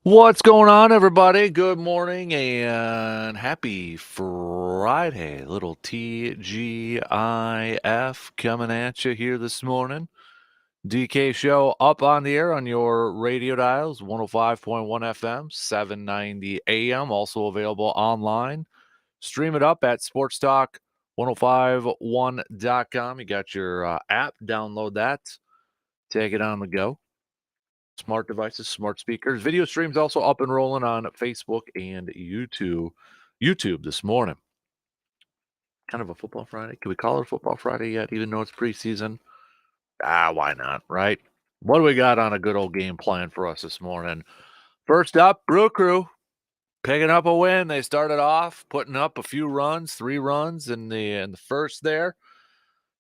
What's going on, everybody? Good morning and happy Friday. Little TGIF coming at you here this morning. DK Show up on the air on your radio dials 105.1 FM, 790 AM. Also available online. Stream it up at sportstalk1051.com. You got your app, download that, take it on the go. Smart devices, smart speakers. Video streams also up and rolling on Facebook and YouTube. YouTube this morning. Kind of a football Friday. Can we call it a football Friday yet, even though it's preseason? Why not, right? What do we got on a good old game plan for us this morning? First up, Brew Crew picking up a win. They started off putting up a few runs, 3 runs in the first there.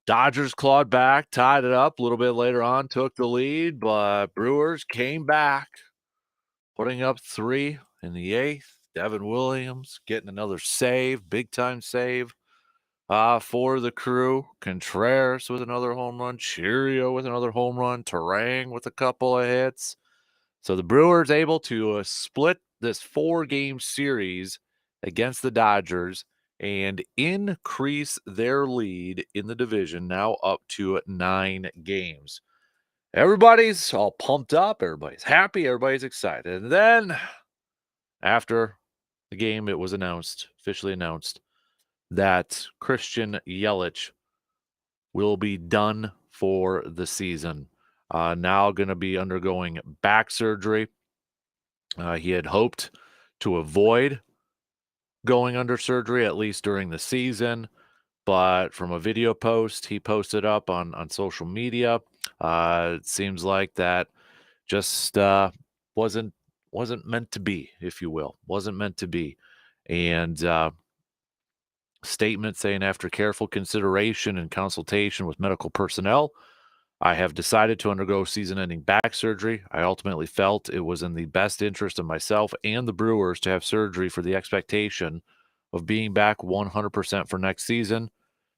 Dodgers clawed back, tied it up a little bit later on, took the lead, but Brewers came back, putting up 3 in the 8th. Devin Williams getting another save, big-time save for the Crew. Contreras with another home run. Cheerio with another home run. Terang with a couple of hits. So the Brewers able to split this 4-game series against the Dodgers and increase their lead in the division, now up to 9 games. Everybody's all pumped up. Everybody's happy. Everybody's excited. And then after the game, it was officially announced, that Christian Yelich will be done for the season. Now going to be undergoing back surgery. He had hoped to avoid going under surgery, at least during the season. But from a video post he posted up on social media, it seems like that just wasn't meant to be, if you will. Wasn't meant to be. And statement saying, after careful consideration and consultation with medical personnel, I have decided to undergo season-ending back surgery. I ultimately felt it was in the best interest of myself and the Brewers to have surgery for the expectation of being back 100% for next season.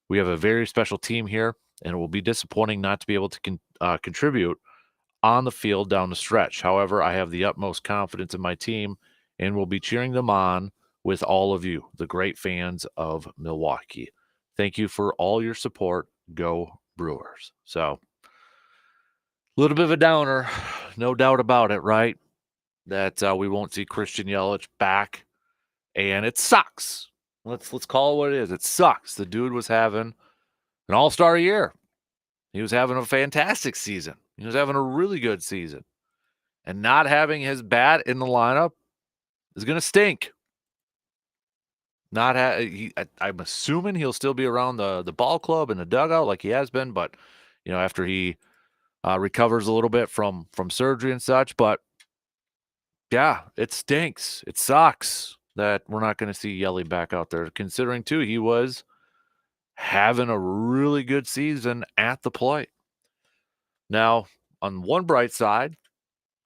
We have a very special team here, and it will be disappointing not to be able to contribute on the field down the stretch. However, I have the utmost confidence in my team and will be cheering them on with all of you, the great fans of Milwaukee. Thank you for all your support. Go Brewers. So, a little bit of a downer, no doubt about it, right? That we won't see Christian Yelich back, and it sucks. Let's call it what it is. It sucks. The dude was having an all-star year. He was having a fantastic season. He was having a really good season. And not having his bat in the lineup is going to stink. I'm assuming he'll still be around the ball club and the dugout like he has been, but after he recovers a little bit from surgery and such. But yeah, it stinks. It sucks that we're not going to see Yelly back out there, considering too he was having a really good season at the plate. Now, on one bright side,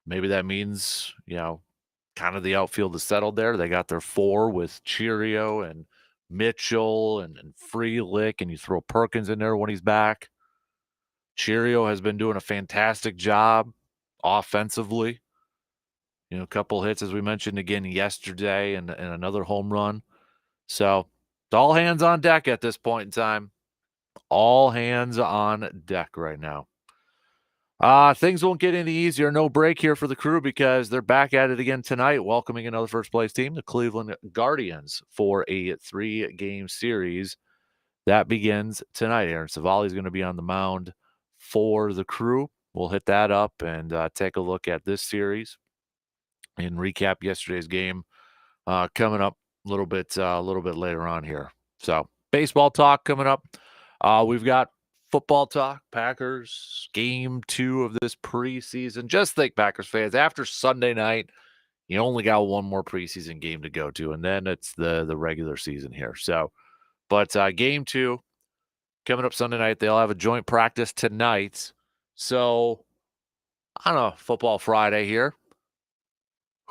maybe that means, kind of the outfield is settled there. They got their 4 with Cheerio and Mitchell and Frelick, and you throw Perkins in there when he's back. Cheerio has been doing a fantastic job offensively. A couple hits, as we mentioned again yesterday, and another home run. So it's all hands on deck at this point in time. All hands on deck right now. Things won't get any easier. No break here for the Crew because they're back at it again tonight, welcoming another first-place team, the Cleveland Guardians, for a 3-game series. That begins tonight. Aaron Savali is going to be on the mound for the Crew. We'll hit that up and take a look at this series and recap yesterday's game coming up a little bit later on here. So, baseball talk coming up. We've got football talk, Packers, game 2 of this preseason. Just think, Packers fans, after Sunday night, you only got one more preseason game to go to, and then it's the regular season here. So, but game 2 coming up Sunday night. They'll have a joint practice tonight. So, on a football Friday here,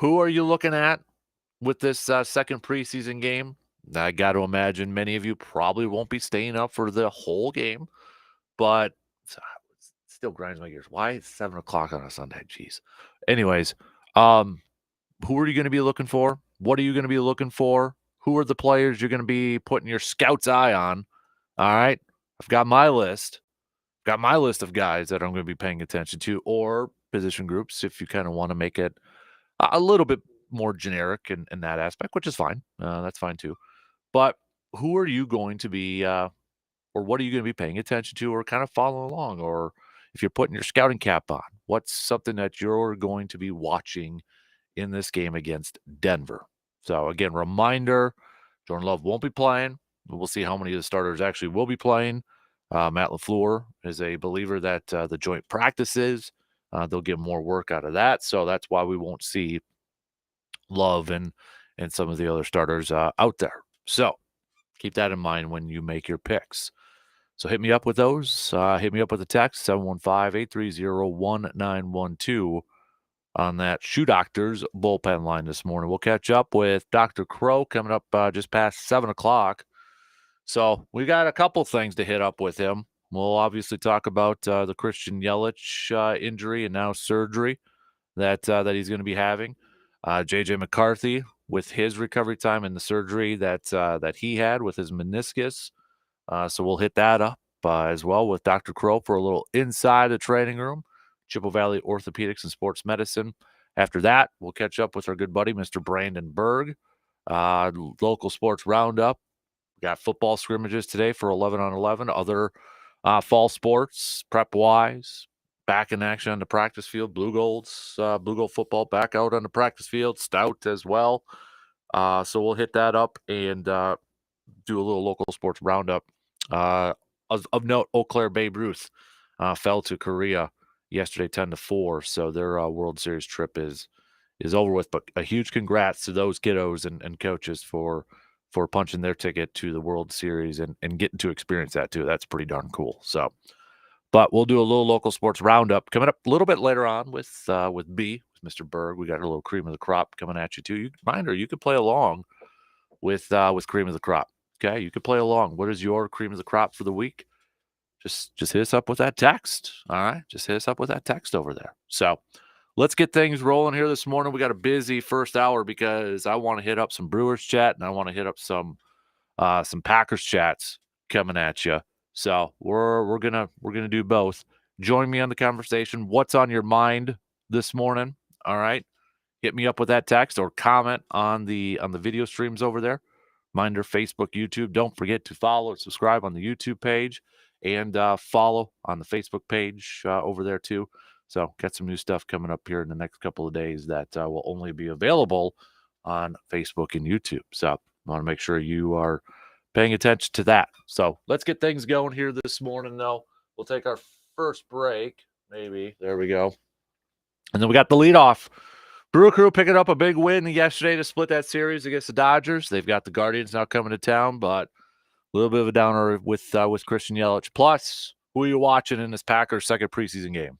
who are you looking at with this second preseason game? I got to imagine many of you probably won't be staying up for the whole game, but it still grinds my gears. Why it's 7 o'clock on a Sunday? Jeez. Anyways, who are you going to be looking for? What are you going to be looking for? Who are the players you're going to be putting your scout's eye on? All right. I've got my list. Got my list of guys that I'm going to be paying attention to, or position groups if you kind of want to make it a little bit more generic in that aspect, which is fine. That's fine too. But who are you going to be, or what are you going to be paying attention to, or kind of following along? Or if you're putting your scouting cap on, what's something that you're going to be watching in this game against Denver? So, again, reminder Jordan Love won't be playing. We'll see how many of the starters actually will be playing. Matt LaFleur is a believer that the joint practices, they'll get more work out of that. So that's why we won't see Love and some of the other starters out there. So keep that in mind when you make your picks. So hit me up with those. Hit me up with a text, 715-830-1912 on that Shoe Doctors bullpen line this morning. We'll catch up with Dr. Crow coming up just past 7 o'clock. So we got a couple things to hit up with him. We'll obviously talk about the Christian Yelich injury and now surgery that he's going to be having. JJ McCarthy with his recovery time and the surgery that he had with his meniscus. So we'll hit that up as well with Dr. Crow for a little inside the training room, Chippewa Valley Orthopedics and Sports Medicine. After that, we'll catch up with our good buddy, Mr. Brandon Berg. Local sports roundup. We got football scrimmages today for 11 on 11. Other fall sports, prep-wise, back in action on the practice field. Blue Gold football back out on the practice field. Stout as well. So we'll hit that up and do a little local sports roundup. Of note, Eau Claire Babe Ruth fell to Korea yesterday, 10-4. So their World Series trip is over with. But a huge congrats to those kiddos and coaches for punching their ticket to the World Series and getting to experience that too. That's pretty darn cool. So, but we'll do a little local sports roundup coming up a little bit later on with Mr. Berg. We got a little cream of the crop coming at you too. Reminder, you could play along with cream of the crop. Okay, you could play along. What is your cream of the crop for the week? Just hit us up with that text. All right, just hit us up with that text over there. So let's get things rolling here this morning. We got a busy first hour because I want to hit up some Brewers chat and I want to hit up some Packers chats coming at you. So we're gonna do both. Join me on the conversation. What's on your mind this morning? All right, hit me up with that text or comment on the video streams over there. Reminder: Facebook, YouTube. Don't forget to follow and subscribe on the YouTube page and follow on the Facebook page over there too. So got some new stuff coming up here in the next couple of days that will only be available on Facebook and YouTube. So I want to make sure you are paying attention to that. So let's get things going here this morning, though. We'll take our first break. Maybe. There we go. And then we got the leadoff. Brewer Crew picking up a big win yesterday to split that series against the Dodgers. They've got the Guardians now coming to town, but a little bit of a downer with Christian Yelich. Plus, who are you watching in this Packers second preseason game?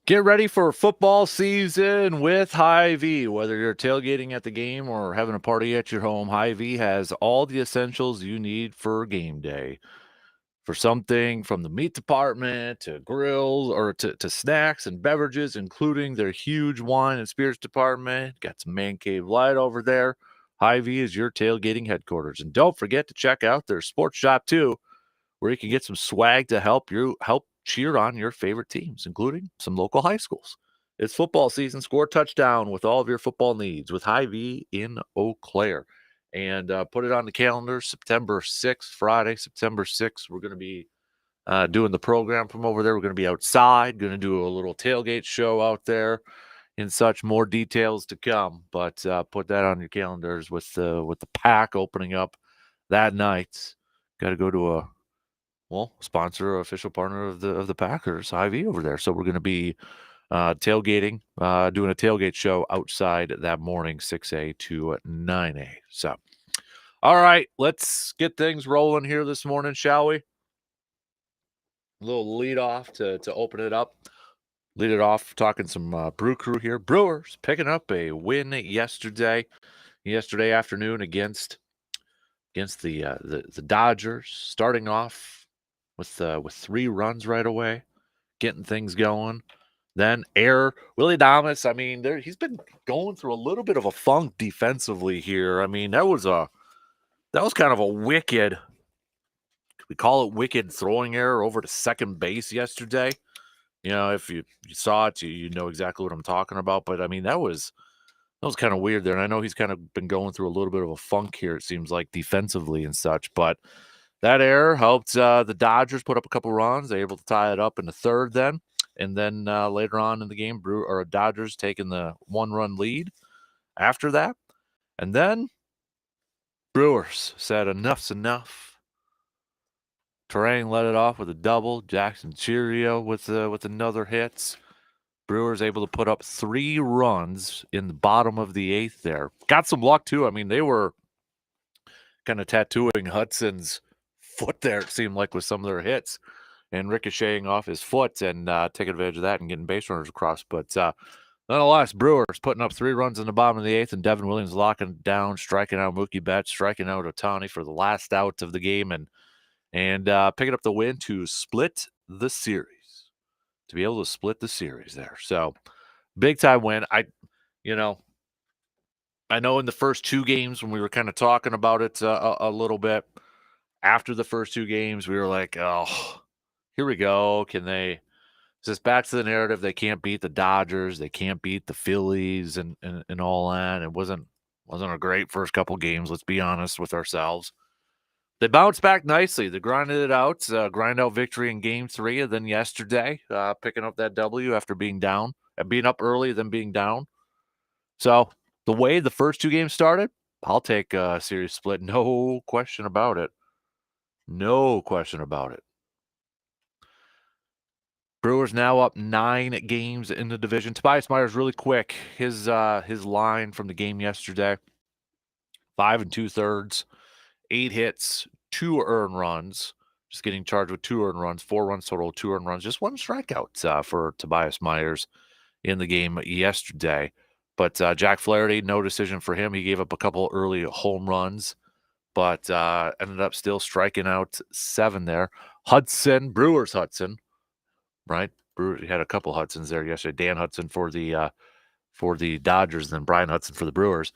Get ready for football season with Hy-Vee. Whether you're tailgating at the game or having a party at your home, Hy-Vee has all the essentials you need for game day. For something from the meat department to grills or to snacks and beverages, including their huge wine and spirits department. Got some Man Cave Light over there. Hy-Vee is your tailgating headquarters. And don't forget to check out their sports shop too, where you can get some swag to help cheer on your favorite teams, including some local high schools. It's football season. Score a touchdown with all of your football needs with Hy-Vee in Eau Claire. And put it on the calendar, September 6th, Friday, September 6th. We're going to be doing the program from over there. We're going to be outside, going to do a little tailgate show out there and such. More details to come, but put that on your calendars with the pack opening up that night. Got to go to a sponsor, official partner of the Packers, Hy-Vee over there. So we're going to be tailgating, doing a tailgate show outside that morning, 6 to 9. So, all right, let's get things rolling here this morning, shall we? A little lead off to open it up. Lead it off talking some Brew Crew here. Brewers picking up a win yesterday afternoon against the Dodgers, starting off with 3 runs right away, getting things going. Then Willie Adames, I mean, he's been going through a little bit of a funk defensively here. I mean, that was kind of a wicked, we call it wicked throwing error over to second base yesterday. You know, if you saw it, you know exactly what I'm talking about. But I mean, that was kind of weird there. And I know he's kind of been going through a little bit of a funk here, it seems like, defensively and such. But that error helped the Dodgers put up a couple runs. They were able to tie it up in the third then. And then later on in the game, Dodgers taking the 1-run lead after that. And then Brewers said enough's enough. Terang let it off with a double. Jackson Cheerio with another hit. Brewers able to put up 3 runs in the bottom of the 8th there. Got some luck, too. I mean, they were kind of tattooing Hudson's foot there, it seemed like, with some of their hits and ricocheting off his foot and taking advantage of that and getting base runners across. But nonetheless, Brewers putting up 3 runs in the bottom of the 8th, and Devin Williams locking it down, striking out Mookie Betts, striking out Ohtani for the last out of the game, and picking up the win to split the series. To be able to split the series there. So, big time win. I know in the first 2 games when we were kind of talking about it a little bit, after the first 2 games, we were like, oh, here we go. Can they – is this back to the narrative? They can't beat the Dodgers. They can't beat the Phillies and all that. It wasn't a great first couple games, let's be honest with ourselves. They bounced back nicely. They grinded it out, grind out victory in Game 3, and then yesterday, picking up that W after being down, being up early, then being down. So the way the first 2 games started, I'll take a series split. No question about it. No question about it. Brewers now up 9 games in the division. Tobias Myers, really quick, his line from the game yesterday: 5 2/3, 8 hits, 2 earned runs. Just getting charged with 2 earned runs, 4 runs total, 2 earned runs. Just 1 strikeout for Tobias Myers in the game yesterday. But Jack Flaherty, no decision for him. He gave up a couple early home runs, but ended up still striking out 7 there. Brewers Hudson, right? Brewers had a couple Hudsons there yesterday. Dan Hudson for the Dodgers, and then Brian Hudson for the Brewers.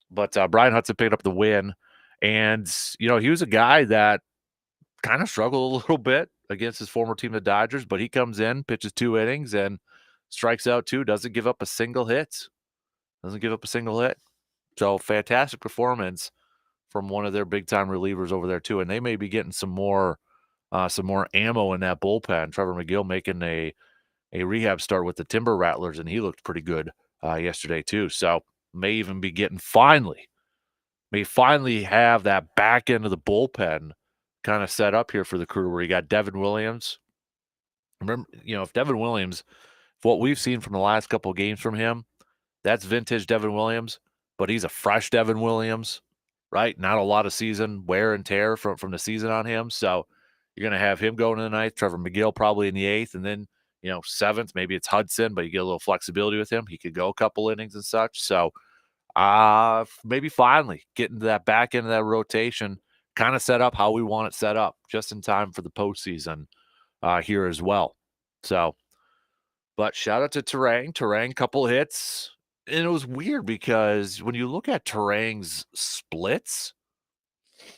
But Brian Hudson picked up the win. And, he was a guy that kind of struggled a little bit against his former team, the Dodgers, but he comes in, pitches 2 innings, and strikes out 2, doesn't give up a single hit. So fantastic performance from one of their big-time relievers over there, too. And they may be getting some more ammo in that bullpen. Trevor McGill making a rehab start with the Timber Rattlers, and he looked pretty good yesterday, too. So may even be getting finally have that back end of the bullpen kind of set up here for the Crew, where you got Devin Williams. Remember, if Devin Williams, what we've seen from the last couple of games from him, that's vintage Devin Williams, but he's a fresh Devin Williams, right? Not a lot of season wear and tear from the season on him. So you're going to have him going in the 9th, Trevor McGill probably in the 8th, and then seventh, maybe it's Hudson, but you get a little flexibility with him. He could go a couple innings and such. So maybe finally getting to that back end of that rotation, kind of set up how we want it set up, just in time for the postseason here as well. So, but shout out to Terang. Terang, couple hits. And it was weird because when you look at Terang's splits,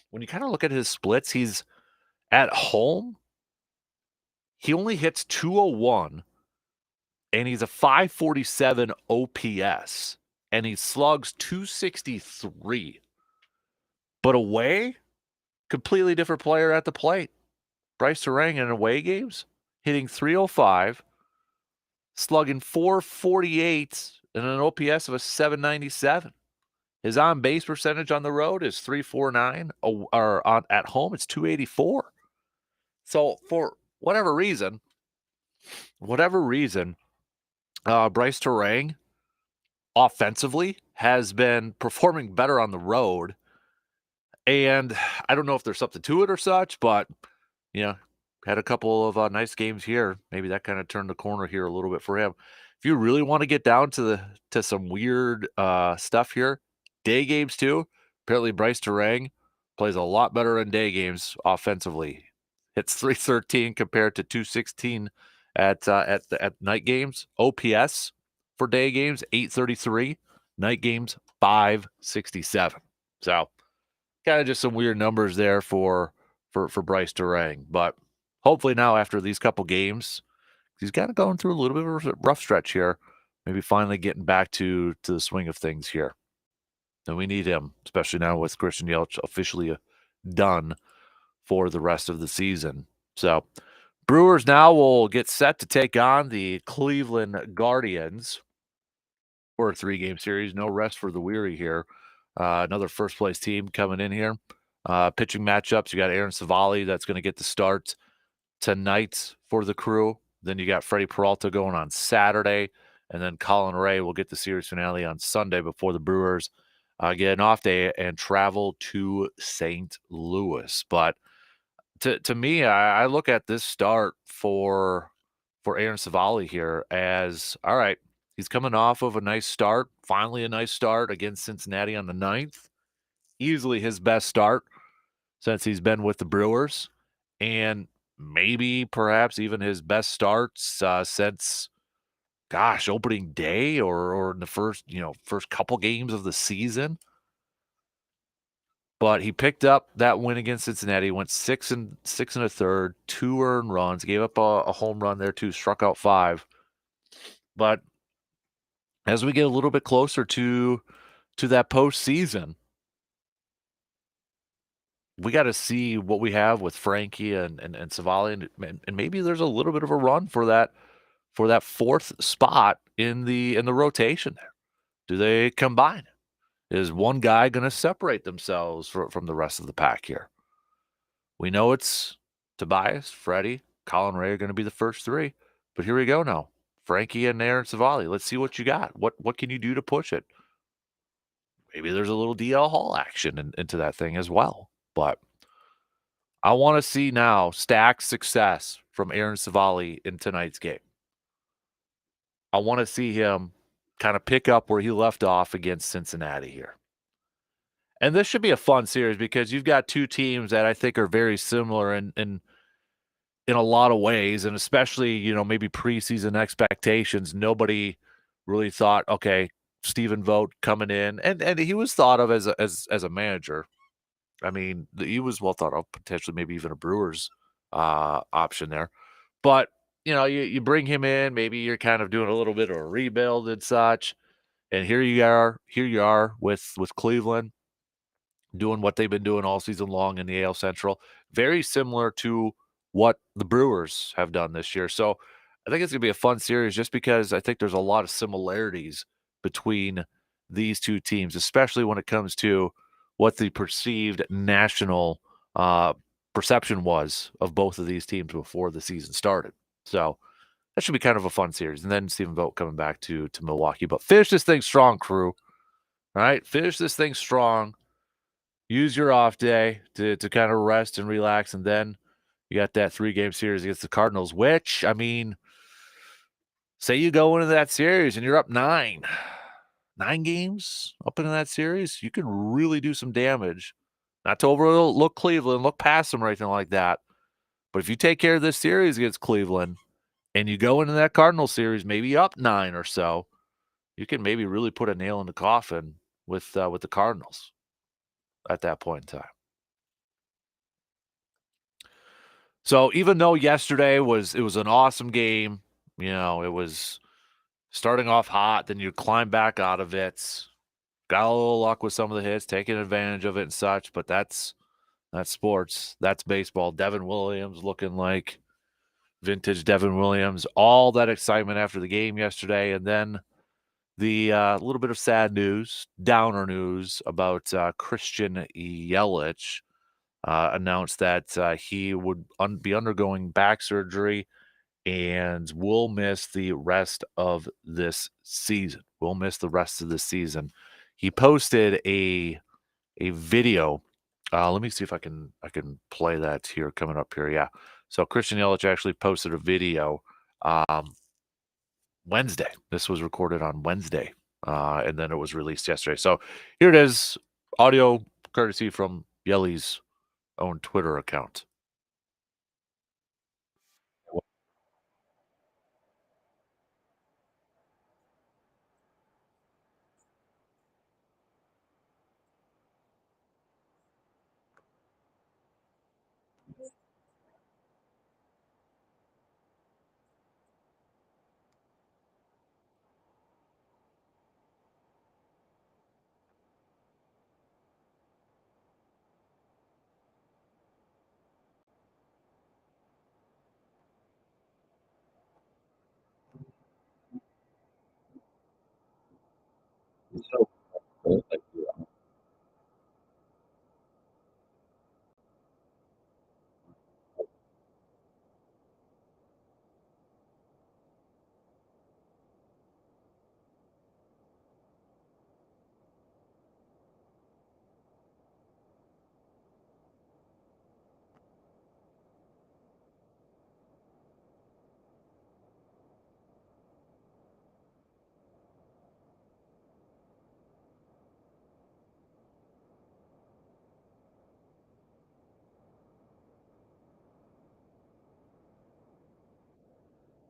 when you kind of look at his splits, he's at home. He only hits 201, and he's a 547 OPS, and he slugs 263. But away, completely different player at the plate. Bryce Terang in away games, hitting 305, slugging 448, and an OPS of a 797. His on-base percentage on the road is 349, or at home it's 284. So for whatever reason, Bryce Terang offensively has been performing better on the road. And I don't know if there's something to it or such, but, had a couple of nice games here. Maybe that kind of turned the corner here a little bit for him. If you really want to get down to some weird stuff here, day games too. Apparently Bryce Terang plays a lot better in day games offensively. Hits 313 compared to 216 at night games. OPS for day games 833, night games 567. So kind of just some weird numbers there for Bryce Terang, but hopefully now after these couple games, he's kind of going through a little bit of a rough stretch here. Maybe finally getting back to the swing of things here. And we need him, especially now with Christian Yelich officially done for the rest of the season. So Brewers now will get set to take on the Cleveland Guardians for a 3-game series. No rest for the weary here. Another first-place team coming in here. Pitching matchups, you got Aaron Savali that's going to get the start tonight for the Crew. Then you got Freddie Peralta going on Saturday, and then Colin Ray will get the series finale on Sunday before the Brewers get an off day and travel to St. Louis. But to me, I look at this start for Aaron Savali here as, all right, he's coming off of a nice start, finally a nice start against Cincinnati on the 9th. Easily his best start since he's been with the Brewers, and maybe perhaps even his best starts since, opening day or in the first couple games of the season. But he picked up that win against Cincinnati, went 6 and 1/3, 2 earned runs, gave up a home run there too, struck out 5. But as we get a little bit closer to that postseason, we got to see what we have with Frankie and Savali, and maybe there's a little bit of a run for that 4th spot in the rotation there. Do they combine? Is one guy going to separate themselves from the rest of the pack here? We know it's Tobias, Freddie, Colin Ray are going to be the first 3, but here we go now. Frankie and Aaron Savali. Let's see what you got. What can you do to push it? Maybe there's a little DL Hall action into that thing as well. But I want to see now stacked success from Aaron Savali in tonight's game. I want to see him kind of pick up where he left off against Cincinnati here. And this should be a fun series because you've got two teams that I think are very similar in a lot of ways, and especially, maybe preseason expectations. Nobody really thought, okay, Stephen Vogt coming in, and he was thought of as a manager. I mean, he was well thought of, potentially maybe even a Brewers option there. But, you bring him in, maybe you're kind of doing a little bit of a rebuild and such. And here you are with Cleveland doing what they've been doing all season long in the AL Central. Very similar to what the Brewers have done this year. So I think it's going to be a fun series just because I think there's a lot of similarities between these two teams, especially when it comes to what the perceived national perception was of both of these teams before the season started. So that should be kind of a fun series. And then Stephen Vogt coming back to Milwaukee. But finish this thing strong, Crew. All right? Finish this thing strong. Use your off day to kind of rest and relax. And then you got that 3-game series against the Cardinals, which, I mean, say you go into that series and you're up 9 games up into that series, you can really do some damage. Not to overlook Cleveland, look past them or anything like that. But if you take care of this series against Cleveland and you go into that Cardinals series maybe up 9 or so, you can maybe really put a nail in the coffin with the Cardinals at that point in time. So even though yesterday was an awesome game, it was starting off hot, then you climb back out of it. Got a little luck with some of the hits, taking advantage of it and such, but that's sports. That's baseball. Devin Williams looking like vintage Devin Williams. All that excitement after the game yesterday, and then the little bit of sad news, downer news about Christian Yelich. Announced that he would be undergoing back surgery and will miss the rest of this season. He posted a video. Let me see if I can play that here coming up here. Yeah. So Christian Yelich actually posted a video Wednesday. This was recorded on Wednesday, and then it was released yesterday. So here it is, audio courtesy from Yelly's own Twitter account.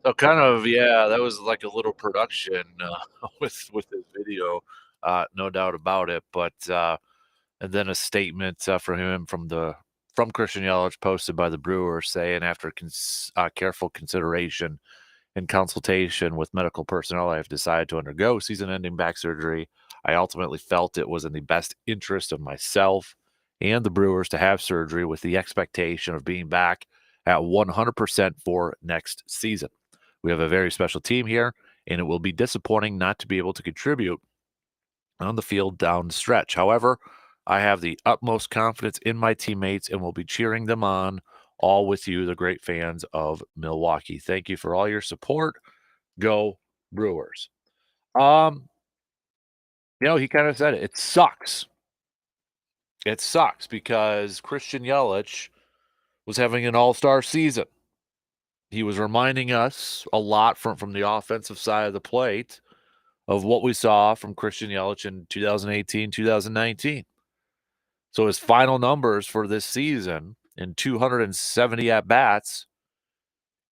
So kind of, yeah, that was like a little production with his video, no doubt about it. But and then a statement from Christian Yelich posted by the Brewers saying, after careful consideration and consultation with medical personnel, I have decided to undergo season-ending back surgery. I ultimately felt it was in the best interest of myself and the Brewers to have surgery with the expectation of being back at 100% for next season. We have a very special team here, and it will be disappointing not to be able to contribute on the field down the stretch. However, I have the utmost confidence in my teammates and will be cheering them on, all with you, the great fans of Milwaukee. Thank you for all your support. Go Brewers. He kind of said it. It sucks. It sucks because Christian Yelich was having an all-star season. He was reminding us a lot from the offensive side of the plate of what we saw from Christian Yelich in 2018, 2019. So his final numbers for this season, in 270 at-bats,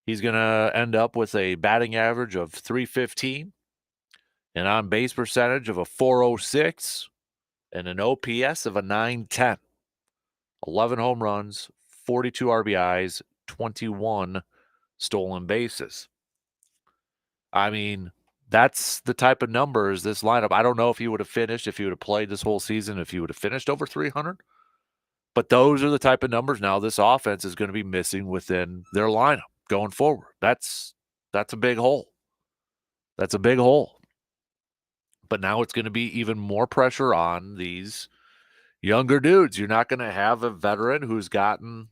he's going to end up with a batting average of 315, an on-base percentage of a 406, and an OPS of a 910. 11 home runs, 42 RBIs, 21 stolen bases. I mean, that's the type of numbers this lineup. I don't know if he would have finished, if he would have played this whole season, if he would have finished over 300. But those are the type of numbers now this offense is going to be missing within their lineup going forward. That's a big hole. That's a big hole. But now it's going to be even more pressure on these younger dudes. You're not going to have a veteran who's gotten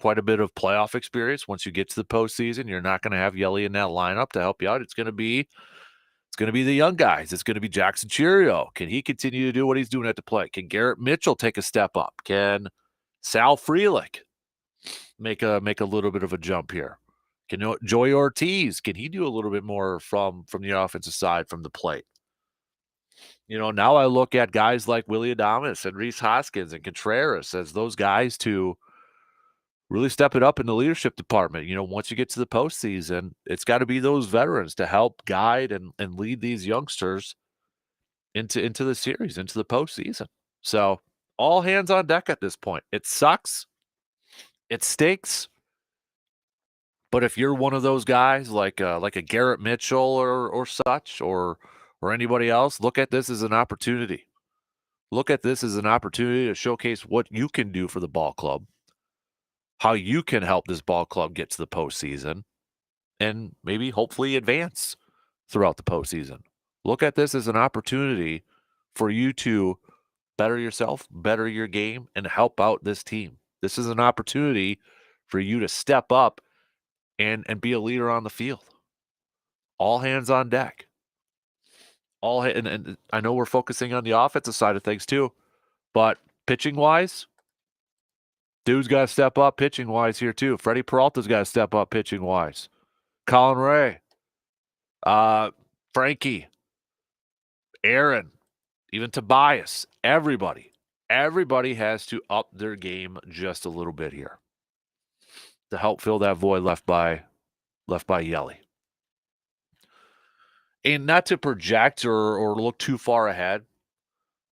quite a bit of playoff experience. Once you get to the postseason, you're not going to have Yelly in that lineup to help you out. It's going to be the young guys. It's going to be Jackson Cheerio. Can he continue to do what he's doing at the plate? Can Garrett Mitchell take a step up? Can Sal Frelick make a little bit of a jump here? Joey Ortiz, can he do a little bit more from the offensive side, from the plate? Now I look at guys like Willie Adames and Reese Hoskins and Contreras as those guys to really step it up in the leadership department. Once you get to the postseason, it's got to be those veterans to help guide and lead these youngsters into the series, into the postseason. So all hands on deck at this point. It sucks. It stinks. But if you're one of those guys like a Garrett Mitchell or such or anybody else, look at this as an opportunity. Look at this as an opportunity to showcase what you can do for the ball club, how you can help this ball club get to the postseason, and maybe hopefully advance throughout the postseason. Look at this as an opportunity for you to better yourself, better your game, and help out this team. This is an opportunity for you to step up and be a leader on the field. All hands on deck. And I know we're focusing on the offensive side of things too, but pitching wise, dude's got to step up pitching wise here too. Freddie Peralta's got to step up pitching wise. Colin Ray, Frankie, Aaron, even Tobias, everybody has to up their game just a little bit here to help fill that void left by Yelly. And not to project or look too far ahead,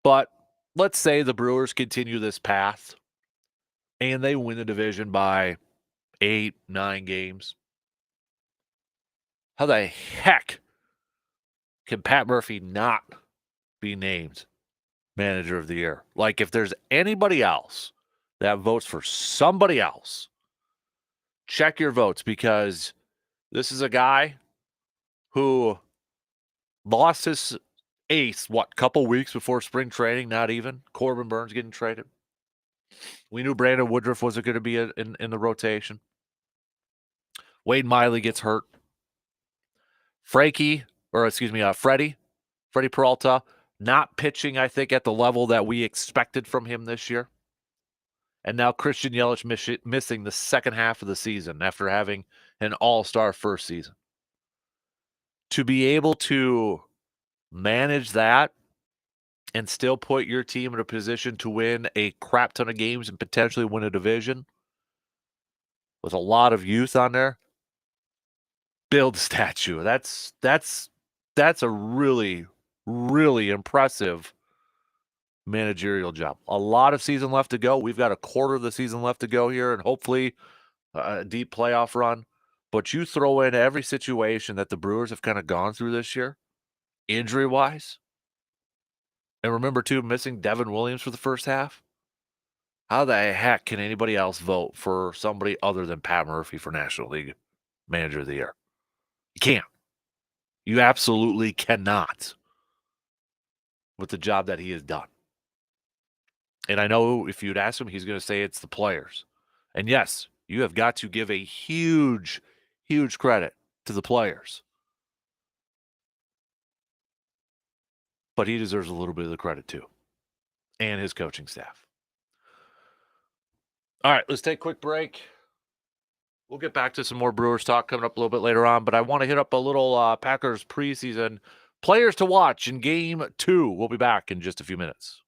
but let's say the Brewers continue this path and they win the division by 8, 9 games. How the heck can Pat Murphy not be named manager of the year? Like, if there's anybody else that votes for somebody else, check your votes, because this is a guy who lost his ace, couple weeks before spring training, not even. Corbin Burns getting traded. We knew Brandon Woodruff wasn't going to be in the rotation. Wade Miley gets hurt. Freddie Peralta not pitching, I think, at the level that we expected from him this year. And now Christian Yelich missing the second half of the season after having an all-star first season. To be able to manage that and still put your team in a position to win a crap ton of games and potentially win a division with a lot of youth on there, build a statue. That's a really, really impressive managerial job. A lot of season left to go. We've got a quarter of the season left to go here, and hopefully a deep playoff run. But you throw in every situation that the Brewers have kind of gone through this year, injury-wise, and remember, too, missing Devin Williams for the first half. How the heck can anybody else vote for somebody other than Pat Murphy for National League Manager of the Year? You can't. You absolutely cannot with the job that he has done. And I know if you'd ask him, he's going to say it's the players. And yes, you have got to give a huge, huge credit to the players. But he deserves a little bit of the credit too. And his coaching staff. All right, let's take a quick break. We'll get back to some more Brewers talk coming up a little bit later on, but I want to hit up a little Packers preseason players to watch in Game 2. We'll be back in just a few minutes.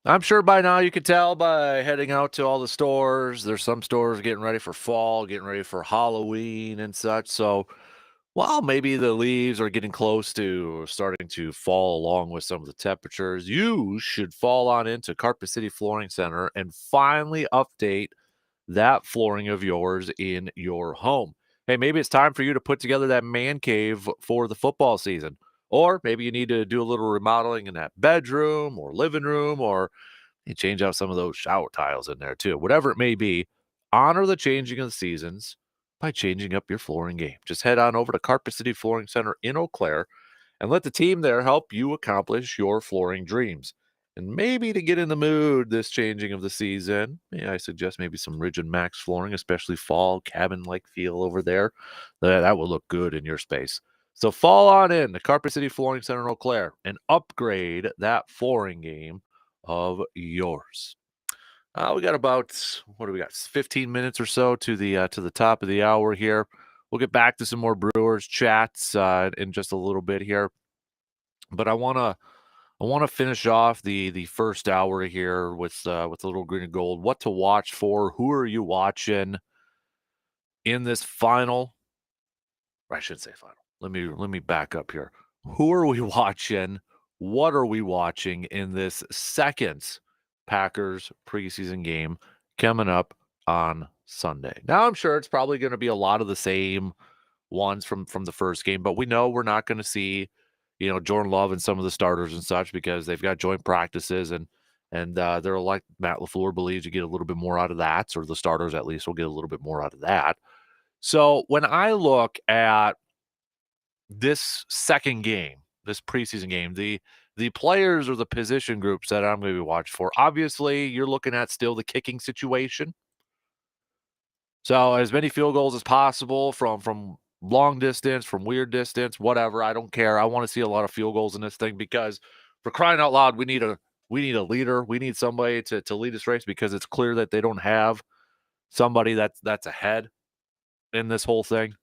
I'm sure by now you could tell by heading out to all the stores. There's some stores getting ready for fall, getting ready for Halloween and such. So while maybe the leaves are getting close to starting to fall along with some of the temperatures, you should fall on into Carpet City Flooring Center and finally update that flooring of yours in your home. Hey, maybe it's time for you to put together that man cave for the football season. Or maybe you need to do a little remodeling in that bedroom or living room, or you change out some of those shower tiles in there too. Whatever it may be, honor the changing of the seasons by changing up your flooring game. Just head on over to Carpet City Flooring Center in Eau Claire and let the team there help you accomplish your flooring dreams. And maybe to get in the mood this changing of the season, I suggest maybe some Rigid Max flooring, especially fall cabin-like feel over there. That will look good in your space. So fall on in to Carpet City Flooring Center in Eau Claire and upgrade that flooring game of yours. We got about what do we got? 15 minutes or so to the top of the hour here. We'll get back to some more Brewers chats in just a little bit here, but I want to finish off the first hour here with a little green and gold. What to watch for? Who are you watching in this final? Or I should say final. Let me back up here. Who are we watching? What are we watching in this second Packers preseason game coming up on Sunday? Now I'm sure it's probably going to be a lot of the same ones from the first game, but we know we're not going to see, Jordan Love and some of the starters and such because they've got joint practices and they're like Matt LaFleur believes you get a little bit more out of that, or the starters at least will get a little bit more out of that. So when I look at this second game, this preseason game, the players or the position groups that I'm going to be watching for, obviously you're looking at still the kicking situation. So as many field goals as possible from long distance, from weird distance, whatever. I don't care. I want to see a lot of field goals in this thing because for crying out loud, we need a leader. We need somebody to lead this race because it's clear that they don't have somebody that's ahead in this whole thing.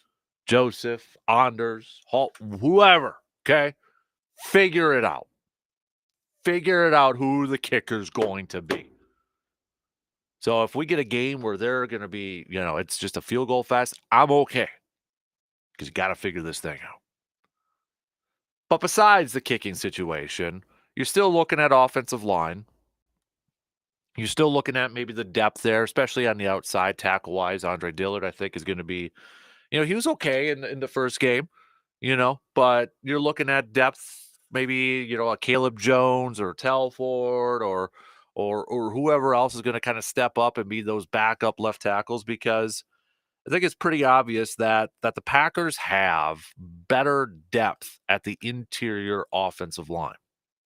Joseph, Anders, Hall, whoever. Okay. Figure it out. Figure it out who the kicker's going to be. So if we get a game where they're going to be, it's just a field goal fest, I'm okay because you got to figure this thing out. But besides the kicking situation, you're still looking at offensive line. You're still looking at maybe the depth there, especially on the outside tackle wise. Andre Dillard, I think, is going to be, he was okay in the first game, but you're looking at depth, maybe, a Caleb Jones or Telford or whoever else is going to kind of step up and be those backup left tackles because I think it's pretty obvious that the Packers have better depth at the interior offensive line,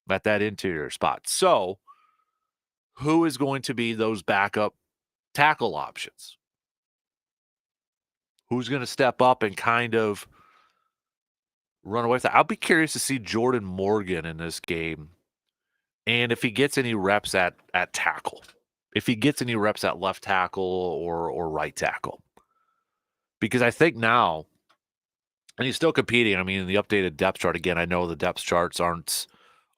at that interior spot. So, who is going to be those backup tackle options? Who's going to step up and kind of run away with that? I'll be curious to see Jordan Morgan in this game, and if he gets any reps at tackle, if he gets any reps at left tackle or right tackle, because I think now. And he's still competing. I mean, in the updated depth chart, again, I know the depth charts aren't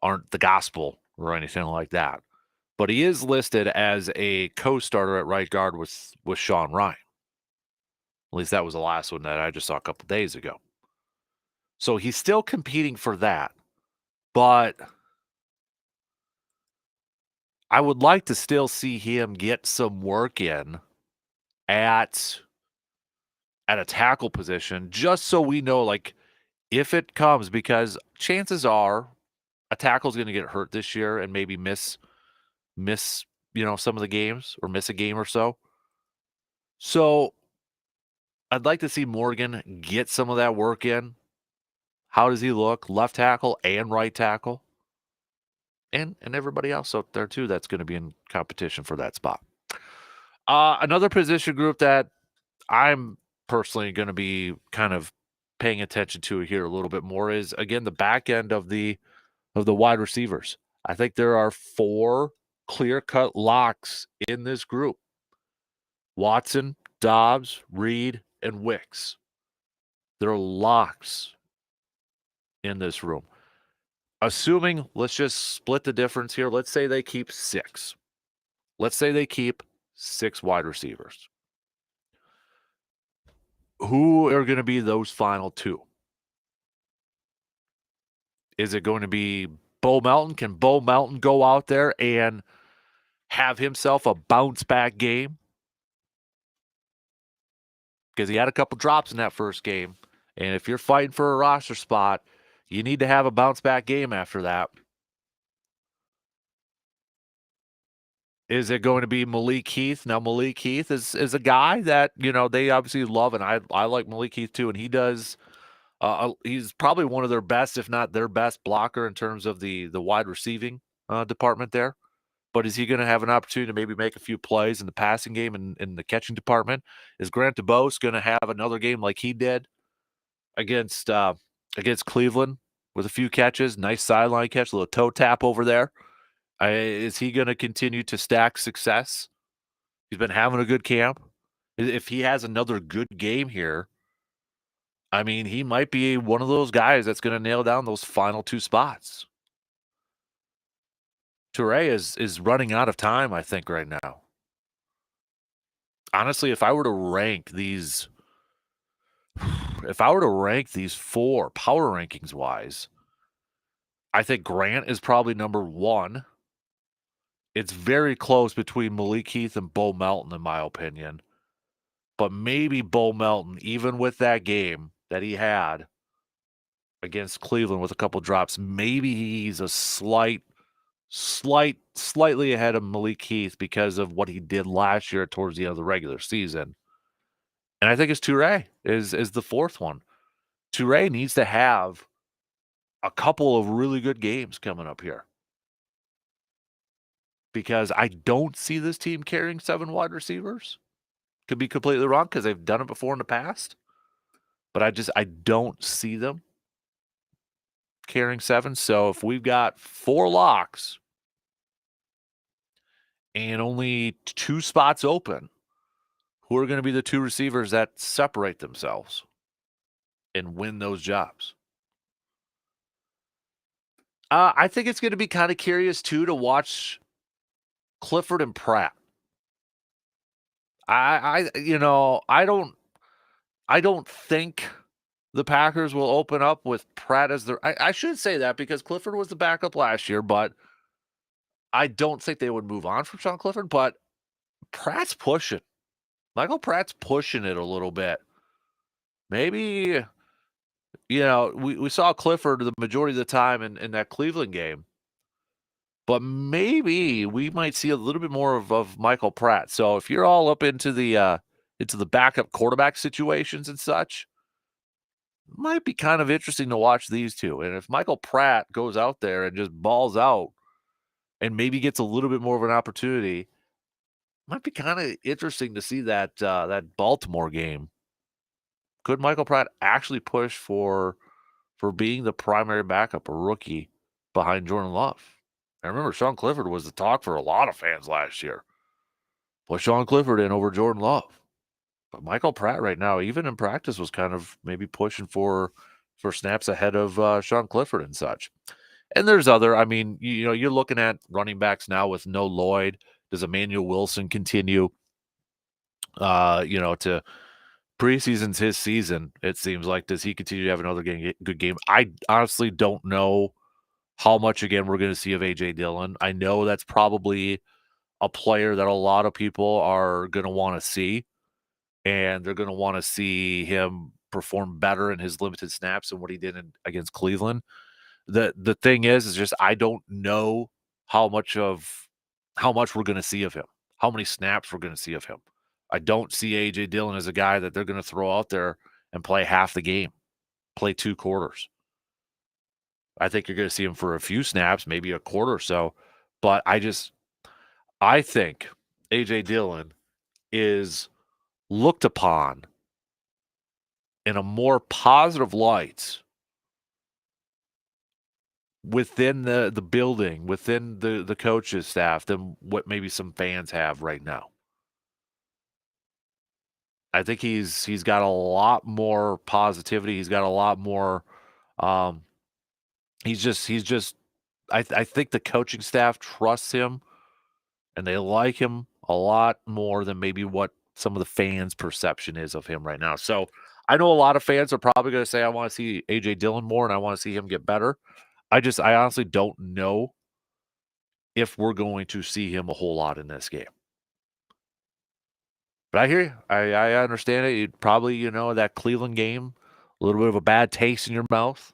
the gospel or anything like that. But he is listed as a co-starter at right guard with Sean Ryan. At least that was the last one that I just saw a couple days ago. So he's still competing for that. But I would like to still see him get some work in at a tackle position, just so we know, like, if it comes, because chances are a tackle's going to get hurt this year and maybe miss some of the games or miss a game or so. So I'd like to see Morgan get some of that work in. How does he look? Left tackle and right tackle. And everybody else out there too that's going to be in competition for that spot. Another position group that I'm personally going to be kind of paying attention to here a little bit more is, again, the back end of the wide receivers. I think there are 4 clear-cut locks in this group. Watson, Dobbs, Reed, and Wicks. They're locks in this room. assuming, let's just split the difference here. Let's say they keep 6. Let's say they keep 6 wide receivers. Who are going to be those final 2? Is it going to be Bo Melton? Can Bo Melton go out there and have himself a bounce back game? Because he had a couple drops in that first game. And if you're fighting for a roster spot, you need to have a bounce back game after that. Is it going to be Malik Heath? Now, Malik Heath is a guy that, they obviously love, and I like Malik Heath too, and he does he's probably one of their best, if not their best blocker in terms of the wide receiving department there. But is he going to have an opportunity to maybe make a few plays in the passing game and in the catching department? Is Grant DeBose going to have another game like he did against Cleveland with a few catches, nice sideline catch, a little toe tap over there? Is he going to continue to stack success? He's been having a good camp. If he has another good game here, I mean, he might be one of those guys that's going to nail down those final 2 spots. Toure is running out of time, I think, right now. Honestly, if I were to rank these 4 power rankings wise, I think Grant is probably number 1. It's very close between Malik Heath and Bo Melton, in my opinion. But maybe Bo Melton, even with that game that he had against Cleveland with a couple drops, maybe he's a slightly ahead of Malik Heath because of what he did last year towards the end of the regular season. And I think it's Toure is the 4th one. Toure needs to have a couple of really good games coming up here, because I don't see this team carrying 7 wide receivers. Could be completely wrong because they've done it before in the past, but I don't see them carrying 7. So if we've got 4 locks and only 2 spots open, who are going to be the 2 receivers that separate themselves and win those jobs? I think it's going to be kind of curious too to watch Clifford and Pratt. I don't think the Packers will open up with Pratt as their. I should say that because Clifford was the backup last year, but I don't think they would move on from Sean Clifford. But Pratt's pushing. Michael Pratt's pushing it a little bit. Maybe, we saw Clifford the majority of the time in that Cleveland game. But maybe we might see a little bit more of Michael Pratt. So if you're all up into the backup quarterback situations and such, might be kind of interesting to watch these 2. And if Michael Pratt goes out there and just balls out and maybe gets a little bit more of an opportunity, might be kind of interesting to see that Baltimore game. Could Michael Pratt actually push for being the primary backup, a rookie behind Jordan Love? I remember Sean Clifford was the talk for a lot of fans last year. Put Sean Clifford in over Jordan Love. But Michael Pratt right now, even in practice, was kind of maybe pushing for snaps ahead of Sean Clifford and such. And there's other, I mean, you're looking at running backs now with no Lloyd. Does Emmanuel Wilson continue, to preseason's his season, it seems like. Does he continue to have another good game? I honestly don't know how much, again, we're going to see of A.J. Dillon. I know that's probably a player that a lot of people are going to want to see, and they're going to want to see him perform better in his limited snaps than what he did against Cleveland. The thing is just I don't know how much we're going to see of him, how many snaps we're going to see of him. I don't see A.J. Dillon as a guy that they're going to throw out there and play half the game, play 2 quarters. I think you're going to see him for a few snaps, maybe a quarter or so. But I think A.J. Dillon is looked upon in a more positive light within the building, within the coaches staff than what maybe some fans have right now. I think he's got a lot more positivity. He's got a lot more He's just I think the coaching staff trusts him and they like him a lot more than maybe what some of the fans' perception is of him right now. So I know a lot of fans are probably going to say, I want to see AJ Dillon more and I want to see him get better. I honestly don't know if we're going to see him a whole lot in this game. But I hear you. I understand it. You'd probably, that Cleveland game, a little bit of a bad taste in your mouth.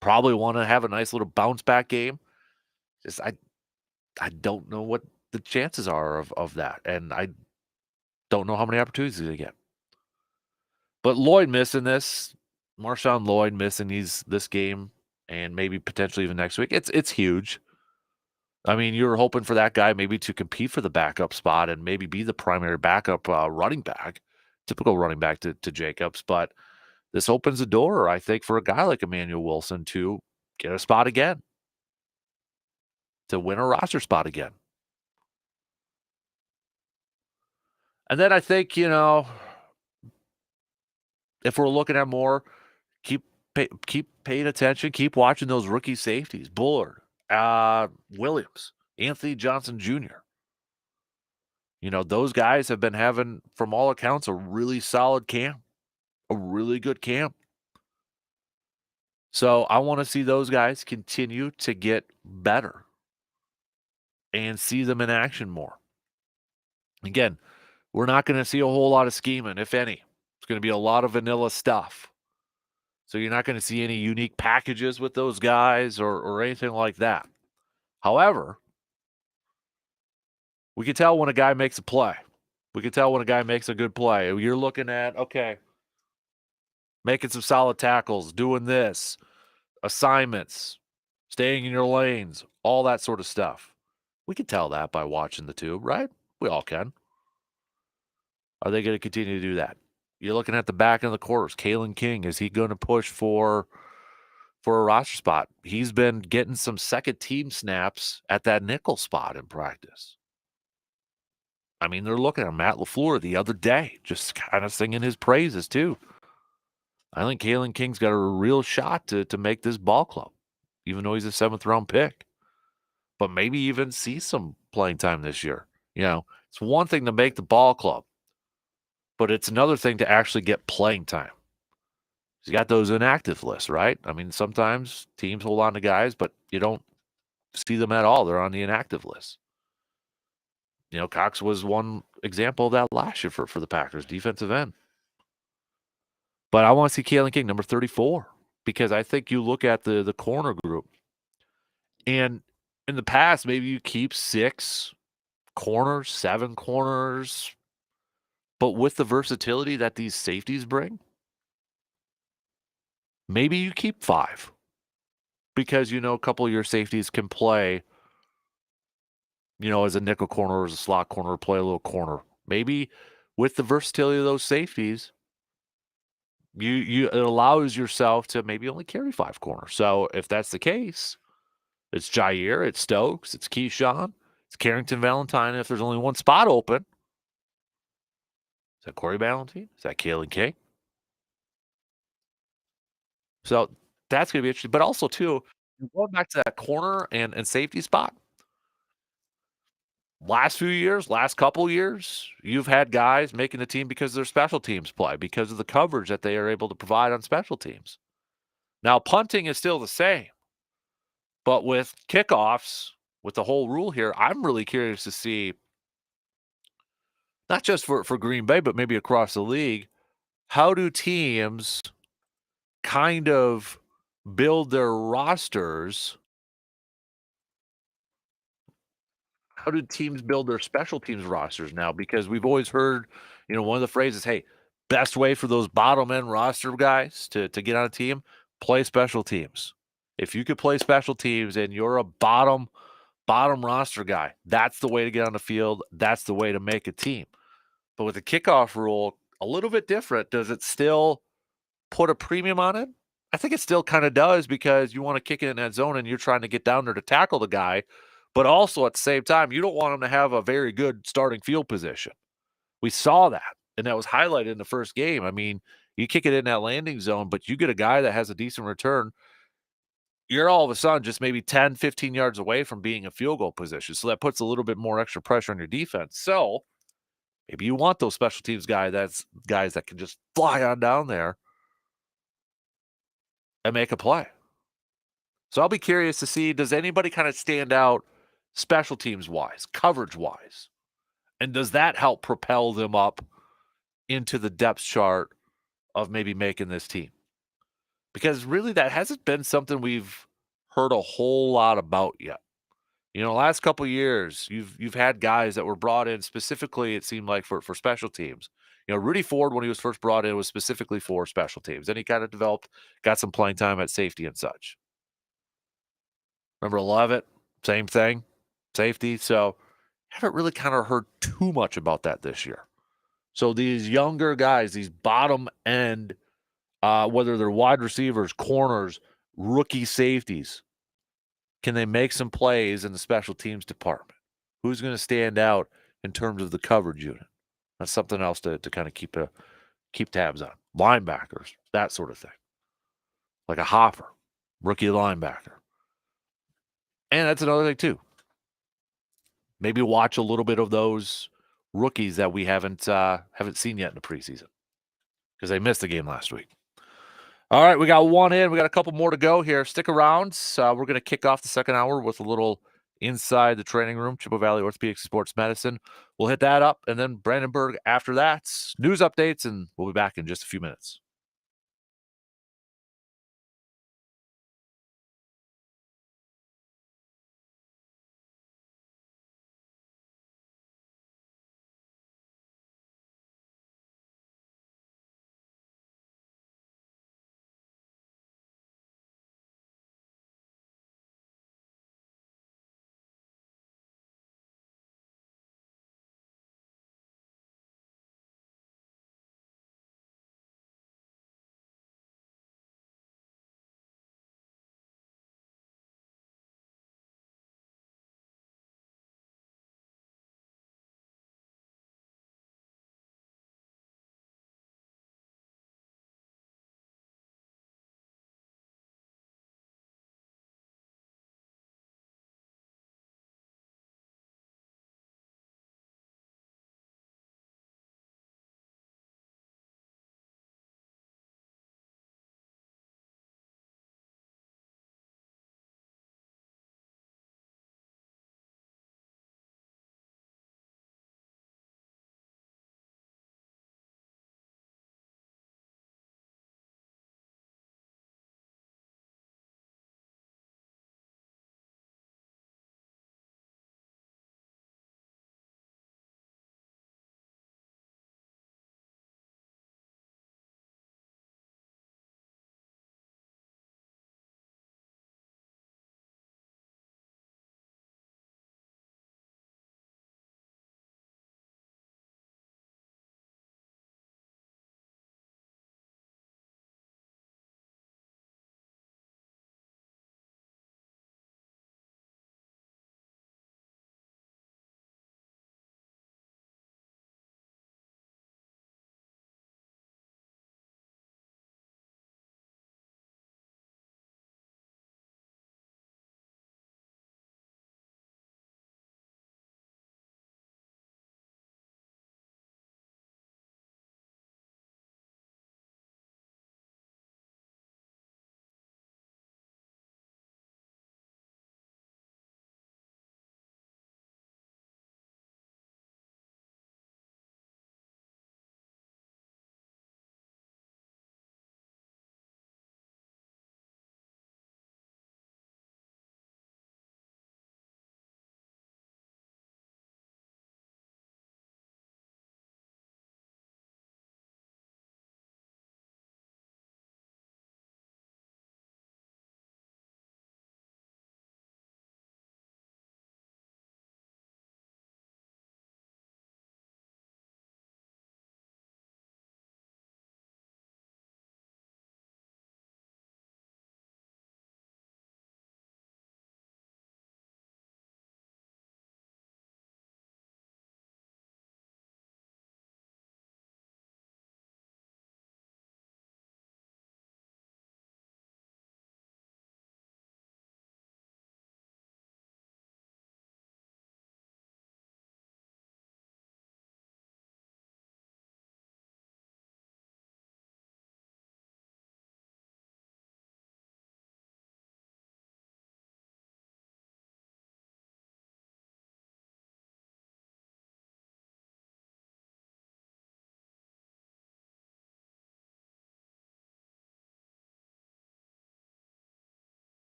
Probably want to have a nice little bounce back game. Just I don't know what the chances are of that. And I don't know how many opportunities he's gonna get. But Lloyd missing this, Marshawn Lloyd missing this game and maybe potentially even next week. It's huge. I mean, you're hoping for that guy maybe to compete for the backup spot and maybe be the primary backup running back, typical running back to Jacobs. But this opens the door, I think, for a guy like Emmanuel Wilson to get a spot again, to win a roster spot again. And then I think, if we're looking at more, keep paying attention, keep watching those rookie safeties, Bullard, Williams, Anthony Johnson Jr. Those guys have been having, from all accounts, a really solid camp, a really good camp. So I want to see those guys continue to get better and see them in action more. Again, we're not going to see a whole lot of scheming, if any. It's going to be a lot of vanilla stuff. So you're not going to see any unique packages with those guys or anything like that. However, we can tell when a guy makes a play. We can tell when a guy makes a good play. You're looking at, okay, making some solid tackles, doing this, assignments, staying in your lanes, all that sort of stuff. We can tell that by watching the tube, right? We all can. Are they going to continue to do that? You're looking at the back end of the quarters. Kalen King, is he going to push for a roster spot? He's been getting some second team snaps at that nickel spot in practice. I mean, they're looking at Matt LaFleur the other day, just kind of singing his praises too. I think Kalen King's got a real shot to make this ball club, even though he's a 7th-round pick. But maybe even see some playing time this year. It's one thing to make the ball club, but it's another thing to actually get playing time. He's got those inactive lists, right? I mean, sometimes teams hold on to guys, but you don't see them at all. They're on the inactive list. Cox was one example of that last year for the Packers, defensive end. But I want to see Kalen King, number 34, because I think you look at the corner group, and in the past, maybe you keep 6 corners, 7 corners, but with the versatility that these safeties bring, maybe you keep 5 because, a couple of your safeties can play, as a nickel corner or as a slot corner, or play a little corner. Maybe with the versatility of those safeties, it allows yourself to maybe only carry 5 corners. So if that's the case, it's Jair, it's Stokes, it's Keyshawn, it's Carrington Valentine. If there's only one spot open, is that Corey Ballentine? Is that Kalen King? So that's going to be interesting. But also, too, going back to that corner and safety spot, last few years, last couple years, you've had guys making the team because of their special teams play, because of the coverage that they are able to provide on special teams. Now, punting is still the same. But with kickoffs, with the whole rule here, I'm really curious to see, not just for Green Bay, but maybe across the league, how do teams kind of build their rosters? How do teams build their special teams rosters now? Because we've always heard, one of the phrases, hey, best way for those bottom end roster guys to get on a team, play special teams. If you could play special teams and you're a bottom roster guy, that's the way to get on the field. That's the way to make a team. But with the kickoff rule, a little bit different. Does it still put a premium on it? I think it still kind of does, because you want to kick it in that zone and you're trying to get down there to tackle the guy. But also at the same time, you don't want him to have a very good starting field position. We saw that, and that was highlighted in the first game. I mean, you kick it in that landing zone, but you get a guy that has a decent return. you're all of a sudden just maybe 10, 15 yards away from being a field goal position. So that puts a little bit more extra pressure on your defense. So maybe you want those special teams guys that can just fly on down there and make a play. So I'll be curious to see, does anybody kind of stand out special teams wise, coverage wise? And does that help propel them up into the depth chart of maybe making this team? Because really that hasn't been something we've heard a whole lot about yet. Last couple of years, you've had guys that were brought in specifically, it seemed like for special teams. Rudy Ford, when he was first brought in, was specifically for special teams. Then he kind of developed, got some playing time at safety and such. Remember Levitt, same thing, safety. So haven't really kind of heard too much about that this year. So these younger guys, these bottom end, whether they're wide receivers, corners, rookie safeties, can they make some plays in the special teams department? Who's going to stand out in terms of the coverage unit? That's something else to kind of keep tabs on. Linebackers, that sort of thing. Like a Hopper, rookie linebacker. And that's another thing too. Maybe watch a little bit of those rookies that we haven't seen yet in the preseason because they missed the game last week. All right, we got one in. We got a couple more to go here. Stick around. We're going to kick off the second hour with a little inside the training room, Chippewa Valley Orthopedic Sports Medicine. We'll hit that up, and then Brandenburg after that. News updates, and we'll be back in just a few minutes.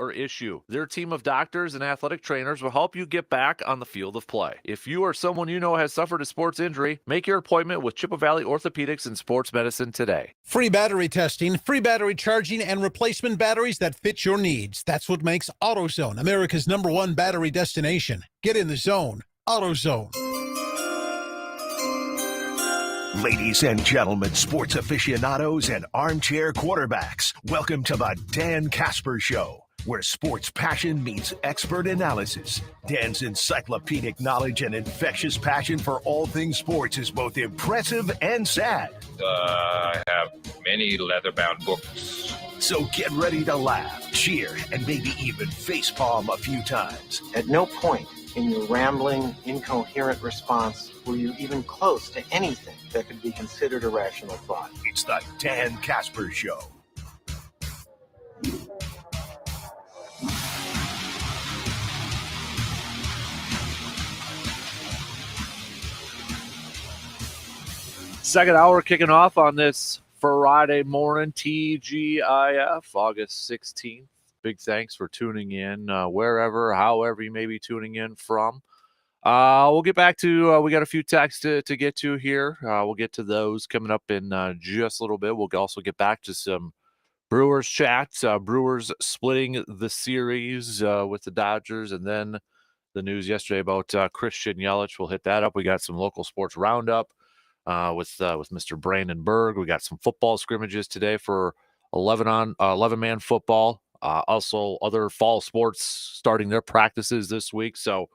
or issue. Their team of doctors and athletic trainers will help you get back on the field of play. If you or someone you know has suffered a sports injury, make your appointment with Chippewa Valley Orthopedics and Sports Medicine today. Free battery testing, free battery charging, and replacement batteries that fit your needs. That's what makes AutoZone America's #1 battery destination. Get in the zone. AutoZone. Ladies and gentlemen, sports aficionados and armchair quarterbacks, welcome to the Dan Kasper Show, where sports passion meets expert analysis. Dan's encyclopedic knowledge and infectious passion for all things sports is both impressive and sad. I have many leather-bound books. So get ready to laugh, cheer, and maybe even facepalm a few times. At no point in your rambling, incoherent response were you even close to anything that could be considered a rational thought. It's the Dan Kasper Show. Second hour kicking off on this Friday morning, TGIF, August 16th. Big thanks for tuning in wherever, however you may be tuning in from. We'll get back to, we got a few texts to get to here. We'll get to those coming up in just a little bit. We'll also get back to some Brewers chats. Brewers splitting the series with the Dodgers, and then the news yesterday about Christian Yelich. We'll hit that up. We got some local sports roundup with Mr. Brandon Berg. We got some football scrimmages today for 11-man football. Also, other fall sports starting their practices this week. So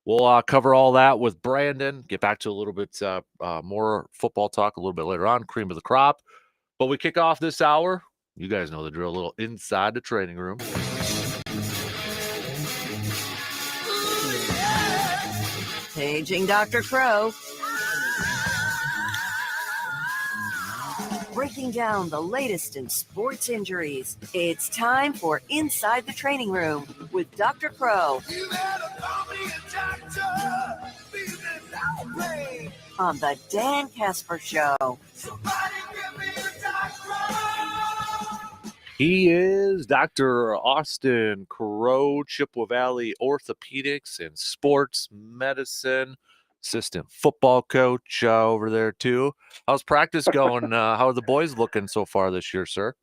we'll cover all that with Brandon. Get back to a little bit more football talk a little bit later on. Cream of the crop. But we kick off this hour. You guys know the drill. A little inside the training room. Paging Dr. Crow. Breaking down the latest in sports injuries. It's time for Inside the Training Room with Dr. Crow. On the Dan Kasper Show. He is Dr. Austin Crow, Chippewa Valley Orthopedics and Sports Medicine, assistant football coach over there too. How's practice going? How are the boys looking so far this year, sir?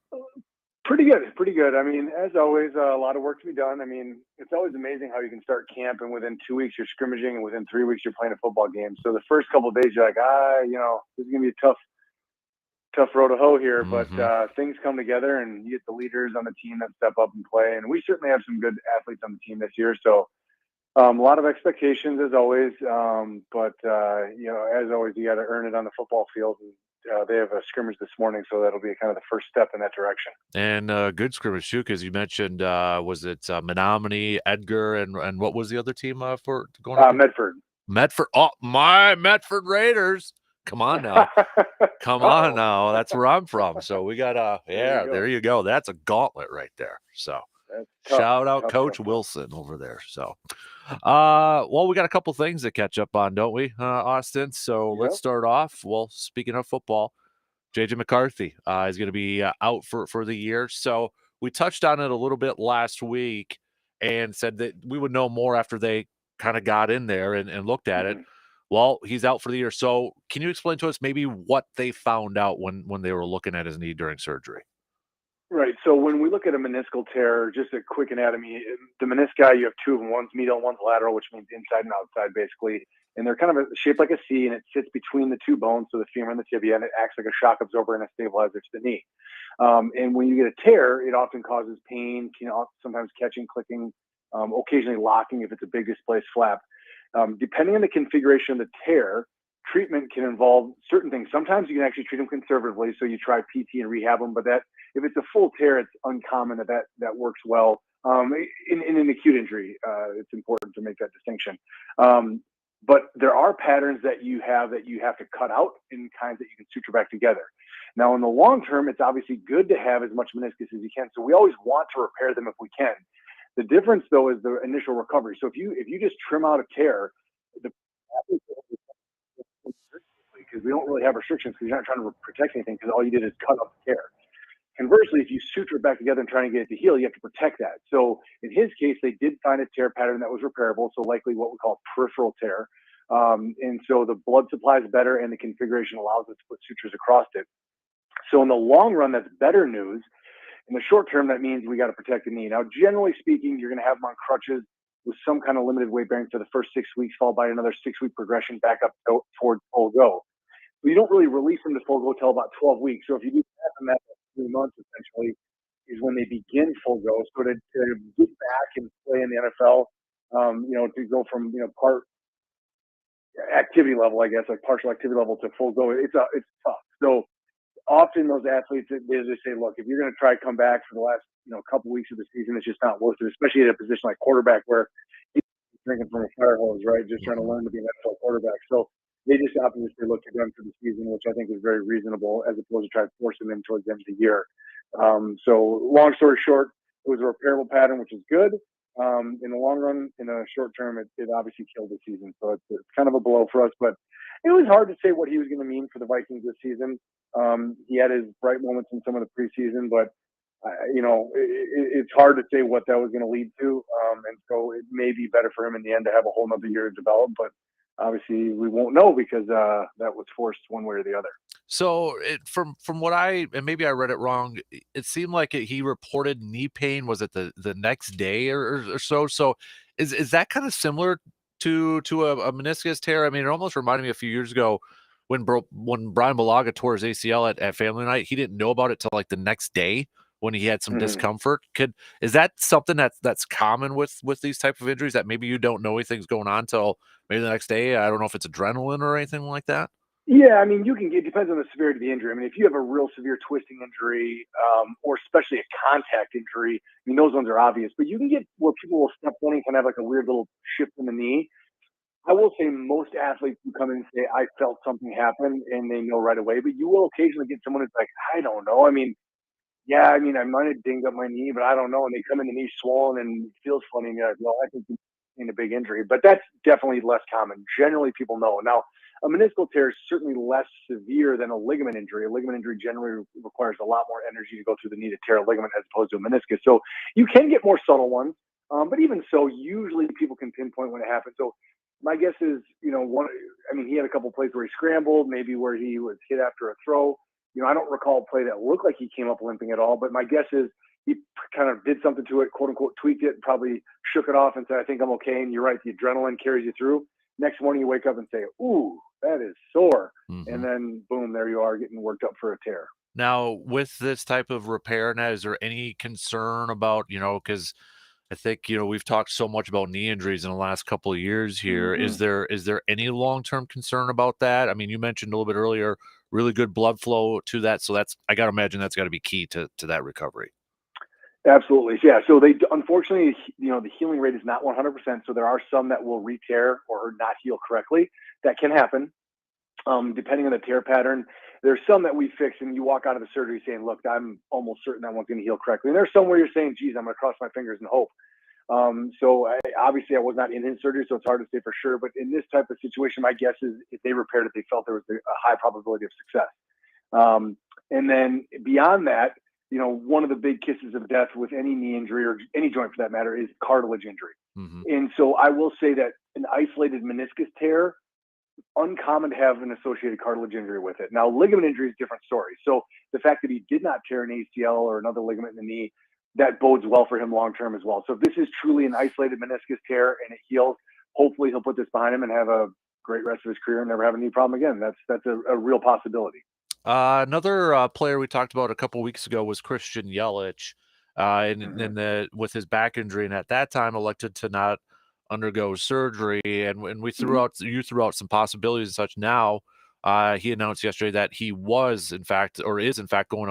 Pretty good. I mean, as always, a lot of work to be done. I mean, it's always amazing how you can start camp and within 2 weeks you're scrimmaging and within 3 weeks you're playing a football game. So the first couple of days you're like, this is going to be a tough road to hoe here, but things come together and you get the leaders on the team that step up and play. And we certainly have some good athletes on the team this year. So a lot of expectations as always, but as always, you got to earn it on the football field. And they have a scrimmage this morning, so that'll be kind of the first step in that direction. And good scrimmage too, because you mentioned was it Menominee, Edgar, and what was the other team for going up? Medford. Medford. Oh, my Medford Raiders. Come on now. Come on now. That's where I'm from. So we got there you go. That's a gauntlet right there. So shout out Coach Wilson over there. So well, we got a couple things to catch up on, don't we, Austin? So let's start off. Well, speaking of football, JJ McCarthy is going to be out for the year. So we touched on it a little bit last week and said that we would know more after they kind of got in there and looked at it. Well, he's out for the year. So can you explain to us maybe what they found out when they were looking at his knee during surgery? Right. So when we look at a meniscal tear, just a quick anatomy, the menisci, you have two of them. One's medial, one's lateral, which means inside and outside, basically. And they're kind of shaped like a C, and it sits between the two bones, so the femur and the tibia, and it acts like a shock absorber and a stabilizer to the knee. And when you get a tear, it often causes pain, sometimes catching, clicking, occasionally locking if it's a big displaced flap. Depending on the configuration of the tear, treatment can involve certain things. Sometimes you can actually treat them conservatively, so you try PT and rehab them, but if it's a full tear, it's uncommon that works well. In an acute injury, it's important to make that distinction. But there are patterns that you have to cut out and kinds that you can suture back together. Now, in the long term, it's obviously good to have as much meniscus as you can, so we always want to repair them if we can. The difference, though, is the initial recovery. So if you just trim out a tear, because we don't really have restrictions because you're not trying to protect anything because all you did is cut up the tear. conversely, if you suture it back together and try to get it to heal, you have to protect that. So in his case, they did find a tear pattern that was repairable, so likely what we call peripheral tear. And so the blood supply is better, and the configuration allows us to put sutures across it. So in the long run, that's better news. In the short term, that means we got to protect the knee. Now, generally speaking, you're going to have them on crutches with some kind of limited weight bearing for the first 6 weeks, followed by another 6-week progression back up toward full go. But you don't really release them to full go till about 12 weeks. So if you do that 3 months, essentially, is when they begin full go. So to get back and play in the NFL, to go from part activity level, I guess, like partial activity level to full go, it's tough. So often those athletes, they just say, look, if you're going to try to come back for the last couple weeks of the season, it's just not worth it, especially at a position like quarterback where he's drinking from a fire hose, right? Just trying to learn to be an NFL quarterback. So they just obviously look to them for the season, which I think is very reasonable, as opposed to try to force them in towards the end of the year. So long story short, it was a repairable pattern, which is good. In the long run, in the short term, it obviously killed the season. So it's kind of a blow for us, but it was hard to say what he was going to mean for the Vikings this season. He had his bright moments in some of the preseason, but it's hard to say what that was going to lead to. And so it may be better for him in the end to have a whole nother year to develop, but obviously we won't know because that was forced one way or the other. So from what and maybe I read it wrong, it seemed like he reported knee pain. Was it the next day or so? So is that kind of similar to a meniscus tear? I mean, it almost reminded me a few years ago when Brian Balaga tore his ACL at family night. He didn't know about it till like the next day when he had some discomfort. Is that something that's common with these type of injuries, that maybe you don't know anything's going on till maybe the next day? I don't know if it's adrenaline or anything like that. Yeah, I mean, it depends on the severity of the injury. I mean, if you have a real severe twisting injury, or especially a contact injury, I mean, those ones are obvious. But you can get where people will step on and kind of have like a weird little shift in the knee. I will say most athletes who come in and say, I felt something happen, and they know right away. But you will occasionally get someone who's like, I don't know. I mean, I might have dinged up my knee, but I don't know. And they come in, the knee swollen and it feels funny. And you're like, well, I think you've seen a big injury. But that's definitely less common. Generally, people know. Now, a meniscal tear is certainly less severe than a ligament injury. A ligament injury generally requires a lot more energy to go through the knee to tear a ligament as opposed to a meniscus. So you can get more subtle ones. But even so, usually people can pinpoint when it happens. So my guess is, he had a couple plays where he scrambled, maybe where he was hit after a throw. I don't recall a play that looked like he came up limping at all, but my guess is he kind of did something to it, quote unquote, tweaked it, and probably shook it off and said, I think I'm okay. And you're right, the adrenaline carries you through. Next morning you wake up and say, ooh, that is sore. Mm-hmm. And then boom, there you are getting worked up for a tear. Now, with this type of repair, now, is there any concern about, because I think, we've talked so much about knee injuries in the last couple of years here. Mm-hmm. Is there any long-term concern about that? I mean, you mentioned a little bit earlier, really good blood flow to that. So I got to imagine that's got to be key to that recovery. Absolutely. Yeah. So unfortunately, the healing rate is not 100%. So there are some that will re-tear or not heal correctly. That can happen. Depending on the tear pattern. There's some that we fix and you walk out of the surgery saying, look, I'm almost certain that one's going to heal correctly. And there's some where you're saying, geez, I'm going to cross my fingers and hope. Obviously I was not in his surgery, so it's hard to say for sure. But in this type of situation, my guess is if they repaired it, they felt there was a high probability of success. And then beyond that, one of the big kisses of death with any knee injury or any joint for that matter is cartilage injury. Mm-hmm. And so I will say that an isolated meniscus tear, uncommon to have an associated cartilage injury with it. Now, ligament injury is a different story. So the fact that he did not tear an ACL or another ligament in the knee, that bodes well for him long-term as well. So if this is truly an isolated meniscus tear and it heals, hopefully he'll put this behind him and have a great rest of his career and never have a knee problem again. That's a real possibility. Another player we talked about a couple weeks ago was Christian Yelich, with his back injury, and at that time elected to not undergo surgery. And when you threw out some possibilities and such. Now, he announced yesterday that he is in fact going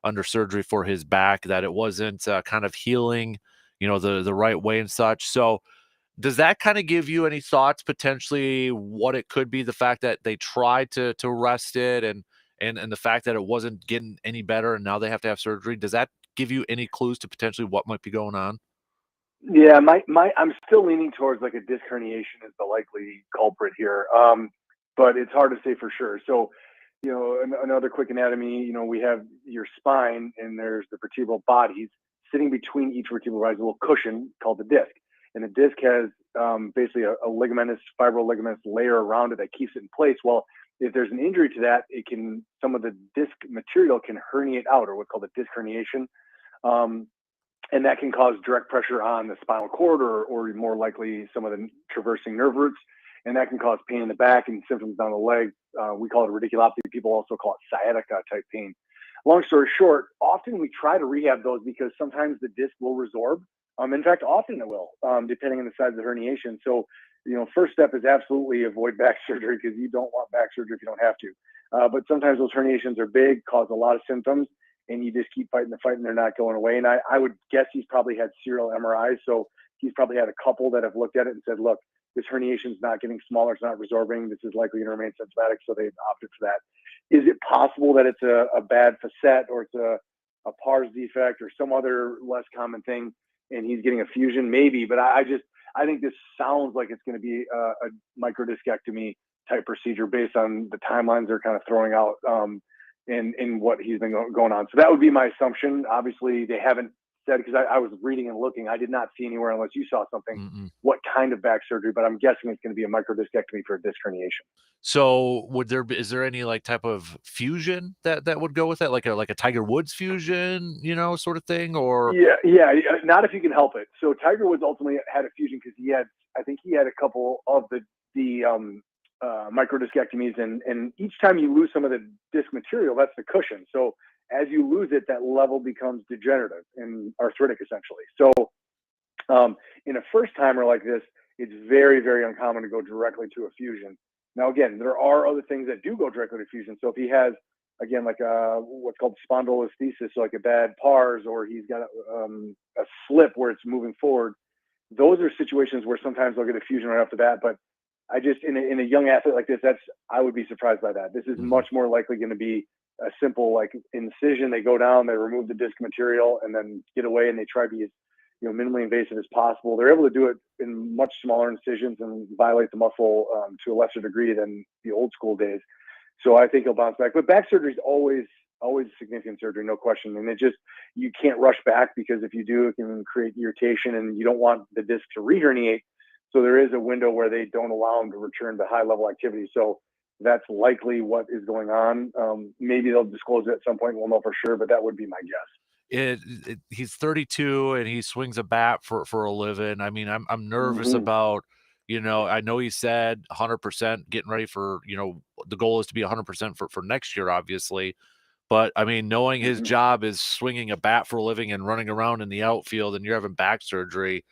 under surgery for his back, that it wasn't kind of healing, the right way and such. So does that kind of give you any thoughts potentially what it could be, the fact that they tried to rest it and the fact that it wasn't getting any better and now they have to have surgery? Does that give you any clues to potentially what might be going on? Yeah, I'm still leaning towards like a disc herniation is the likely culprit here. But it's hard to say for sure. So Another quick anatomy, we have your spine and there's the vertebral bodies. Sitting between each vertebral body is a little cushion called the disc. And the disc has basically a ligamentous, fibroligamentous layer around it that keeps it in place. Well, if there's an injury to that, some of the disc material can herniate out, or what's called a disc herniation. And that can cause direct pressure on the spinal cord or more likely some of the traversing nerve roots. And that can cause pain in the back and symptoms down the leg. We call it radiculopathy. People also call it sciatica type pain. Long story short, often we try to rehab those because sometimes the disc will resorb. In fact, often it will, depending on the size of the herniation. So, first step is absolutely avoid back surgery because you don't want back surgery if you don't have to. But sometimes those herniations are big, cause a lot of symptoms, and you just keep fighting the fight and they're not going away. And I would guess he's probably had serial MRIs. So he's probably had a couple that have looked at it and said, look, this herniation is not getting smaller, it's not resorbing, this is likely going to remain symptomatic, so they've opted for that. Is it possible that it's a bad facet or it's a pars defect or some other less common thing and he's getting a fusion? Maybe, but I think this sounds like it's going to be a microdiscectomy type procedure based on the timelines they're kind of throwing out in what he's been going on. So that would be my assumption. Obviously, they haven't said, because I was reading and looking, I did not see anywhere, unless you saw something, what kind of back surgery, but I'm guessing it's going to be a microdiscectomy for a disc herniation. So is there any like type of fusion that would go with that, like a Tiger Woods fusion, sort of thing? Or yeah, not if you can help it. So Tiger Woods ultimately had a fusion because I think he had a couple of the microdiscectomies, and each time you lose some of the disc material, that's the cushion. So as you lose it, that level becomes degenerative and arthritic, essentially. So in a first timer like this, it's very, very uncommon to go directly to a fusion. Now, again, there are other things that do go directly to fusion. So if he has, again, like what's called spondylolisthesis, so like a bad pars, or he's got a slip where it's moving forward, those are situations where sometimes they'll get a fusion right off the bat. But I just, in a young athlete like this, I would be surprised by that. This is much more likely going to be a simple like incision. They go down, they remove the disc material, and then get away, and they try to be as minimally invasive as possible. They're able to do it in much smaller incisions and violate the muscle to a lesser degree than the old school days. So I think he'll bounce back. But back surgery is always significant surgery, no question. And you can't rush back, because if you do, it can create irritation, and you don't want the disc to re-herniate. So there is a window where they don't allow him to return to high level activity. So that's likely what is going on. Maybe they'll disclose it at some point. We'll know for sure, but that would be my guess. He's 32 and he swings a bat for a living. I mean, I'm nervous about, I know he said 100% getting ready for, the goal is to be 100% for next year, obviously. But I mean, knowing his job is swinging a bat for a living and running around in the outfield, and you're having back surgery,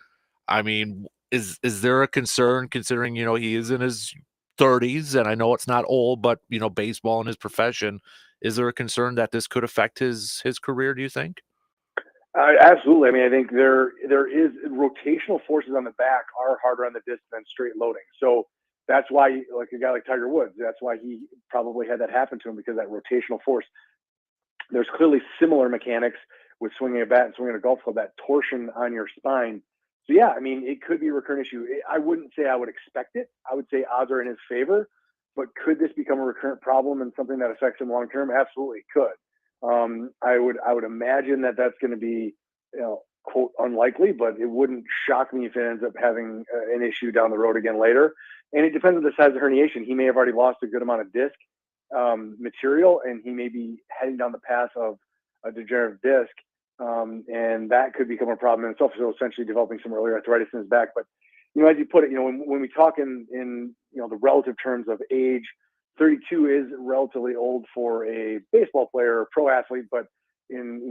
I mean, is there a concern, considering, he is in his 30s, and I know it's not old, but, baseball and his profession, is there a concern that this could affect his career, do you think? Absolutely. I mean, I think there is rotational forces on the back are harder on the disc than straight loading. So that's why, like a guy like Tiger Woods, that's why he probably had that happen to him, because that rotational force. There's clearly similar mechanics with swinging a bat and swinging a golf club, that torsion on your spine. So yeah, I mean, it could be a recurrent issue. I wouldn't say I would expect it. I would say odds are in his favor. But could this become a recurrent problem and something that affects him long term? Absolutely, it could. I would imagine that that's going to be, quote, unlikely, but it wouldn't shock me if it ends up having an issue down the road again later. And it depends on the size of the herniation. He may have already lost a good amount of disc material, and he may be heading down the path of a degenerative disc, and that could become a problem in itself. So essentially developing some early arthritis in his back. But as you put it, when we talk in the relative terms of age, 32 is relatively old for a baseball player or pro athlete, but in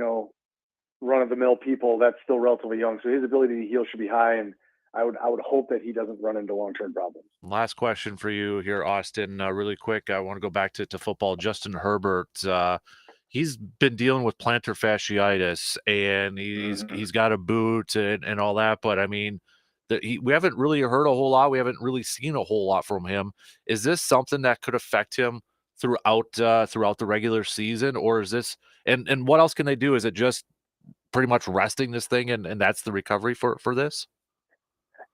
run-of-the-mill people, that's still relatively young. So his ability to heal should be high, and I would hope that he doesn't run into long-term problems. Last question for you here, Austin, really quick. I want to go back to football. Justin Herbert, he's been dealing with plantar fasciitis, and he's got a boot and all that, but I mean, we haven't really heard a whole lot. We haven't really seen a whole lot from him. Is this something that could affect him throughout the regular season, or is this and what else can they do? Is it just pretty much resting this thing, and that's the recovery for this?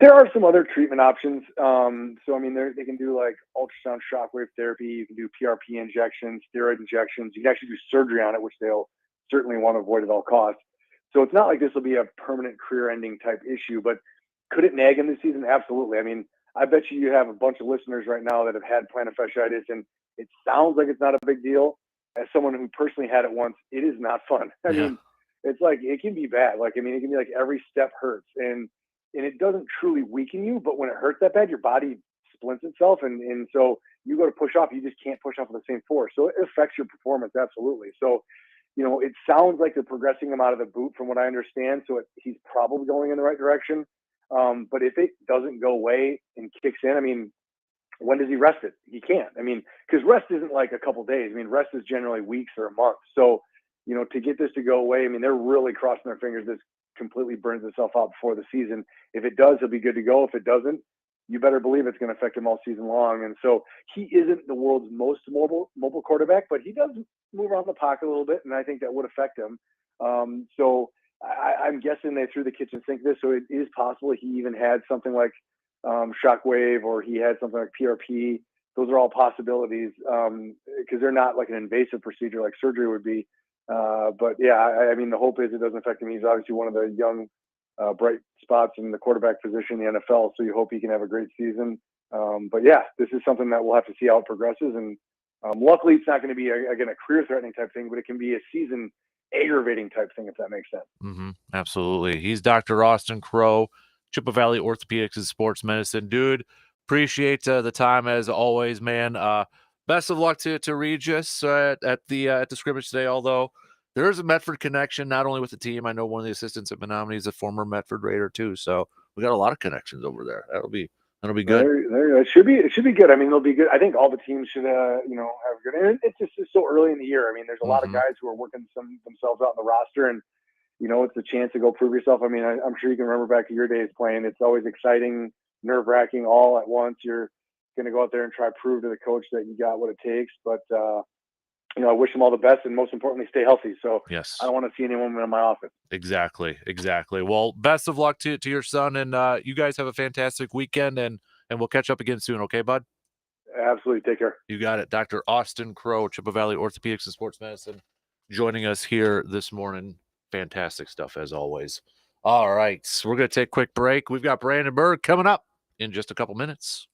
There are some other treatment options. So I mean, they can do like ultrasound shockwave therapy. You can do PRP injections, steroid injections. You can actually do surgery on it, which they'll certainly want to avoid at all costs. So it's not like this will be a permanent career-ending type issue. But could it nag him this season? Absolutely. I mean, I bet you have a bunch of listeners right now that have had plantar fasciitis, and it sounds like it's not a big deal. As someone who personally had it once, it is not fun. I mean, it's like it can be bad. Like I mean, it can be like every step hurts, and it doesn't truly weaken you, but when it hurts that bad, your body splints itself, and so you go to push off, you just can't push off with the same force. So it affects your performance absolutely. So, it sounds like they're progressing him out of the boot from what I understand. So he's probably going in the right direction. But if it doesn't go away and kicks in, I mean, when does he rest it? He can't. I mean, because rest isn't like a couple days. I mean, rest is generally weeks or a month. So, to get this to go away, I mean, they're really crossing their fingers this completely burns itself out before the season. If it does, he'll be good to go. If it doesn't, you better believe it's going to affect him all season long. And so he isn't the world's most mobile quarterback, but he does move around the pocket a little bit, and I think that would affect him. So I'm guessing they threw the kitchen sink this, so it is possible he even had something like shockwave, or he had something like PRP. Those are all possibilities because they're not like an invasive procedure like surgery would be. But yeah, I mean, the hope is it doesn't affect him. He's obviously one of the young, bright spots in the quarterback position in the NFL. So you hope he can have a great season. But yeah, this is something that we'll have to see how it progresses. And luckily, it's not going to be again a career-threatening type thing, but it can be a season aggravating type thing if that makes sense. Mm-hmm. Absolutely. He's Dr. Austin Crow, Chippewa Valley Orthopedics and Sports Medicine. Dude, appreciate the time as always, man. Best of luck to Regis at the scrimmage today, although there is a Medford connection, not only with the team. I know one of the assistants at Menominee is a former Medford Raider too, so we got a lot of connections over there. That'll be good. It should be good. I mean, they'll be good. I think all the teams should have good. And it's so early in the year. I mean, there's a lot of guys who are working themselves out in the roster, and it's a chance to go prove yourself. I mean, I'm sure you can remember back to your days playing. It's always exciting, nerve-wracking all at once. You're going to go out there and try to prove to the coach that you got what it takes. But I wish them all the best, and most importantly, stay healthy. So yes, I don't want to see anyone in my office. Exactly. Well, best of luck to your son, and you guys have a fantastic weekend, and we'll catch up again soon. Okay, bud? Absolutely. Take care. You got it. Dr. Austin Crow, Chippewa Valley Orthopedics and Sports Medicine, joining us here this morning. Fantastic stuff as always. All right, we're going to take a quick break. We've got Brandon Berg coming up in just a couple minutes.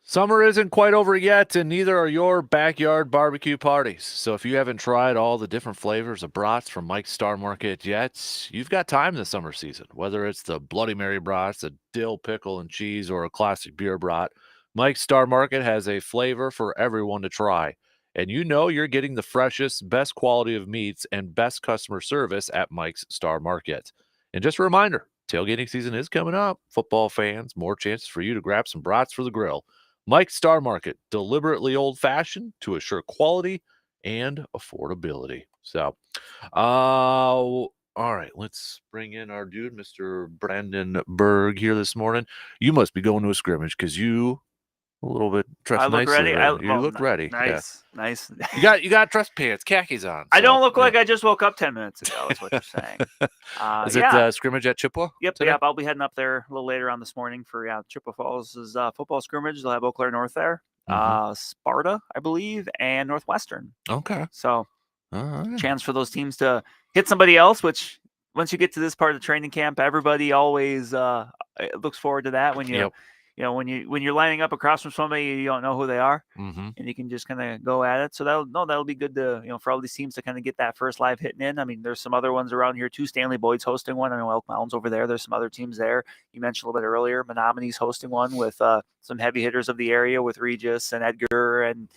Summer isn't quite over yet, and neither are your backyard barbecue parties. So if you haven't tried all the different flavors of brats from Mike's Star Market yet, you've got time this summer season. Whether it's the Bloody Mary brats, a dill pickle and cheese, or a classic beer brat, Mike's Star Market has a flavor for everyone to try. And you know you're getting the freshest, best quality of meats and best customer service at Mike's Star Market. And just a reminder, tailgating season is coming up. Football fans, more chances for you to grab some brats for the grill. Mike's Star Market, deliberately old-fashioned to assure quality and affordability. So, all right, let's bring in our dude, Mr. Brandon Berg, here this morning. You must be going to a scrimmage because you a little bit dressed I look nicely. ready. You look ready. Nice, Yeah. nice. You got dress pants, khakis on. I so, don't look yeah. like I just woke up 10 minutes ago. Is what you're saying. Is it scrimmage at Chippewa? Yep, today? yep. I'll be heading up there a little later on this morning for Chippewa Falls' football scrimmage. They'll have Eau Claire North there, Sparta, I believe, and Northwestern. Okay. So, All right. chance for those teams to hit somebody else. Which once you get to this part of the training camp, everybody always looks forward to that. When you, when you're lining up across from somebody you don't know who they are, and you can just kind of go at it. So that'll be good to for all these teams to kind of get that first live hitting in. I mean, there's some other ones around here too. Stanley Boyd's hosting one. I know Elk Mountain's over there. There's some other teams there. You mentioned a little bit earlier. Menominee's hosting one with some heavy hitters of the area with Regis and Edgar and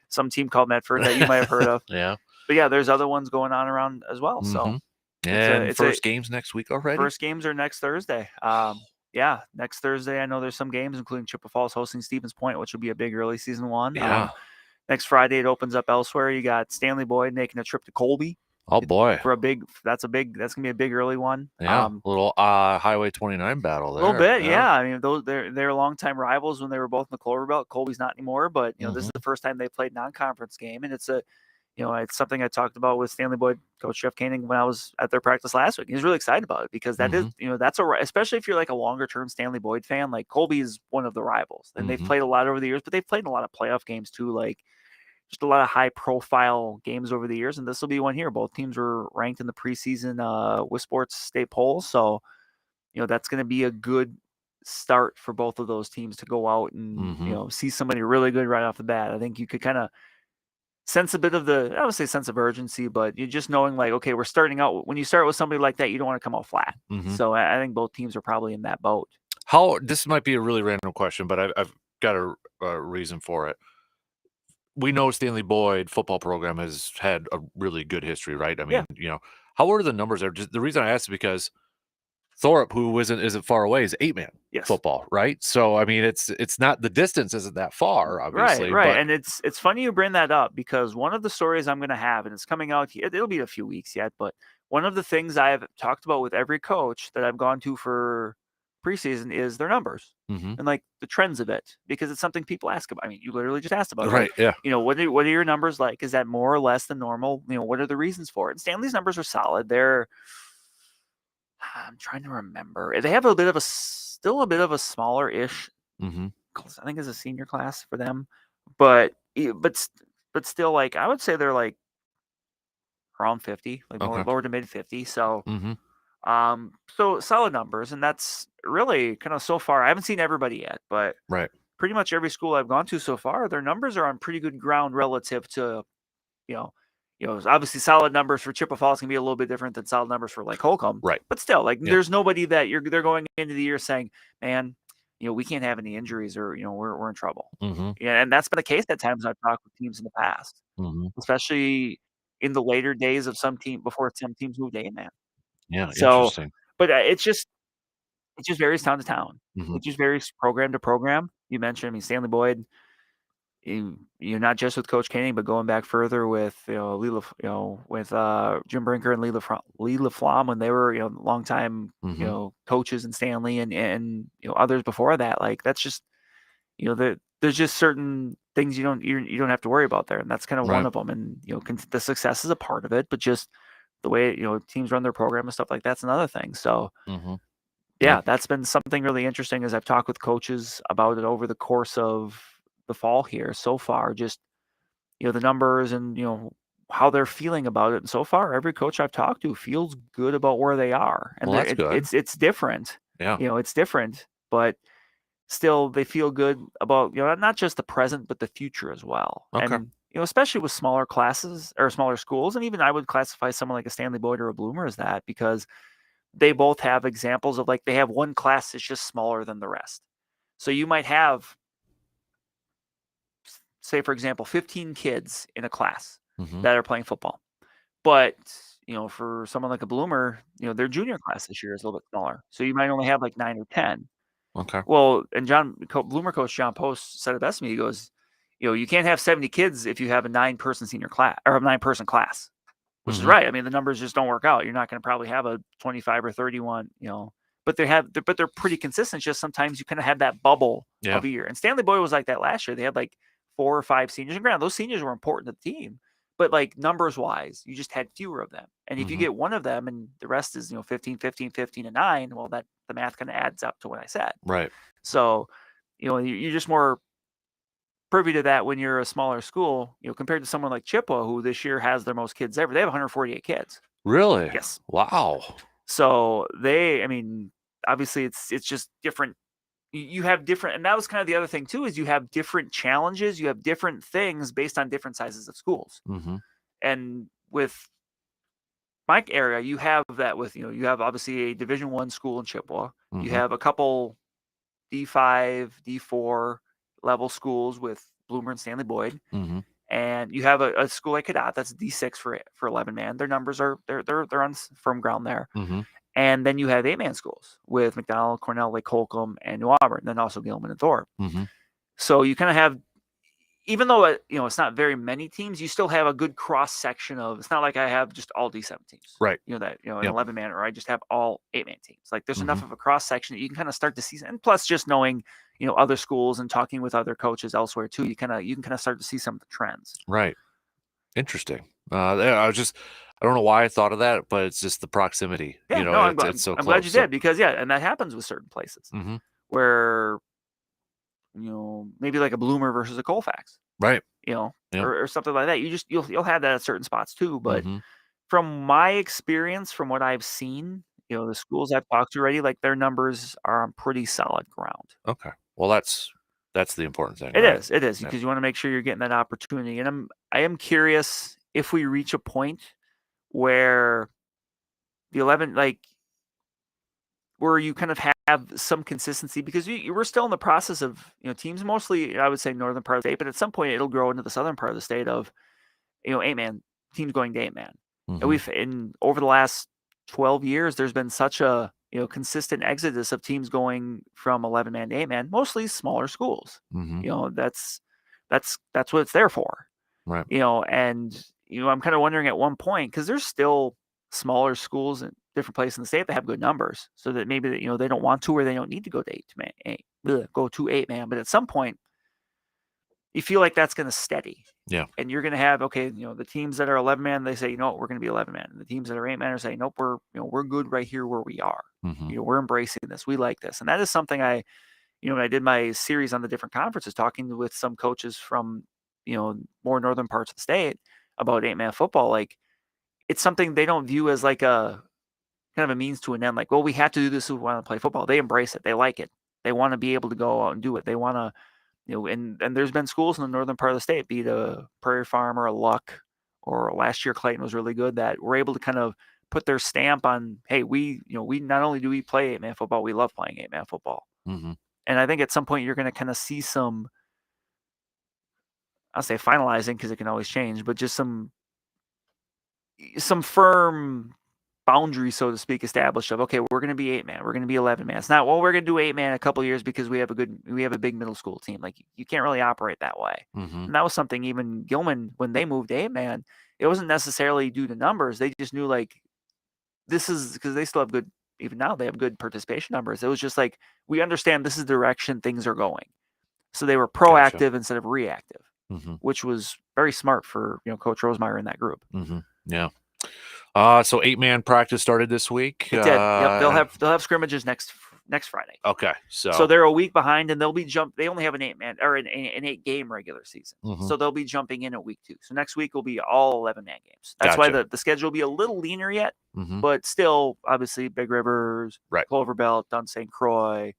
some team called Medford that you might have heard of. Yeah. But yeah, there's other ones going on around as well. So and first games next week already. First games are next Thursday. Yeah, next Thursday, I know there's some games, including Chippewa Falls hosting Stevens Point, which will be a big early season one. Yeah. Next Friday, it opens up elsewhere. You got Stanley Boyd making a trip to Colby. Oh boy, that's gonna be a big early one. Yeah, little Highway 29 battle there. A little bit, yeah. I mean, they're longtime rivals when they were both in the Clover Belt. Colby's not anymore, but this is the first time they played non-conference game, and it's it's something I talked about with Stanley Boyd, Coach Jeff Koenig, when I was at their practice last week. He was really excited about it because that is, that's especially if you're like a longer term Stanley Boyd fan. Like Colby is one of the rivals, and they've played a lot over the years, but they've played in a lot of playoff games too, like just a lot of high profile games over the years. And this will be one here. Both teams were ranked in the preseason with sports state polls, so that's going to be a good start for both of those teams to go out and see somebody really good right off the bat. I think you could kind of sense a bit of I would say sense of urgency, but you're just knowing like, okay, we're starting out. When you start with somebody like that, you don't want to come out flat. So I think both teams are probably in that boat. This might be a really random question, but I've got a reason for it. We know Stanley Boyd football program has had a really good history, right? I mean, how are the numbers there? Just the reason I asked is because Thorpe, who isn't far away, is 8-man football, right? So I mean, it's not, the distance isn't that far, obviously. Right. But... And it's funny you bring that up because one of the stories I'm going to have, and it's coming out, it'll be a few weeks yet, but one of the things I've talked about with every coach that I've gone to for preseason is their numbers and like the trends of it, because it's something people ask about. I mean, you literally just asked about it. Right. Yeah. What are your numbers like? Is that more or less than normal? What are the reasons for it? And Stanley's numbers are solid. I'm trying to remember. They have still a bit of a smaller-ish. I think it's a senior class for them, but still, like I would say they're like around 50, like lower to mid 50. So, so solid numbers, and that's really kind of so far. I haven't seen everybody yet, but pretty much every school I've gone to so far, their numbers are on pretty good ground relative to, obviously solid numbers for Chippewa Falls can be a little bit different than solid numbers for like Holcomb. Right. But still, like there's nobody that they're going into the year saying, man, we can't have any injuries or, we're in trouble. Yeah. And that's been the case at times I've talked with teams in the past, especially in the later days of before some teams moved to 8-man. Yeah. So, interesting. but it just varies town to town. It just varies program to program. You mentioned, Stanley Boyd, you're not just with Coach Koenig, but going back further with with Jim Brinker and Lee LaFlamme when they were longtime coaches in Stanley and others before that. Like that's just there's just certain things you don't have to worry about there, and that's kind of one of them. And the success is a part of it, but just the way teams run their program and stuff like that's another thing. So that's been something really interesting as I've talked with coaches about it over the course of the fall here so far, just the numbers and how they're feeling about it. And so far every coach I've talked to feels good about where they are, and that's good. It's different. It's different, but still they feel good about, not just the present, but the future as well. Okay. And, especially with smaller classes or smaller schools. And even I would classify someone like a Stanley Boyd or a Bloomer as that, because they both have examples of, like, they have one class that's just smaller than the rest. So you might have, say, for example, 15 kids in a class that are playing football. But, for someone like a Bloomer, their junior class this year is a little bit smaller. So you might only have like 9 or 10. Okay. Well, and Bloomer coach John Post said it best to me. He goes, you can't have 70 kids if you have a 9-person senior class or a 9-person class, which is right. I mean, the numbers just don't work out. You're not going to probably have a 25 or 31, but they're pretty consistent. Just sometimes you kind of have that bubble of a year. And Stanley Boyd was like that last year. They had like 4 or 5 seniors. And granted, those seniors were important to the team, but like numbers wise, you just had fewer of them. And if you get one of them and the rest is, 15, 15, 15, and 9, well, that the math kind of adds up to what I said. Right. So, you're just more privy to that when you're a smaller school, compared to someone like Chippewa, who this year has their most kids ever. They have 148 kids. Really? Yes. Wow. So obviously it's just different. You have different, and that was kind of the other thing too, is you have different challenges. You have different things based on different sizes of schools. And with my area, you have that with, you have obviously a Division I school in Chippewa. You have a couple D5, D4 level schools with Bloomer and Stanley Boyd. And you have a school like Cadott that's D6 for 11 man. Their numbers are they're on firm ground there. And then you have 8-man schools with McDonald, Cornell, Lake Holcomb, and New Auburn, and then also Gilman and Thorpe. So you kind of have, even though it's not very many teams, you still have a good cross section of. It's not like I have just all D7 teams, right? An 11-man, or I just have all 8-man teams. Like there's enough of a cross section that you can kind of start to see, and plus just knowing other schools and talking with other coaches elsewhere too, you can kind of start to see some of the trends. Right. Interesting. I don't know why I thought of that, but it's just the proximity. Yeah, it's so close. I'm glad you did, because and that happens with certain places where maybe like a Bloomer versus a Colfax, right? Or something like that. You'll have that at certain spots too. But from my experience, from what I've seen, the schools I've talked to already, like their numbers are on pretty solid ground. Okay, well that's the important thing. It is because you want to make sure you're getting that opportunity. And I am curious if we reach a point where the 11, like, where you kind of have some consistency, because we're still in the process of, teams mostly, I would say, northern part of the state, but at some point it'll grow into the southern part of the state of, 8-man teams going to 8-man. And over the last 12 years, there's been such a, consistent exodus of teams going from 11-man to 8-man, mostly smaller schools. That's what it's there for. Right. And, I'm kind of wondering at one point, because there's still smaller schools in different places in the state that have good numbers, so that maybe that, they don't want to, or they don't need to go to 8-man. But at some point, you feel like that's going to steady. Yeah. And you're going to have, the teams that are 11-man, they say, we're going to be 11-man. And the teams that are 8-man are saying, nope, we're good right here where we are. We're embracing this. We like this. And that is something I did my series on the different conferences, talking with some coaches from, more northern parts of the state about 8-man football. Like, it's something they don't view as like a kind of a means to an end. Like, well, we have to do this if we want to play football. They embrace it. They like it. They want to be able to go out and do it. They want to, and there's been schools in the northern part of the state, be it a Prairie Farm or a Luck, or last year Clayton was really good, that were able to kind of put their stamp on, hey, we not only do we play 8-man football, we love playing 8-man football. And I think at some point you're going to kind of see some, I'll say finalizing, because it can always change, but just some firm boundary, so to speak, established of, okay, we're going to be 8-man, we're going to be 11-man. It's not, well, we're going to do 8-man a couple of years because we have a big middle school team. Like, you can't really operate that way. And that was something even Gilman, when they moved to 8-man, it wasn't necessarily due to numbers. They just knew, like, this is because they still have good, even now they have good participation numbers. It was just like, we understand this is the direction things are going. So they were proactive instead of reactive, which was very smart for, Coach Rosemeyer in that group. Yeah. So 8-man practice started this week. It did. Yep. They'll have scrimmages next Friday. Okay. So they're a week behind, and they'll be they only have an 8-man or an 8-game regular season. So they'll be jumping in at week 2. So next week will be all 11-man games. That's why the schedule will be a little leaner yet, but still, obviously, Big Rivers, right, Clover Belt, Dunsane, Croy,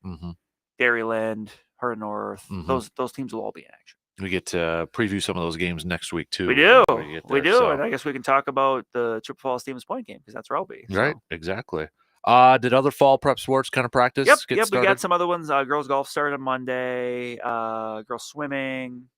Dairyland, Her North. Mhm. Those teams will all be in action. We get to preview some of those games next week too. We do. when we get We there, do. so. And I guess we can talk about the Chippewa Falls Stevens Point game because that's where I'll be. Right, So. exactly. Did other fall prep sports kind of practice get Yep. started? We got some other ones. Girls golf started on Monday. Girls swimming.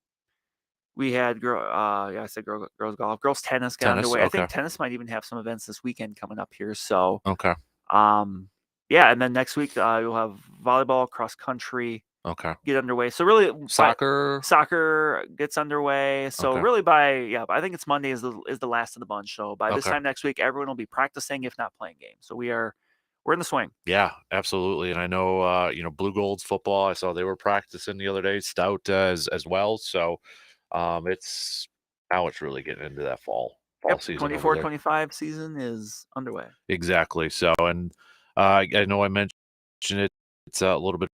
We had I said girls golf. Girls tennis got Tennis, underway. I okay. think tennis might even have some events this weekend coming up here. So, Okay, yeah, and then next week you'll have volleyball, cross country okay. get underway. So really, soccer gets underway. So Okay. really, I think it's Monday is the last of the bunch. So by this Okay. time next week, everyone will be practicing, if not playing games. So we're in the swing. Yeah, absolutely. And I know, Blue Gold's football. I saw they were practicing the other day. Stout as well. So, it's really getting into that fall season over there. 24-25 season is underway. Exactly. So, and I know I mentioned it. It's a little bit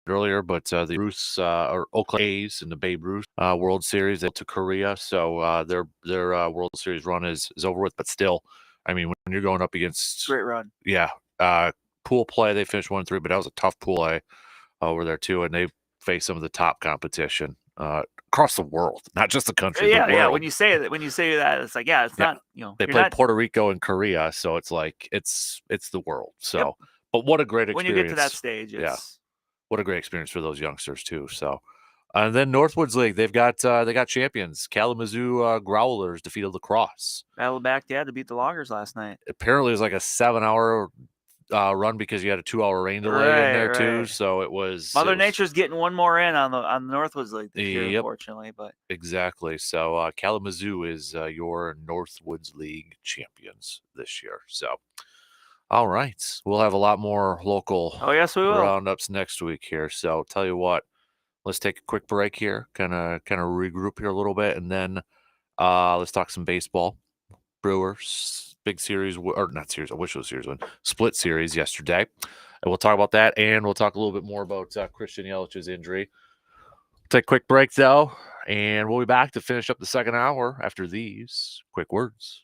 earlier, but the Bruce or Oakland A's in the Babe Ruth World Series they went to Korea, so their World Series run is over with. But still, I mean, when you're going up against Great run, yeah, pool play, they finished 1-3, but that was a tough pool play over there too, and they faced some of the top competition across the world, not just the country. Yeah, the world. When you say that, it's like it's not. They played Puerto Rico and Korea, so it's like it's the world. So, but what a great experience when you get to that stage. What a great experience for those youngsters too. So, and then Northwoods League, they got champions. Kalamazoo Growlers defeated Lacrosse. Battled back, to beat the Loggers last night. Apparently, it was like a 7-hour run because you had a 2-hour rain delay in there too. So it was Mother Nature's getting one more in on the Northwoods League this year, Yep. unfortunately. But exactly. So Kalamazoo is your Northwoods League champions this year. So. All right. We'll have a lot more local yes, we will. roundups next week here. So tell you what, let's take a quick break here, kind of regroup here a little bit, and then let's talk some baseball. Brewers, big series, or not series, I wish it was series one, split series yesterday. And we'll talk about that, and we'll talk a little bit more about Christian Yelich's injury. Take a quick break, though, and we'll be back to finish up the second hour after these quick words.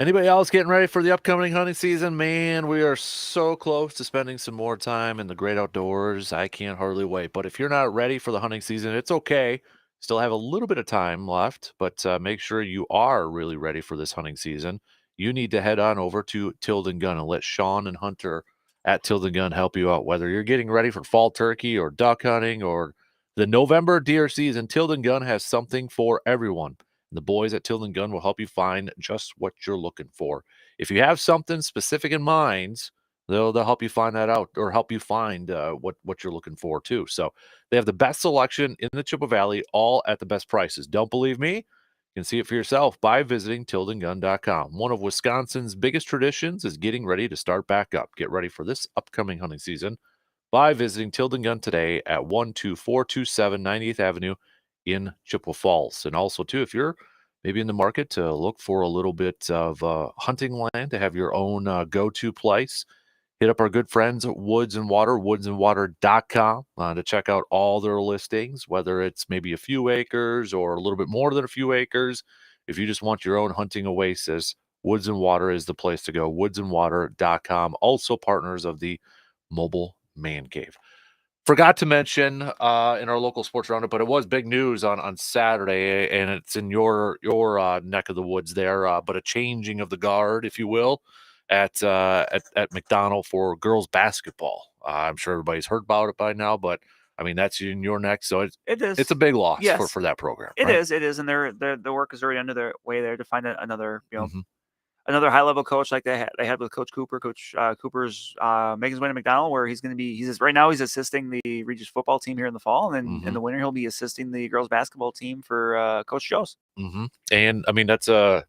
Anybody else getting ready for the upcoming hunting season? Man, we are so close to spending some more time in the great outdoors. I can't hardly wait. But if you're not ready for the hunting season, it's okay. Still have a little bit of time left, but make sure you are really ready for this hunting season. You need to head on over to Tilden Gun and let Sean and Hunter at Tilden Gun help you out. Whether you're getting ready for fall turkey or duck hunting or the November deer season, Tilden Gun has something for everyone. The boys at Tilden Gun will help you find just what you're looking for. If you have something specific in mind, they'll help you find that out or help you find what you're looking for too. So they have the best selection in the Chippewa Valley, all at the best prices. Don't believe me? You can see it for yourself by visiting tildengun.com. One of Wisconsin's biggest traditions is getting ready to start back up. Get ready for this upcoming hunting season by visiting Tilden Gun today at 12427 90th Avenue in Chippewa Falls. And also, too, if you're maybe in the market to look for a little bit of hunting land to have your own go-to place, hit up our good friends at Woods and Water, woodsandwater.com to check out all their listings, whether it's maybe a few acres or a little bit more than a few acres. If you just want your own hunting oasis, Woods and Water is the place to go, woodsandwater.com. Also partners of the Mobile Man Cave. Forgot to mention in our local sports roundup, but it was big news on Saturday, and it's in your neck of the woods there. But a changing of the guard, if you will, at McDonald for girls basketball. I'm sure everybody's heard about it by now, but I mean that's in your neck, so It is. it's a big loss Yes. for that program. It right? is, and the work is already under their way there to find another Mhm. another high level coach like they had with Coach Cooper. Coach Cooper's making his way to McDonald, where he's going to be. Right now he's assisting the Regis football team here in the fall, and then in the winter he'll be assisting the girls basketball team for Coach Joe's. Mm-hmm. And I mean that's a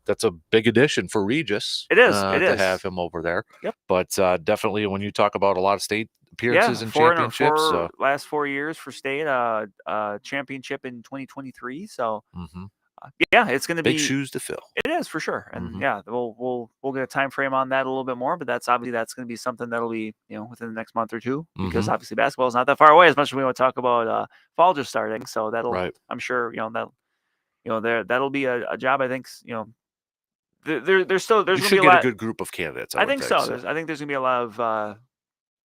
big addition for Regis. It is. To have him over there. Yep. But definitely when you talk about a lot of state appearances and championships, last 4 years for state, championship in 2023. So yeah, it's going to be big shoes to fill. It is for sure, and yeah, we'll get a time frame on that a little bit more. But that's going to be something that'll be within the next month or two, because obviously basketball is not that far away. As much as we want to talk about fall just starting, so that'll I'm sure that'll be a job. I think there's going to be a good group of candidates. I think so. I think there's going to be a lot of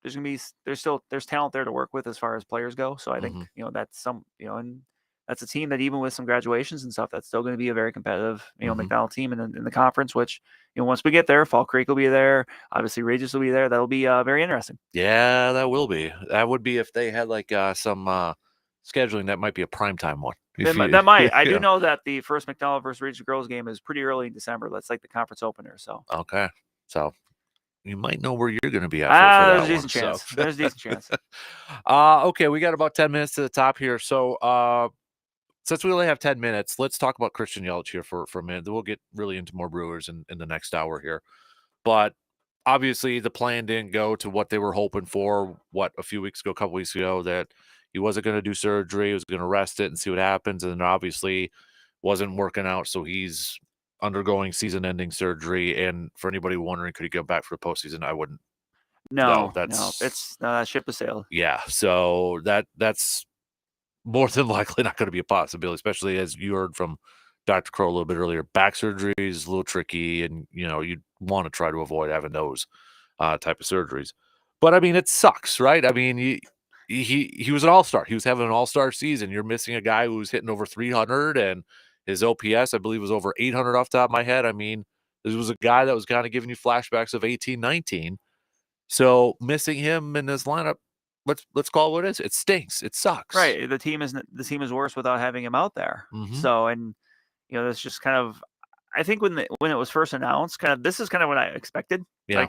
there's talent there to work with as far as players go. So I think that's and that's a team that even with some graduations and stuff, that's still going to be a very competitive McDonald team in the conference. Which once we get there, Fall Creek will be there. Obviously, Regis will be there. That'll be very interesting. Yeah, that will be. That would be if they had like some scheduling. That might be a primetime one. That might. I do know that the first McDonald versus Regis girls game is pretty early in December. That's like the conference opener. So okay, so you might know where you're going to be at. There's a decent chance. There's a decent chance. Okay, we got about 10 minutes to the top here. So since we only have 10 minutes, let's talk about Christian Yelich here for a minute. Then we'll get really into more Brewers in the next hour here. But obviously the plan didn't go to what they were hoping for, a couple weeks ago, that he wasn't going to do surgery. He was going to rest it and see what happens. And then obviously wasn't working out. So he's undergoing season-ending surgery. And for anybody wondering, could he go back for the postseason? I wouldn't. No, that ship has sailed. Yeah. So that's more than likely not going to be a possibility, especially as you heard from Dr. Crow a little bit earlier. Back surgery is a little tricky, and you'd want to try to avoid having those type of surgeries. But I mean, it sucks, right? I mean, he was an all-star. He was having an all-star season. You're missing a guy who was hitting over 300, and his OPS, I believe, was over 800 off the top of my head. I mean, this was a guy that was kind of giving you flashbacks of 18-19. So missing him in this lineup, let's call it what it is. It stinks. It sucks. Right. The team is worse without having him out there. So, and that's just kind of, I think when it was first announced, this is kind of what I expected. Yeah.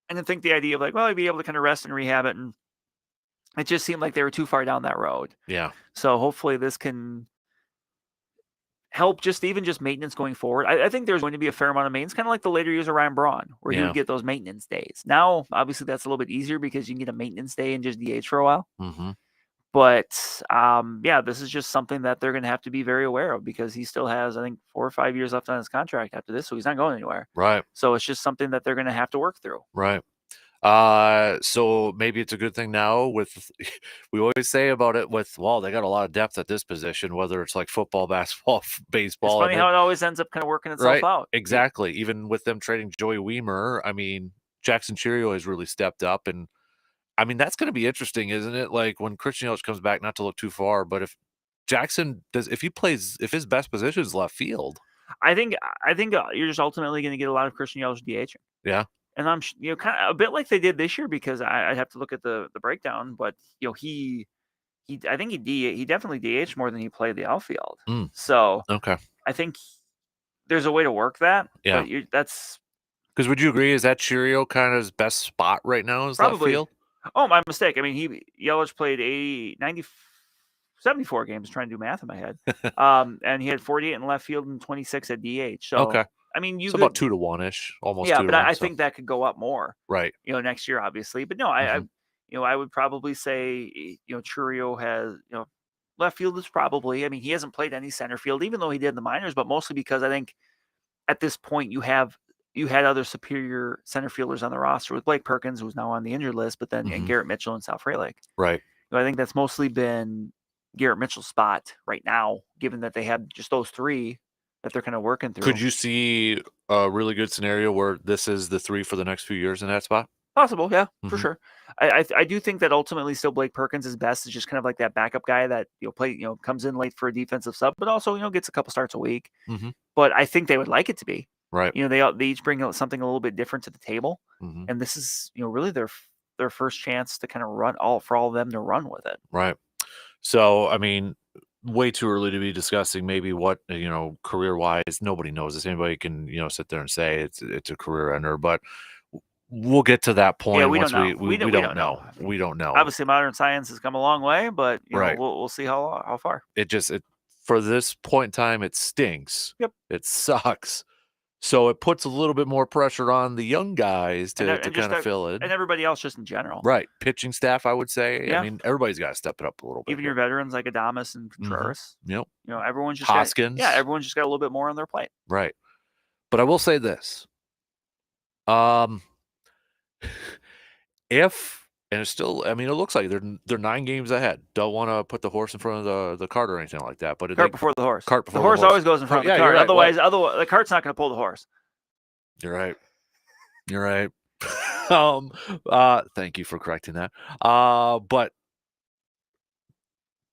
I didn't think the idea of he'd be able to kind of rest and rehab it, and it just seemed like they were too far down that road. Yeah. So hopefully this can help just maintenance going forward. I think there's going to be a fair amount of maintenance, kind of like the later years of Ryan Braun, where you would get those maintenance days. Now, obviously, that's a little bit easier because you can get a maintenance day and just DH for a while. But this is just something that they're going to have to be very aware of, because he still has, I think, 4 or 5 years left on his contract after this, so he's not going anywhere. Right. So it's just something that they're going to have to work through. Right. So maybe it's a good thing now with we always say about it with, well, they got a lot of depth at this position, whether it's like football, basketball, baseball. It's funny how it always ends up kind of working itself right, out. exactly. Even with them trading Joey Weimer, I mean, Jackson Cheerio has really stepped up, and I mean that's going to be interesting, isn't it? Like when Christian Yelich comes back, not to look too far, but if Jackson does, if his best position is left field, I think you're just ultimately going to get a lot of Christian Yelich DH. yeah. And I'm kind of a bit like they did this year, because I'd have to look at the breakdown, but I think he definitely DH more than he played the outfield. So Okay. I think there's a way to work that. Yeah. But that's because would you agree? Is that Cheerio kind of his best spot right now? Is left probably. field? Oh, my mistake. I mean, Yelich played 74 games, trying to do math in my head. And he had 48 in left field and 26 at DH. So, okay. I mean, it's about 2 to 1-ish, almost. Yeah, 2 but to 1, I think that could go up more. Right. Next year, obviously. But no, I would probably say, Churio has, left field is probably, I mean, he hasn't played any center field, even though he did in the minors, but mostly because I think at this point you had other superior center fielders on the roster with Blake Perkins, who's now on the injured list, but then and Garrett Mitchell and Sal Frelick. Right. I think that's mostly been Garrett Mitchell's spot right now, given that they have just those three that they're kind of working through. Could you see a really good scenario where this is the 3 for the next few years in that spot? Possible, yeah, for sure. I do think that ultimately still Blake Perkins is best. Is just kind of like that backup guy that comes in late for a defensive sub, but also gets a couple starts a week. But I think they would like it to be right. They each bring out something a little bit different to the table, and this is really their first chance to kind of run for all of them to run with it. Right. So I mean, way too early to be discussing maybe what career wise. Nobody knows this. Anybody can sit there and say it's a career ender, but we'll get to that point. Yeah, we once don't know. We don't know. We don't know. Obviously, modern science has come a long way, but right. We'll see how far. It for this point in time, it stinks. Yep. It sucks. So it puts a little bit more pressure on the young guys to kind of fill it. And everybody else just in general. Right. Pitching staff, I would say. Yeah. I mean, everybody's got to step it up a little bit. Even your veterans like Adames and Contreras. Yep. Everyone's just Hoskins. everyone's just got a little bit more on their plate. Right. But I will say this. And it's still, I mean, it looks like they're 9 games ahead. Don't want to put the horse in front of the cart or anything like that. But cart before the horse. Cart before the horse. Always goes in front of the cart. Right. Otherwise, the cart's not going to pull the horse. You're right. You're right. Thank you for correcting that. But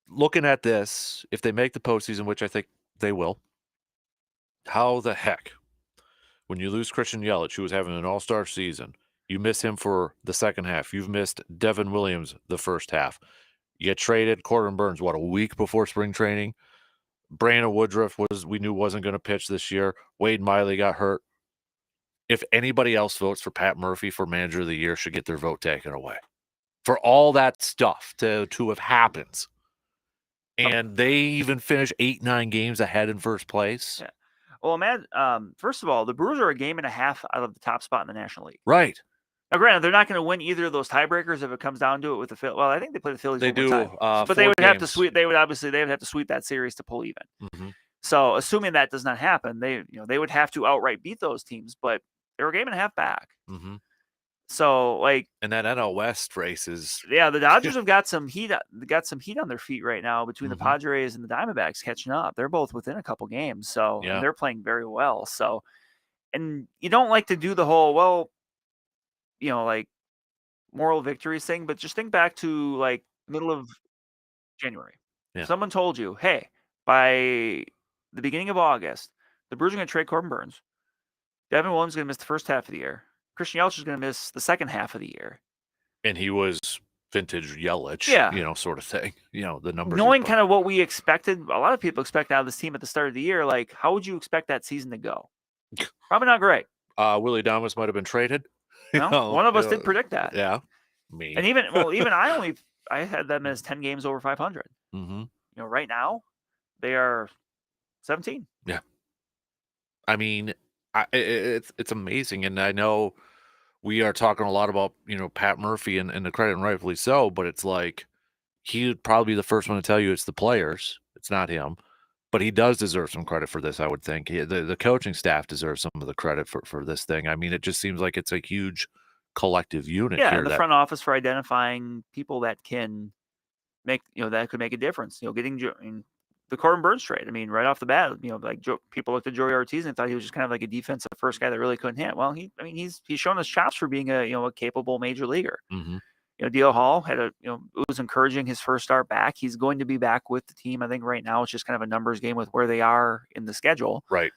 looking at this, if they make the postseason, which I think they will, how the heck, when you lose Christian Yelich, who was having an all-star season, you miss him for the second half. You've missed Devin Williams the first half. You get traded Corbin Burns, a week before spring training. Brandon Woodruff we knew wasn't going to pitch this year. Wade Miley got hurt. If anybody else votes for Pat Murphy for manager of the year, should get their vote taken away. For all that stuff to have happened. And they even finish 8-9 games ahead in first place. Yeah. Well, man, first of all, the Brewers are a game and a half out of the top spot in the National League. Right. Now, granted, they're not going to win either of those tiebreakers if it comes down to it with the Phillies. Well, I think they play the Phillies. They do, but they would have to sweep. They would have to sweep that series to pull even. So, assuming that does not happen, they would have to outright beat those teams. But they're a game and a half back. So, and that NL West race is the Dodgers have got some heat. Got some heat on their feet right now between the Padres and the Diamondbacks catching up. They're both within a couple games, so and they're playing very well. So, and you don't like to do the whole moral victories thing, but just think back to middle of January. Yeah. Someone told you, hey, by the beginning of August, the Brewers are going to trade Corbin Burns. Devin Williams is going to miss the first half of the year. Christian Yelich is going to miss the second half of the year. And he was vintage Yelich, sort of thing. The numbers. Knowing kind of what we expected, a lot of people expect out of this team at the start of the year, how would you expect that season to go? Probably not great. Willie Adames might have been traded. One of us did predict that. Yeah, me. And even I had them as 10 games over 500. Right now they are 17. Yeah. I mean, it's amazing, and I know we are talking a lot about Pat Murphy and the credit, and rightfully so. But it's like he would probably be the first one to tell you it's the players, it's not him. But he does deserve some credit for this, I would think. The coaching staff deserves some of the credit for this thing. I mean, it just seems like it's a huge collective unit Yeah, here. and the front office for identifying people that can make, that could make a difference. Getting the Corbin Burns trade. I mean, right off the bat, like people looked at Joey Ortiz and thought he was just kind of like a defensive first guy that really couldn't hit. Well, he's shown his chops for being a capable major leaguer. Mm-hmm. D.L. Hall had it was encouraging his first start back. He's going to be back with the team. I think right now it's just kind of a numbers game with where they are in the schedule. Right.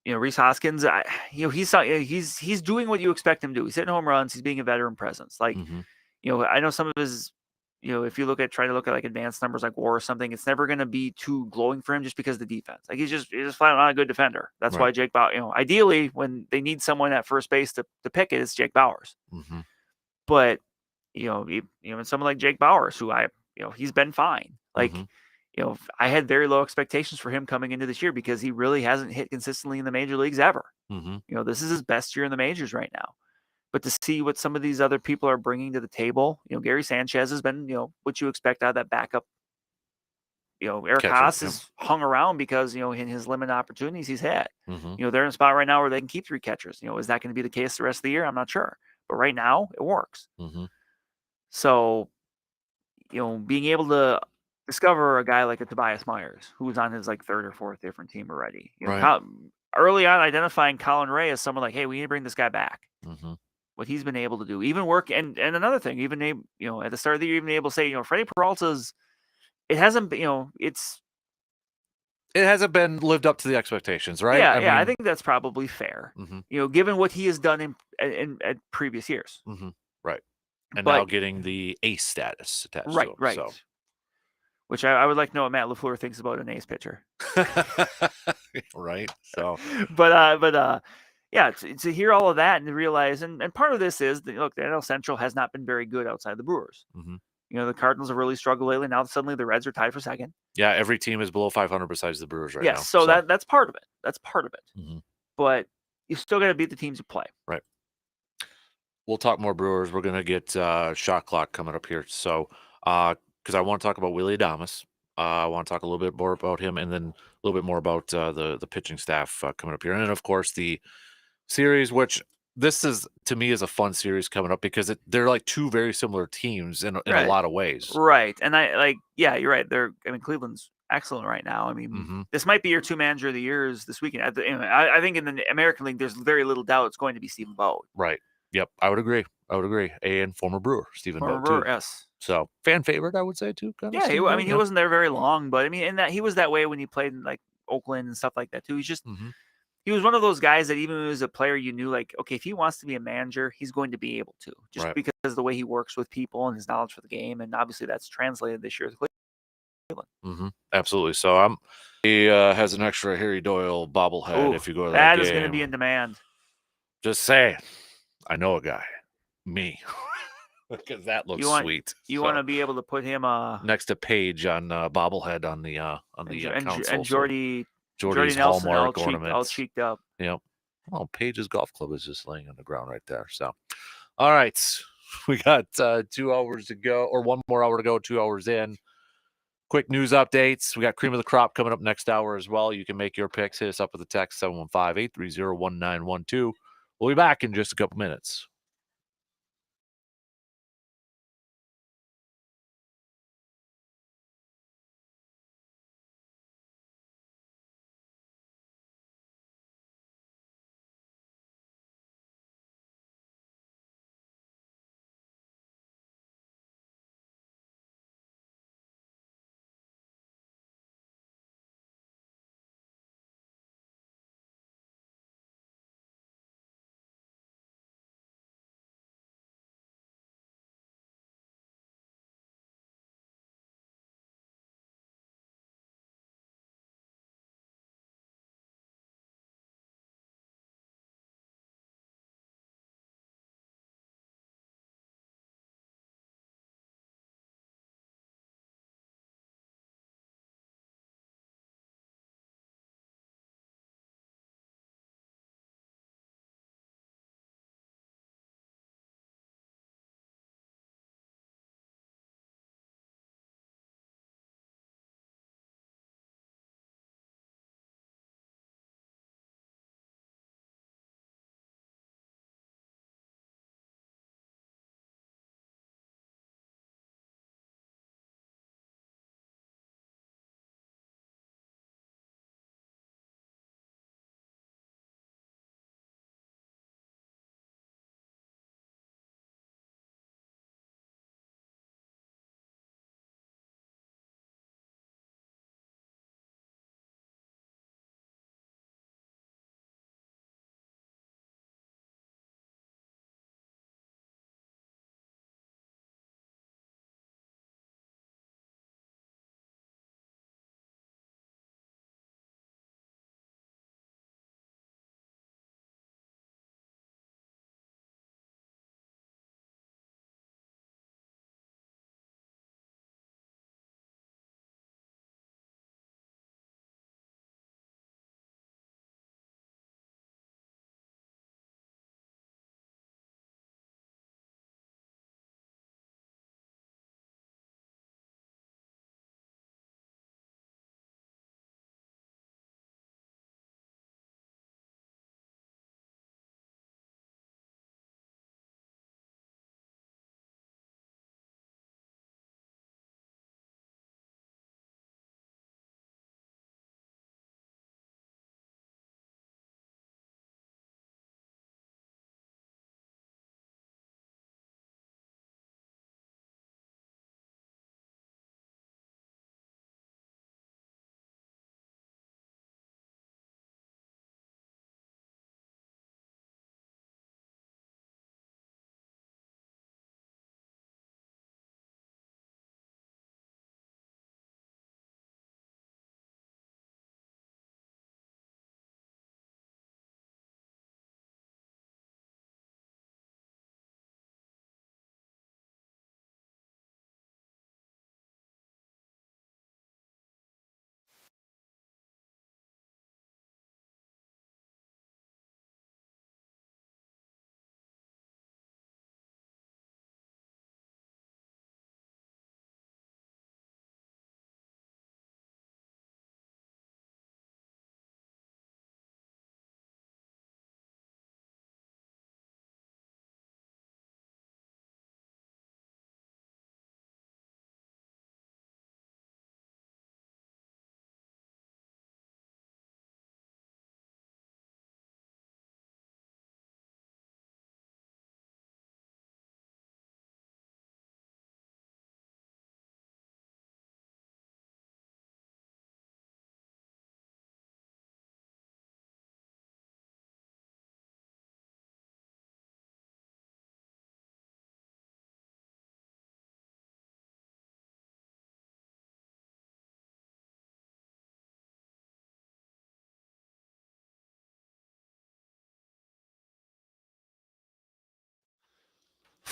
Rhys Hoskins, he's doing what you expect him to do. He's hitting home runs. He's being a veteran presence. Like, Mm-hmm. I know some of his, if you try to look at like advanced numbers like WAR or something, it's never going to be too glowing for him just because of the defense. Like he's just flat out not a good defender. That's why Jake Bauers, ideally when they need someone at first base to pick it's Jake Bauers. Mm-hmm. But, and someone like Jake Bauers, who he's been fine. Like, I had very low expectations for him coming into this year because he really hasn't hit consistently in the major leagues ever. Mm-hmm. This is his best year in the majors right now. But to see what some of these other people are bringing to the table, Gary Sanchez has been, what you expect out of that backup. Eric Haas has hung around because, in his limited opportunities he's had. Mm-hmm. They're in a spot right now where they can keep 3 catchers. Is that going to be the case the rest of the year? I'm not sure. But right now it works. Mm-hmm. So, being able to discover a guy like a Tobias Myers, who was on his like 3rd or 4th different team already. Early on identifying Colin Ray as someone like, hey, we need to bring this guy back. Mm-hmm. What he's been able to do, even work, and another thing, even at the start of the year, even able to say, Freddie Peralta's, it hasn't been, it hasn't been lived up to the expectations, right? Yeah, I think that's probably fair. Mm-hmm. Given what he has done in previous years. Mm-hmm. Right. And but, now getting the ace status attached to him. Right. So. Which I would like to know what Matt LaFleur thinks about an ace pitcher. Right. So, but yeah, to hear all of that and to realize, and part of this is that, look, the NL Central has not been very good outside the Brewers. Mm-hmm. The Cardinals have really struggled lately. Now suddenly the Reds are tied for 2nd. Yeah, every team is below 500 besides the Brewers right now. Yes, so that's part of it. That's part of it. Mm-hmm. But you still got to beat the teams you play. Right. We'll talk more Brewers. We're gonna get shot clock coming up here. So, because I want to talk about Willie Adames. I want to talk a little bit more about him, and then a little bit more about the pitching staff coming up here, and then of course the series, which this is to me is a fun series coming up because they're like 2 very similar teams in a lot of ways. Right, and you're right. Cleveland's excellent right now. I mean, this might be your 2 manager of the years this weekend. I think in the American League, there's very little doubt it's going to be Stephen Vogt. Right. Yep, I would agree. And former Brewer, Stephen Vogt, too. Yes. So fan favorite, I would say too. Yeah, he wasn't there very long, but in that he was that way when he played in like Oakland and stuff like that too. He's just he was one of those guys that even when he was a player, you knew like, okay, if he wants to be a manager, he's going to be able to, just because of the way he works with people and his knowledge for the game, and obviously that's translated this year with Cleveland. Absolutely. So he has an extra Harry Doyle bobblehead. If you go to that game, is going to be in demand. Just saying, I know a guy, me. Because that looks sweet. You want to be able to put him next to Paige on bobblehead on the console. And Jordy's Nelson Hallmark ornament, all cheeked up. Yep. Well, Paige's golf club is just laying on the ground right there. So, all right, we got 2 hours to go, or 1 more hour to go. 2 hours in. Quick news updates. We got Cream of the Crop coming up next hour as well. You can make your picks. Hit us up with a text 715-830-1912. We'll be back in just a couple minutes.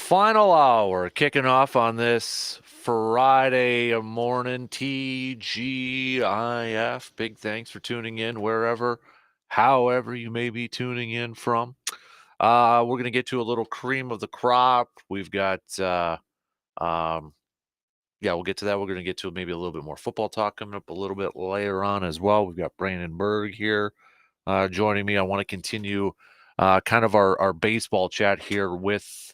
Final hour kicking off on this Friday morning. TGIF. Big thanks for tuning in wherever, however you may be tuning in from. We're going to get to a little cream of the crop. We've got, we'll get to that. We're going to get to maybe a little bit more football talk coming up a little bit later on as well. We've got Brandon Berg here joining me. I want to continue kind of our baseball chat here with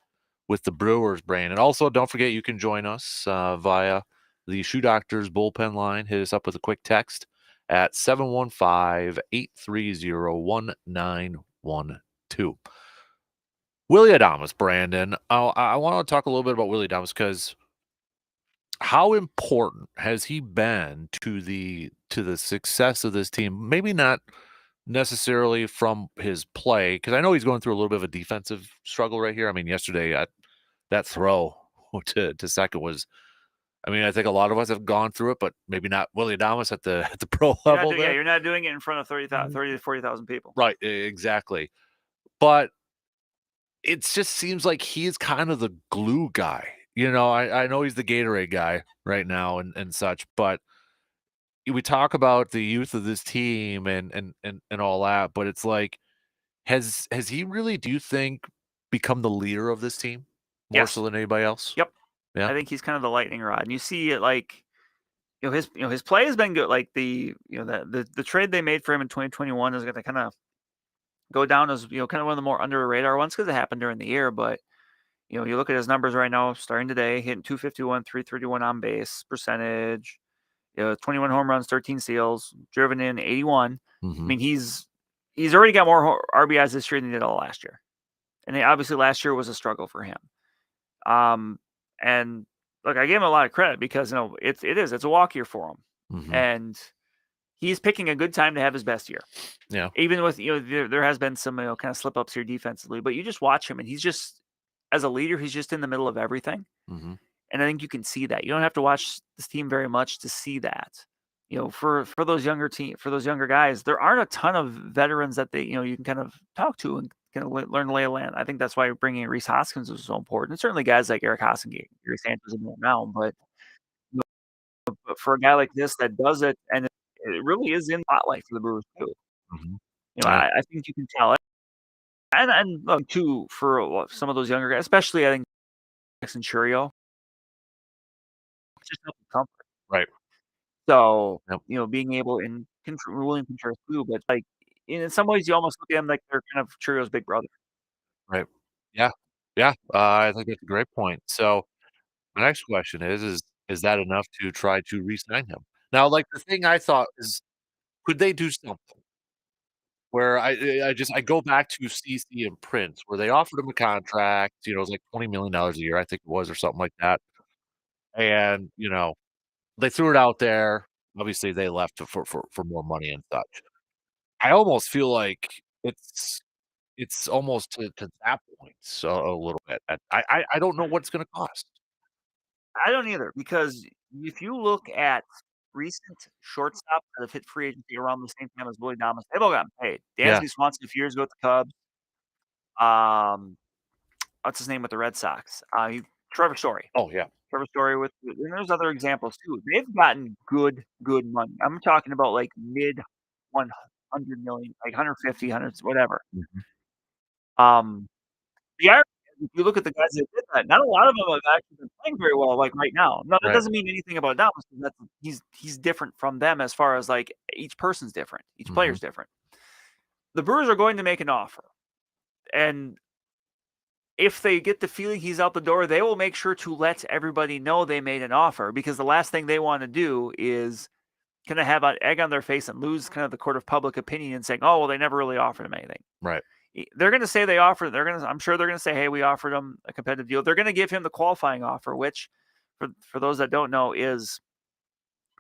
the Brewers, Brandon. Also, don't forget you can join us via the Shoe Doctors bullpen line. Hit us up with a quick text at 715-830-1912. Willy Adames, Brandon. I want to talk a little bit about Willy Adames because how important has he been to the success of this team? Maybe not necessarily from his play, because I know he's going through a little bit of a defensive struggle right here. I mean, yesterday that throw to second was, I mean, I think a lot of us have gone through it, but maybe not Willy Adames at the pro level. You're not doing it in front of 30 to 40,000 people. Right, exactly. But it just seems like he's kind of the glue guy. You know, I know he's the Gatorade guy right now and such, but we talk about the youth of this team and all that, but it's like, has he really, do you think, become the leader of this team more so than anybody else? Yep. Yeah. I think he's kind of the lightning rod. And you see it like, his play has been good. Like the trade they made for him in 2021 is going to kind of go down as, kind of one of the more under the radar ones because it happened during the year. But, you look at his numbers right now, starting today, hitting 251, 331 on base percentage, 21 home runs, 13 steals, driven in 81. Mm-hmm. I mean, he's already got more RBIs this year than he did all last year. And obviously last year was a struggle for him. And look, I gave him a lot of credit because, it's a walk year for him. Mm-hmm. And he's picking a good time to have his best year. Yeah. Even with, there has been some, kind of slip ups here defensively, but you just watch him and he's just, as a leader, he's just in the middle of everything. Mm-hmm. And I think you can see that. You don't have to watch this team very much to see that. For those younger guys, there aren't a ton of veterans that they, you can kind of talk to and kind of learn the lay of the land. I think that's why bringing in Rhys Hoskins was so important. And certainly guys like Eric Hoskins, Gary Sanchez, and now, but for a guy like this that does it, and it really is in the spotlight for the Brewers too. Mm-hmm. I think you can tell it. And look, too, for some of those younger guys, especially I think Jackson Churio, it's just helping comfort. Right. So, Yep. Being able in William Contreras too, but like in some ways you almost look at him like they're kind of Churio's big brother. Right. Yeah. Yeah. I think that's a great point. So my next question is that enough to try to re-sign him? Now, like, the thing I thought is, could they do something where I go back to CC and Prince, where they offered him a contract, it was like $20 million a year, I think it was, or something like that. And, they threw it out there. Obviously, they left for more money and such. I almost feel like it's almost to that point, so a little bit. I don't know what it's gonna cost. I don't either, because if you look at recent shortstops that have hit free agency around the same time as Willy Adames, they've all gotten paid. Yeah. Dansby Swanson a few years ago with the Cubs. What's his name with the Red Sox? Trevor Story. Oh, yeah. Trevor Story and there's other examples too. They've gotten good money. I'm talking about like mid 100 million, like 150, 100, whatever. Mhm. The irony is, if you look at the guys that did that, not a lot of them have actually been playing very well, like right now. No, that Right. doesn't mean anything about Adames, because he's different from them as far as like each person's different, each player's different. The Brewers are going to make an offer, and if they get the feeling he's out the door, they will make sure to let everybody know they made an offer, because the last thing they want to do is kind of have an egg on their face and lose kind of the court of public opinion and saying, oh, well, they never really offered him anything. Right. They're going to say they offered. I'm sure they're going to say, hey, we offered him a competitive deal. They're going to give him the qualifying offer, which for those that don't know is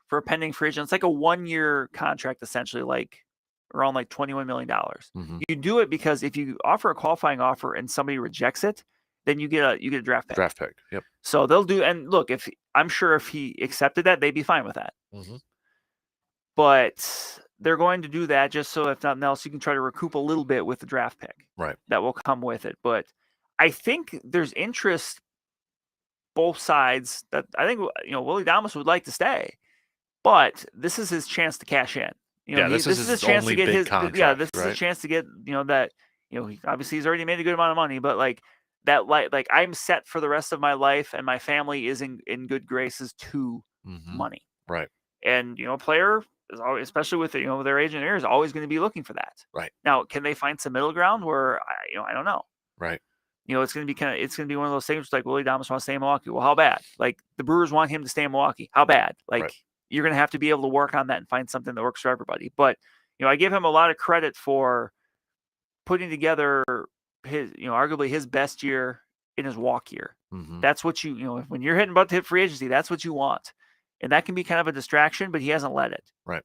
for a pending free agent. It's like a 1-year contract, essentially, like around like $21 million. Mhm. You do it because if you offer a qualifying offer and somebody rejects it, then you get a draft pick. Draft pick. Yep. So they'll do. And look, I'm sure if he accepted that, they'd be fine with that. Mhm. But they're going to do that just so, if nothing else, you can try to recoup a little bit with the draft pick. Right. That will come with it. But I think there's interest both sides that I think, Willie Adames would like to stay, but this is his chance to cash in. This is his chance to only get big his, contract, this is a right? chance to get, that, obviously he's already made a good amount of money, but like that, like I'm set for the rest of my life and my family is in good graces to money. Right. And, a player is always, especially with, their agent is always going to be looking for that. Right. Now, can they find some middle ground where, I don't know. Right. It's going to be one of those things like Willie Adames wants to stay in Milwaukee. Well, how bad? Like the Brewers want him to stay in Milwaukee. How bad? Like you're going to have to be able to work on that and find something that works for everybody. But, I give him a lot of credit for putting together his, arguably his best year in his walk year. That's what when you're about to hit free agency, that's what you want. And that can be kind of a distraction, but he hasn't let it. Right.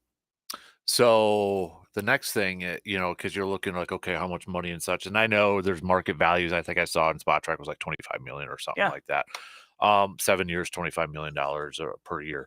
So the next thing, because you're looking like, okay, how much money and such. And I know there's market values. I think I saw in Spot Track was like 25 million or something like that. 7 years, $25 million per year.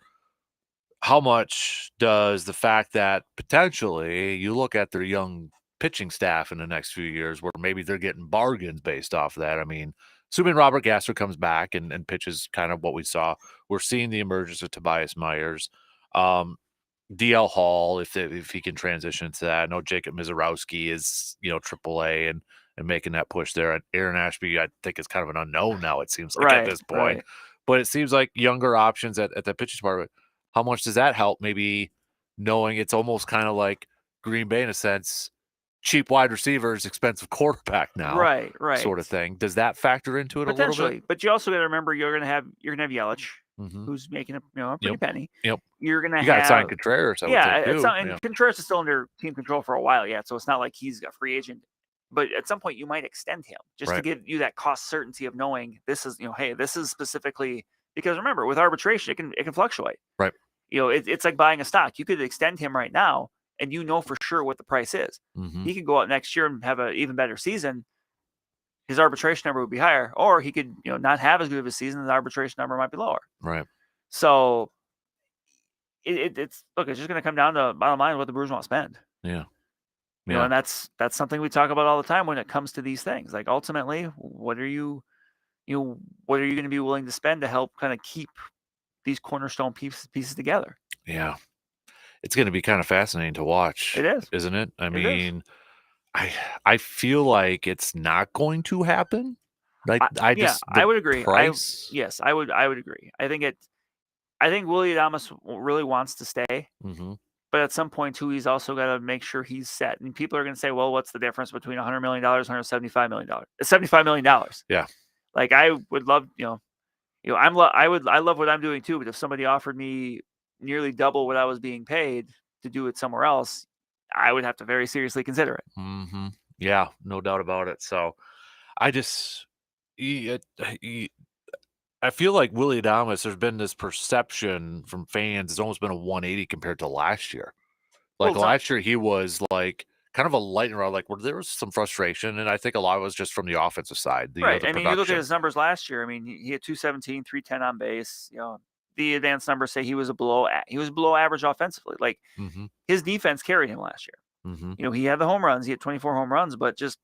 How much does the fact that potentially you look at their young pitching staff in the next few years where maybe they're getting bargains based off of that? I mean, assuming Robert Gasser comes back and pitches kind of what we saw, we're seeing the emergence of Tobias Myers. DL Hall, if he can transition into that. I know Jacob Mizorowski is, AAA and making that push there. And Aaron Ashby, I think, is kind of an unknown now, it seems like at this point. Right. But it seems like younger options at the pitching department. How much does that help? Maybe knowing it's almost kind of like Green Bay in a sense, cheap wide receivers, expensive quarterback now, right, sort of thing. Does that factor into it a little bit? But you also got to remember you're gonna have Yelich, who's making a pretty penny. Yep. You're gonna you got to sign Contreras. Contreras is still under team control for a while yet, so it's not like he's a free agent. But at some point, you might extend him just to give you that cost certainty of knowing this is, hey, this is specifically because remember with arbitration it can fluctuate. Right. It's like buying a stock. You could extend him right now, and for sure what the price is. He could go out next year and have an even better season. His arbitration number would be higher, or he could, not have as good of a season. The arbitration number might be lower. Right. So it's just going to come down to bottom line what the Brewers want to spend. Yeah. And that's something we talk about all the time when it comes to these things. Like ultimately, what are you going to be willing to spend to help kind of keep these cornerstone pieces together? Yeah. It's going to be kind of fascinating to watch. It is. Isn't it? I mean, I feel like it's not going to happen. I would agree. Price? Yes, I would agree. I think Willie Adames really wants to stay. But at some point, too, he's also got to make sure he's set. And people are going to say, well, what's the difference between $100 million and $175 million? $75 million. Yeah. Like I would love, I love what I'm doing too. But if somebody offered me nearly double what I was being paid to do it somewhere else, I would have to very seriously consider it. Yeah, no doubt about it. So I feel like Willie Adames, there's been this perception from fans, it's almost been a 180 compared to last year. Like last year, he was like kind of a lightning rod, like where there was some frustration, and I think a lot of it was just from the offensive side. Right. I mean, you look at his numbers last year. I mean, he had 217, 310 on base. The advanced numbers say he was below average offensively. Like his defense carried him last year. He had the home runs. He had 24 home runs, but just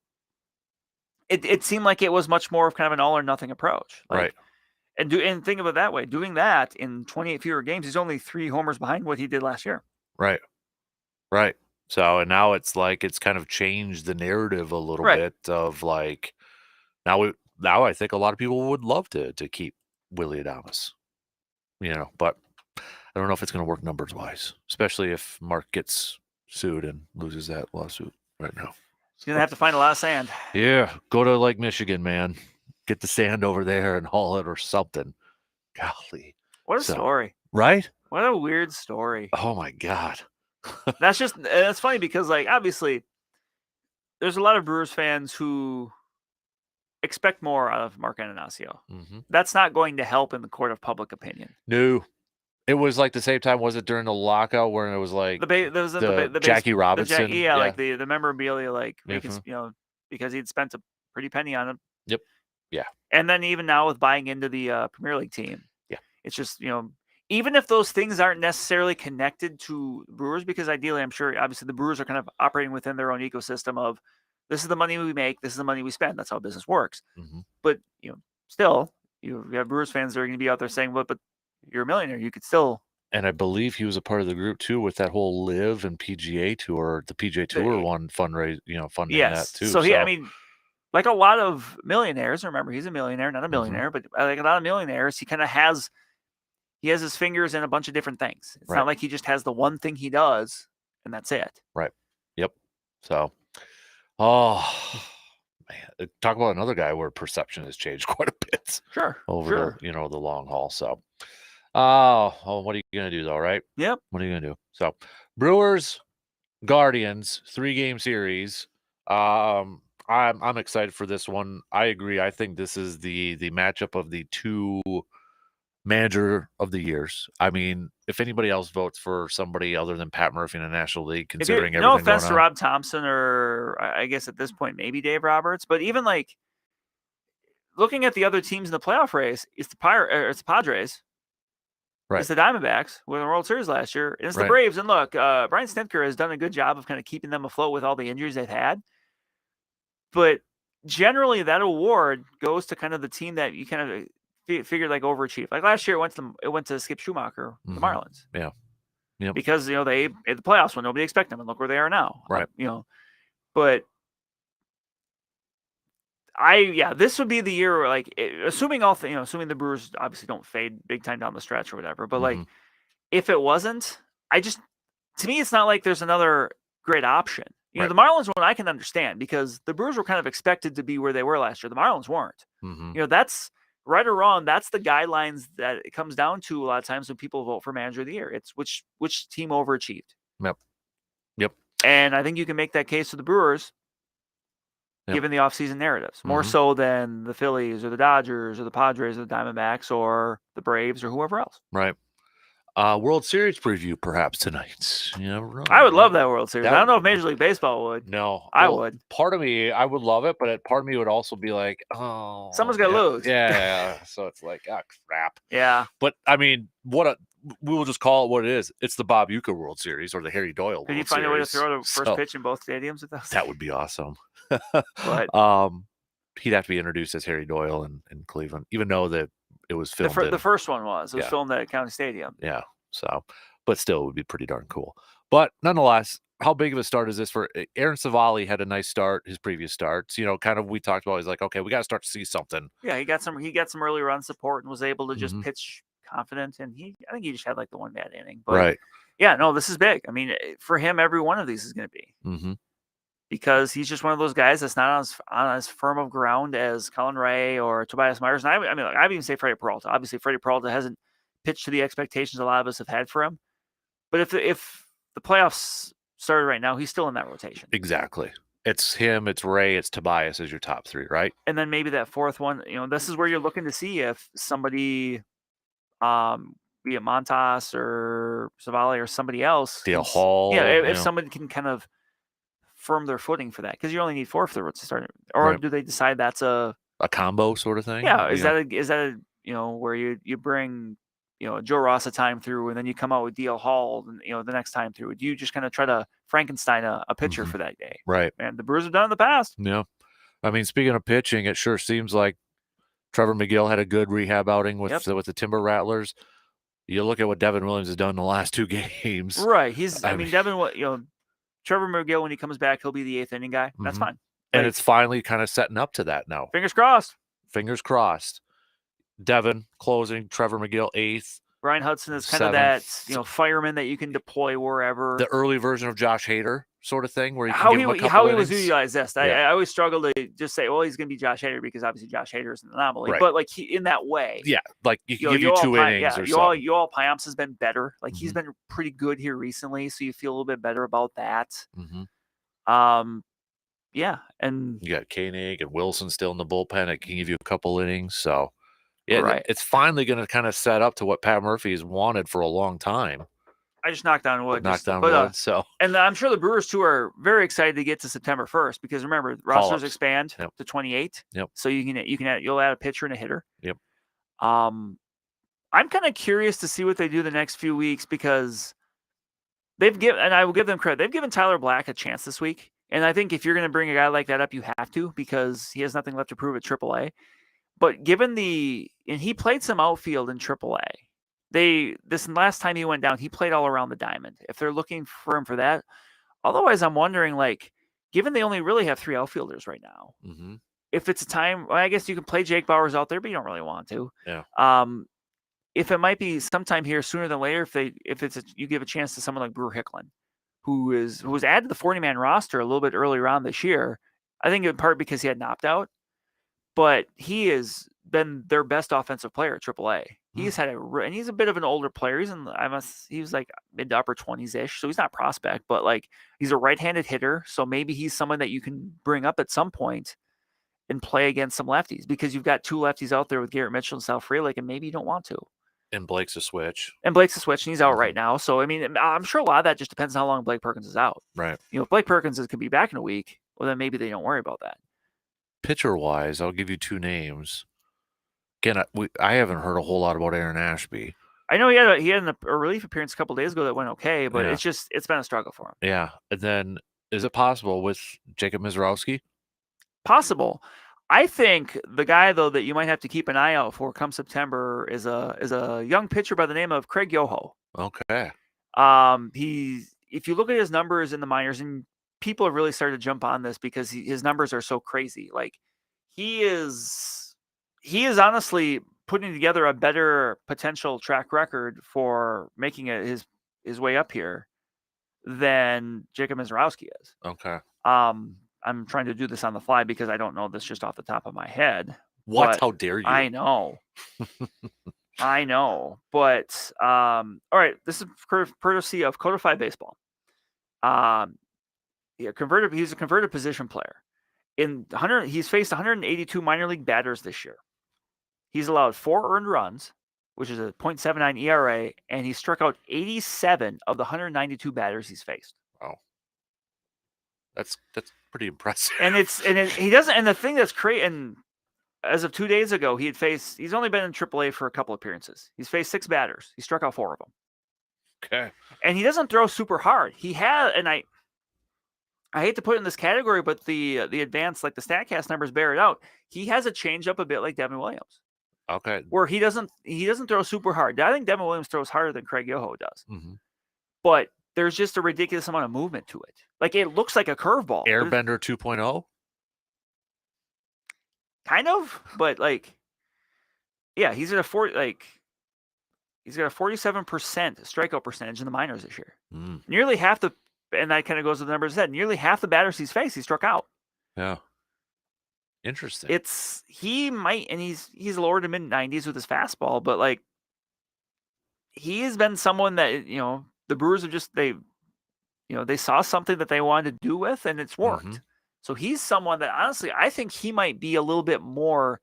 it seemed like it was much more of kind of an all or nothing approach. Like, right. And think of it that way. Doing that in 28 fewer games, he's only 3 homers behind what he did last year. Right. Right. So, and now it's like it's kind of changed the narrative a little bit of like now I think a lot of people would love to keep Willie Adames, but I don't know if it's going to work numbers wise, especially if Mark gets sued and loses that lawsuit right now. He's going to have to find a lot of sand. Yeah. Go to Lake Michigan, man. Get the sand over there and haul it or something. Golly. What a story. Right? What a weird story. Oh my God. That's funny because like obviously there's a lot of Brewers fans who expect more out of Mark Ananasio. That's not going to help in the court of public opinion. No. It was like the same time, was it during the lockout where it was like the Jackie Robinson? Like the memorabilia, like because he'd spent a pretty penny on it. Yep. Yeah. And then even now with buying into the Premier League team. Yeah. It's just, even if those things aren't necessarily connected to Brewers, because ideally, I'm sure, obviously, the Brewers are kind of operating within their own ecosystem of This is the money we make. This is the money we spend. That's how business works. Mhm. But still, you have Brewers fans that are going to be out there saying, "Well, but you're a millionaire. You could still." And I believe he was a part of the group too with that whole Live and PGA Tour. The PGA Tour one funding Yes. that too. So I mean, like a lot of millionaires. Remember, he's a millionaire, not a millionaire, but like a lot of millionaires, he kind of has his fingers in a bunch of different things. It's Right. not like he just has the one thing he does and that's it. Right. Yep. So, oh man, talk about another guy where perception has changed quite a bit Sure. over the the long haul. So, what are you gonna do though, right? Yep. What are you gonna do? So, Brewers, Guardians, 3-game series. I'm excited for this one. I agree. I think this is the matchup of the two manager of the years. I mean, if anybody else votes for somebody other than Pat Murphy in the National League, considering No everything offense going to on. Rob Thompson or I guess at this point maybe Dave Roberts, but even like looking at the other teams in the playoff race, it's the Padres. Right. It's the Diamondbacks who won the World Series last year. And it's the Right. Braves. And look, Brian Snitker has done a good job of kind of keeping them afloat with all the injuries they've had. But generally, that award goes to kind of the team that you kind of figured like overachieved. Like last year, it went to Skip Schumacher, the Marlins. Yeah. Yep. Because they made the playoffs when nobody expected them, and look where they are now. Right. But this would be the year where, like, assuming assuming the Brewers obviously don't fade big time down the stretch or whatever. But like, if it wasn't, to me, it's not like there's another great option. Right. The Marlins one I can understand because the Brewers were kind of expected to be where they were last year. The Marlins weren't. That's right or wrong. That's the guidelines that it comes down to a lot of times when people vote for manager of the year. It's which team overachieved. Yep. And I think you can make that case for the Brewers, given the offseason narratives, more so than the Phillies or the Dodgers or the Padres or the Diamondbacks or the Braves or whoever else. Right. World Series preview perhaps tonight. I would love that World Series. I don't know if Major League Baseball would. No, I would. Part of me, I would love it, but part of me would also be like, oh, someone's got to lose. Yeah. So it's like, oh, crap. Yeah. But I mean, we will just call it what it is. It's the Bob Uecker World Series or the Harry Doyle World Series. Could you find a way to throw the first pitch in both stadiums with those? That would be awesome. But he'd have to be introduced as Harry Doyle in Cleveland, even though that it was filmed. The first one was filmed at County Stadium. Yeah. So, but still, it would be pretty darn cool. But nonetheless, how big of a start is this for Aaron Savali? Had a nice start, his previous starts. Kind of we talked about. He's like, okay, we got to start to see something. Yeah, he got some early run support and was able to just pitch confident. And I think he just had like the one bad inning. But right. Yeah, no, this is big. I mean, for him, every one of these is going to be. Because he's just one of those guys that's not on as firm of ground as Colin Ray or Tobias Myers. And I mean, I'd even say Freddie Peralta. Obviously, Freddie Peralta hasn't pitched to the expectations a lot of us have had for him. But if the playoffs started right now, he's still in that rotation. Exactly. It's him, it's Ray, it's Tobias as your top three, right? And then maybe that fourth one, this is where you're looking to see if somebody, be it Montas or Savali or somebody else. Dale Hall. Yeah, if somebody can kind of firm their footing for that. Because you only need 4 for the to start. Or do they decide that's a combo sort of thing? Yeah. Is that where you bring Joe Ross a time through, and then you come out with D.L. Hall, and the next time through. Do you just kind of try to Frankenstein a pitcher for that day? Right. And the Brewers have done it in the past. Yeah. I mean, speaking of pitching, it sure seems like Trevor McGill had a good rehab outing with the Timber Rattlers. You look at what Devin Williams has done in the last 2 games. Right. Trevor McGill, when he comes back, he'll be the 8th inning guy. That's fine. And it's finally kind of setting up to that now. Fingers crossed. Fingers crossed. Devin closing, Trevor McGill 8th. Brian Hudson is kind of that fireman that you can deploy wherever. The early version of Josh Hader sort of thing, where how he was utilized. I always struggle to just say, well, he's going to be Josh Hader because obviously Josh Hader is an anomaly. Right. But like in that way, like you can give you 2 innings or so. Yoel Payamps has been better. Like he's been pretty good here recently, so you feel a little bit better about that. Yeah, and you got Koenig and Wilson still in the bullpen. It can give you a couple innings, so. Yeah, right. It's finally going to kind of set up to what Pat Murphy has wanted for a long time. I just knocked on wood. So, and I'm sure the Brewers too are very excited to get to September 1st because remember rosters expand to 28. Yep. So you'll add a pitcher and a hitter. Yep. I'm kind of curious to see what they do the next few weeks because and I will give them credit. They've given Tyler Black a chance this week. And I think if you're going to bring a guy like that up, you have to, because he has nothing left to prove at AAA. But and he played some outfield in AAA. This last time he went down, he played all around the diamond. If they're looking for him for that, otherwise, I'm wondering, like, given they only really have 3 outfielders right now, if it's a time, well, I guess you can play Jake Bauers out there, but you don't really want to. Yeah. If it might be sometime here sooner than later, if you give a chance to someone like Brewer Hicklin, who was added to the 40-man roster a little bit earlier on this year, I think in part because he had an opt-out, but he has been their best offensive player at AAA. He's had and he's a bit of an older player. He was like mid to upper 20s ish, so he's not prospect, but like he's a right-handed hitter, so maybe he's someone that you can bring up at some point and play against some lefties, because you've got 2 lefties out there with Garrett Mitchell and Sal Frelick, and maybe you don't want to. And Blake's a switch. And he's out right now. So, I mean, I'm sure a lot of that just depends on how long Blake Perkins is out. Right. If Blake Perkins could be back in a week, well, then maybe they don't worry about that. Pitcher-wise, I'll give you 2 names. Again, I haven't heard a whole lot about Aaron Ashby. I know he had a relief appearance a couple days ago that went okay, but it's been a struggle for him. Yeah. And then, is it possible with Jacob Mizrowski? Possible. I think the guy, though, that you might have to keep an eye out for come September is a young pitcher by the name of Craig Yoho. Okay. If you look at his numbers in the minors, and people have really started to jump on this because his numbers are so crazy. Like, he is honestly putting together a better potential track record for making it his way up here than Jacob Mizrowski is. Okay. I'm trying to do this on the fly because I don't know this just off the top of my head. What? How dare you? I know. I know. But all right, this is courtesy of Codified Baseball. He's a converted position player. He's faced 182 minor league batters this year. He's allowed 4 earned runs, which is a .79 ERA, and he struck out 87 of the 192 batters he's faced. Wow. That's pretty impressive. And he doesn't. And the thing that's crazy, and as of 2 days ago, he's only been in AAA for a couple appearances. He's faced 6 batters. He struck out 4 of them. Okay. And he doesn't throw super hard. He had, and I hate to put it in this category, but the advanced, like the StatCast numbers bear it out. He has a changeup a bit like Devin Williams. Okay. Where he doesn't throw super hard. I think Devin Williams throws harder than Craig Yoho does. Mm-hmm. But there's just a ridiculous amount of movement to it. Like, it looks like a curveball. Airbender 2.0? Kind of, but like, yeah, he's got a 47% strikeout percentage in the minors this year. Nearly half and that kind of goes with the numbers said. Nearly half the batters he's faced, he struck out. Yeah. Interesting. He's lower to mid 90s with his fastball, but like, he has been someone that, the Brewers have they saw something that they wanted to do with, and it's worked. Mm-hmm. So he's someone that, honestly, I think he might be a little bit more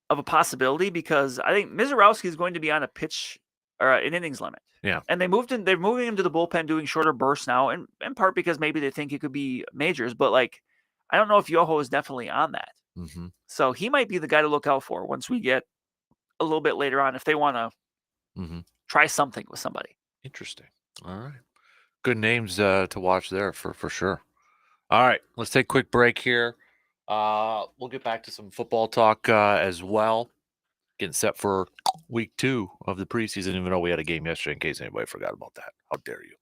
of a possibility, because I think Mizrowski is going to be on a pitch or an innings limit. Yeah. And they're moving him to the bullpen, doing shorter bursts now, and in part because maybe they think it could be majors, but like, I don't know if Yoho is definitely on that. Mm-hmm. So he might be the guy to look out for once we get a little bit later on, if they want to try something with somebody. Interesting. All right. Good names to watch there for sure. All right. Let's take a quick break here. We'll get back to some football talk as well. Getting set for week 2 of the preseason, even though we had a game yesterday, in case anybody forgot about that. How dare you?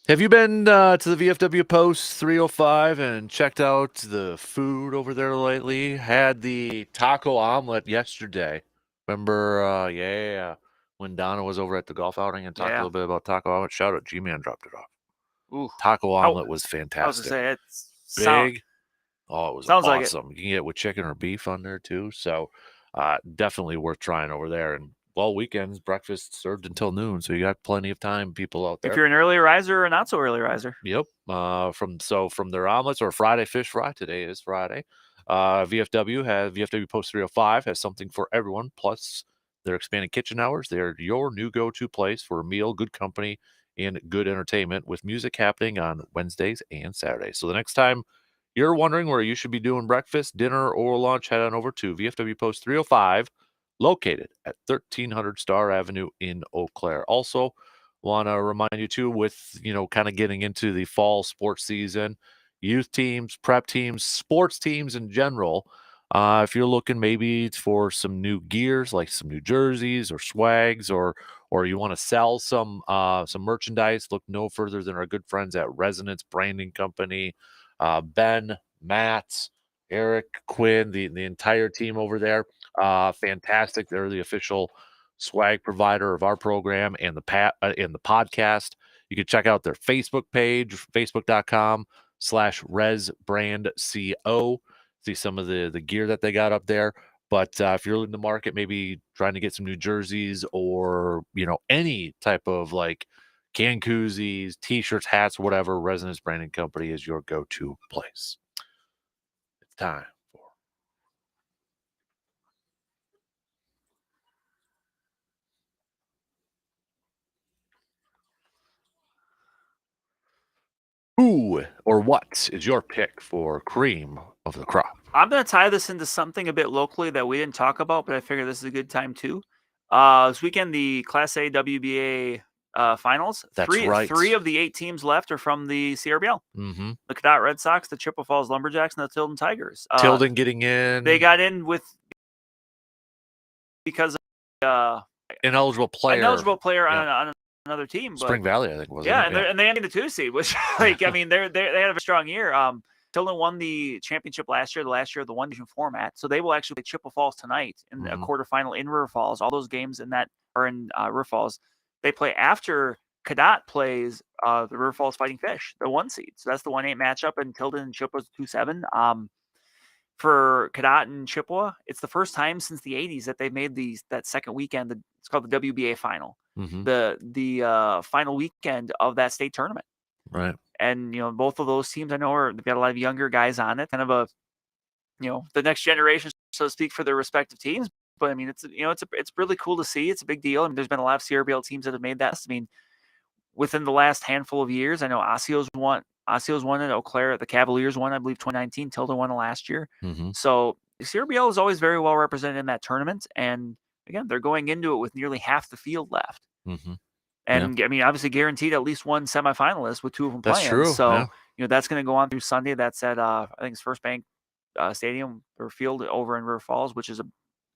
Have you been to the VFW Post 305 and checked out the food over there lately? Had the taco omelet yesterday. Remember, when Donna was over at the golf outing and talked a Yeah. little bit about taco omelet? Shout out, G-Man dropped it off. Ooh. Taco Oh, omelet was I was gonna fantastic. say it's Big. Oh, it was sounds like it. awesome. You can get it with chicken or beef on there too. So definitely worth trying over there. And well, weekends, breakfast served until noon. So you got plenty of time, people out there. If you're an early riser or a not so early riser. Yep. From their omelets or Friday fish fry. Today is Friday. VFW Post 305 has something for everyone. Plus their expanded kitchen hours. They're your new go-to place for a meal, good company, and good entertainment with music happening on Wednesdays and Saturdays. So the next time you're wondering where you should be doing breakfast, dinner, or lunch, head on over to VFW Post 305, located at 1300 Star Avenue in Eau Claire. Also, want to remind you too, with kind of getting into the fall sports season, youth teams, prep teams, sports teams in general. If you're looking maybe for some new gears, like some new jerseys or swags, or you want to sell some merchandise, look no further than our good friends at Resonance Branding Company. Ben, Matt, Eric, Quinn, the entire team over there. Fantastic. They're the official swag provider of our program and the podcast. You can check out their Facebook page, facebook.com/resbrandco. See some of the gear that they got up there. But if you're in the market, maybe trying to get some new jerseys or any type of like can koozies, t-shirts, hats, whatever, Resonance Branding Company is your go-to place. It's time for who or what is your pick for cream of the crop? I'm going to tie this into something a bit locally that we didn't talk about, but I figure this is a good time too. This weekend, the Class A WBA finals. That's three, right. 3 of the 8 teams left are from the CRBL. Mm-hmm. The Cadott Red Sox, the Chippewa Falls Lumberjacks, and the Tilden Tigers. Tilden getting in. They got in because of ineligible player on another team. But, Spring Valley, I think, was yeah, and they ended the 2 seed, which they had a strong year. Tilden won the championship last year, of the one division format. So they will actually play Chippewa Falls tonight in a quarterfinal in River Falls. All those games in that are in River Falls. They play after Cadott plays the River Falls Fighting Fish, the 1 seed. So that's the 1-8 matchup, and Tilden and Chippewa's 2-7. For Cadott and Chippewa, it's the first time since the 80s that they've made that second weekend. It's called the WBA final. Mm-hmm. The final weekend of that state tournament. Right. And both of those teams I know they've got a lot of younger guys on it, kind of the next generation, so to speak, for their respective teams. But I mean, it's really cool to see. It's a big deal. I mean, there's been a lot of CRBL teams that have made that. I mean, within the last handful of years, I know Osceola's won in Eau Claire. The Cavaliers won, I believe, 2019. Tilden won last year. Mm-hmm. So the CRBL is always very well represented in that tournament. And again, they're going into it with nearly half the field left. Mm-hmm. And I mean, obviously guaranteed at least one semifinalist with 2 of them That's playing. true. So, that's going to go on through Sunday. That's at, I think it's First Bank Stadium or Field over in River Falls, which is a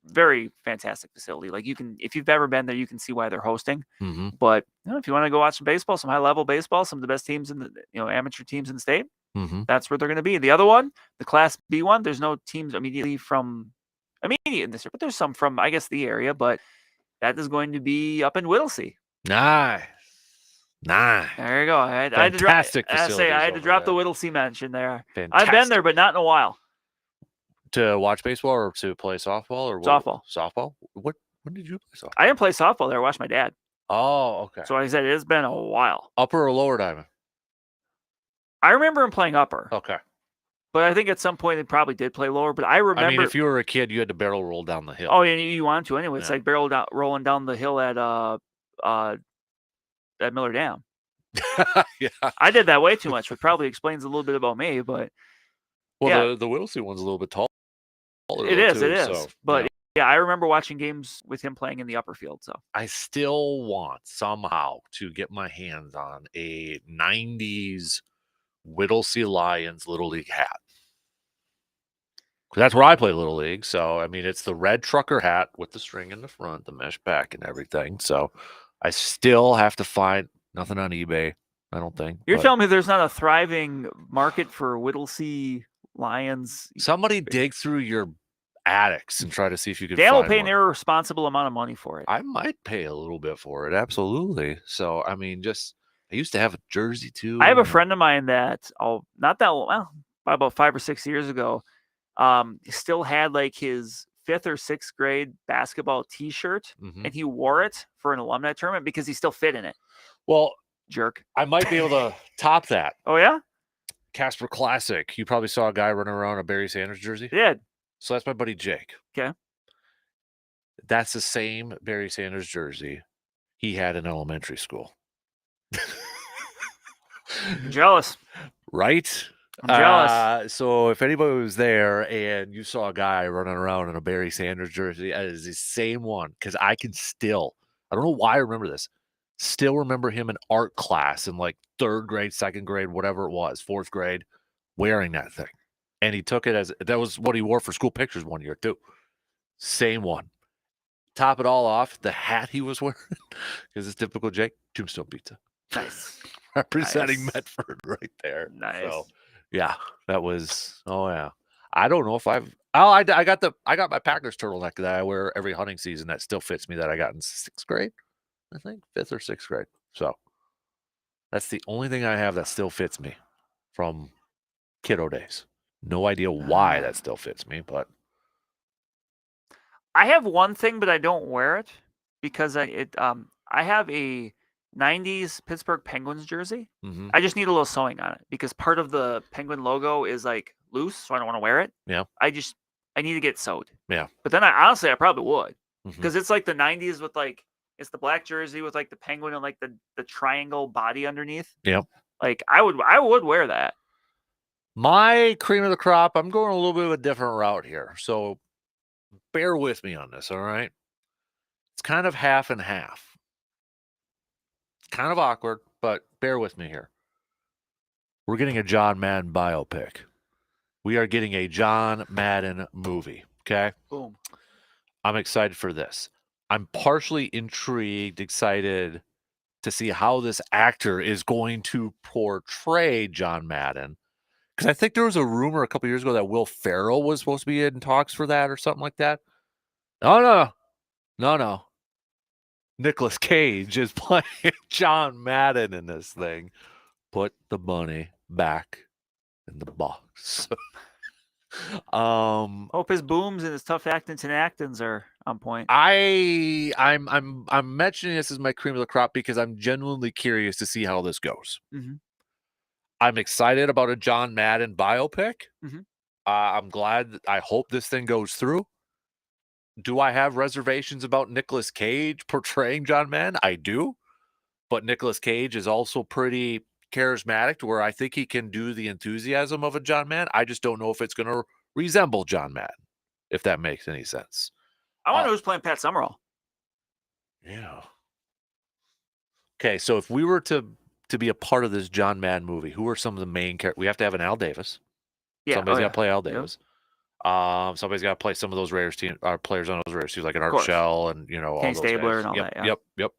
very fantastic facility. Like if you've ever been there, you can see why they're hosting. Mm-hmm. But if you want to go watch some baseball, some high level baseball, some of the best teams in the, amateur teams in the state, that's where they're going to be. The other one, the Class B one, there's no teams immediate in this year, but there's some from, I guess, the area, but that is going to be up in Whittlesey. Nice. There you go. I had to drop the Whittlesey mention there. Fantastic. I've been there, but not in a while. To watch baseball or to play softball or what? Softball. When did you play softball? I didn't play softball there. I watched my dad. Oh, okay. So like I said, it's been a while. Upper or lower diamond? I remember him playing upper. Okay. But I think at some point they probably did play lower. But I remember. I mean, if you were a kid, you had to barrel roll down the hill. Oh, yeah, you wanted to anyway. It's like rolling down the hill at Miller Dam. Yeah. I did that way too much, which probably explains a little bit about me. But the Whittlesey one's a little bit taller. It is. So, but I remember watching games with him playing in the upper field. So I still want somehow to get my hands on a 90s Whittlesey Lions Little League hat. That's where I play Little League. So, I mean, it's the red trucker hat with the string in the front, the mesh back and everything. So I still have to find nothing on eBay. I don't think. You're but telling me there's not a thriving market for Whittlesey Lions? somebody dig through your attics and try to see if you could Dan will find pay an one. irresponsible amount of money for it. I might pay a little bit for it, absolutely. So I mean, I used to have a jersey too. I have a friend of mine that not that long, well, about 5 or 6 years ago, still had like his 5th or 6th grade basketball T-shirt, and he wore it for an alumni tournament because he still fit in it. Well, jerk. I might be able to top that. Oh yeah, Casper Classic. You probably saw a guy running around a Barry Sanders jersey. he did. So that's my buddy Jake. Okay. That's the same Barry Sanders jersey he had in elementary school. I'm jealous. Right? I'm jealous. So if anybody was there and you saw a guy running around in a Barry Sanders jersey, that is the same one. Because I can still, I don't know why I remember this, still remember him in art class in like 3rd grade, 2nd grade, whatever it was, 4th grade, wearing that thing. And he took it as, that was what he wore for school pictures one year too. Same one. Top it all off, the hat he was wearing, because it's typical Jake, Tombstone Pizza. Nice. Representing Nice. Medford right there. Nice. So, yeah, that was, oh yeah. I don't know if I got my Packers turtleneck that I wear every hunting season that still fits me that I got in 6th grade, I think, 5th or 6th grade. So that's the only thing I have that still fits me from kiddo days. No idea why that still fits me, but I have one thing, but I don't wear it because I have a 90s Pittsburgh Penguins jersey. mhm. I just need a little sewing on it because part of the Penguin logo is like loose, so I don't want to wear it. Yeah. I need to get sewed. Yeah. But then I probably would Mhm. because it's like the 90s with like it's the black jersey with like the penguin and like the triangle body underneath. Yep. Like I would wear that. My cream of the crop, I'm going a little bit of a different route here. So bear with me on this, all right? It's kind of half and half. It's kind of awkward, but bear with me here. We're getting a John Madden biopic. We are getting a John Madden movie, okay? Boom. I'm excited for this. I'm partially intrigued, excited to see how this actor is going to portray John Madden. Because I think there was a rumor a couple years ago that Will Ferrell was supposed to be in talks for that or something like that. No. Nicolas Cage is playing John Madden in this thing. Put the money back in the box. Hope his booms and his tough actings and actings are on point. I'm mentioning this as my cream of the crop because I'm genuinely curious to see how this goes. Mhm. I'm excited about a John Madden biopic. Mhm. I'm glad. I hope this thing goes through. Do I have reservations about Nicolas Cage portraying John Madden? I do. But Nicolas Cage is also pretty charismatic to where I think he can do the enthusiasm of a John Madden. I just don't know if it's going to resemble John Madden, if that makes any sense. I want to know who's playing Pat Summerall. Yeah. Okay, so if we were to be a part of this John Madden movie, who are some of the main characters? We have to have an Al Davis. Yeah, Somebody's got to play Al Yep. Davis. Somebody's got to play some of those Raiders players on those Raiders teams, like an Art course. Shell and all Kenny those Stabler guys. and all Yep, that, yeah. Yep.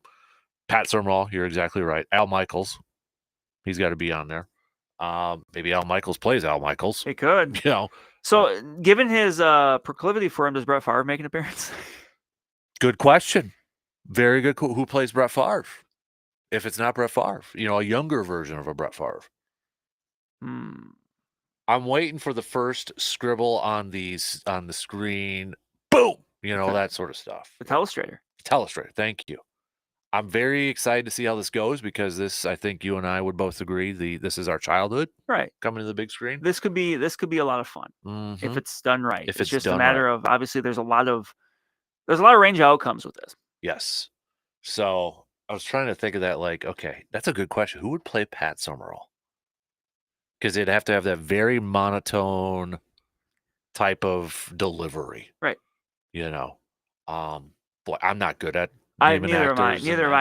Pat Summerall, you're exactly right. Al Michaels, he's got to be on there. Maybe Al Michaels plays Al Michaels. He could. So, given his proclivity for him, does Brett Favre make an appearance? Good question. Very good. Who plays Brett Favre? If it's not Brett Favre, a younger version of a Brett Favre. I'm waiting for the first scribble on the screen. Boom! That sort of stuff. The Telestrator. Telestrator. Thank you. I'm very excited to see how this goes because this, I think you and I would both agree, this is our childhood, right? Coming to the big screen. This could be a lot of fun if it's done right. If it's just done a matter right. of obviously there's a lot of range of outcomes with this. Yes. So I was trying to think of that. Like, okay, that's a good question. Who would play Pat Summerall? Because they'd have to have that very monotone type of delivery, right? Boy, I'm not good at neither am I.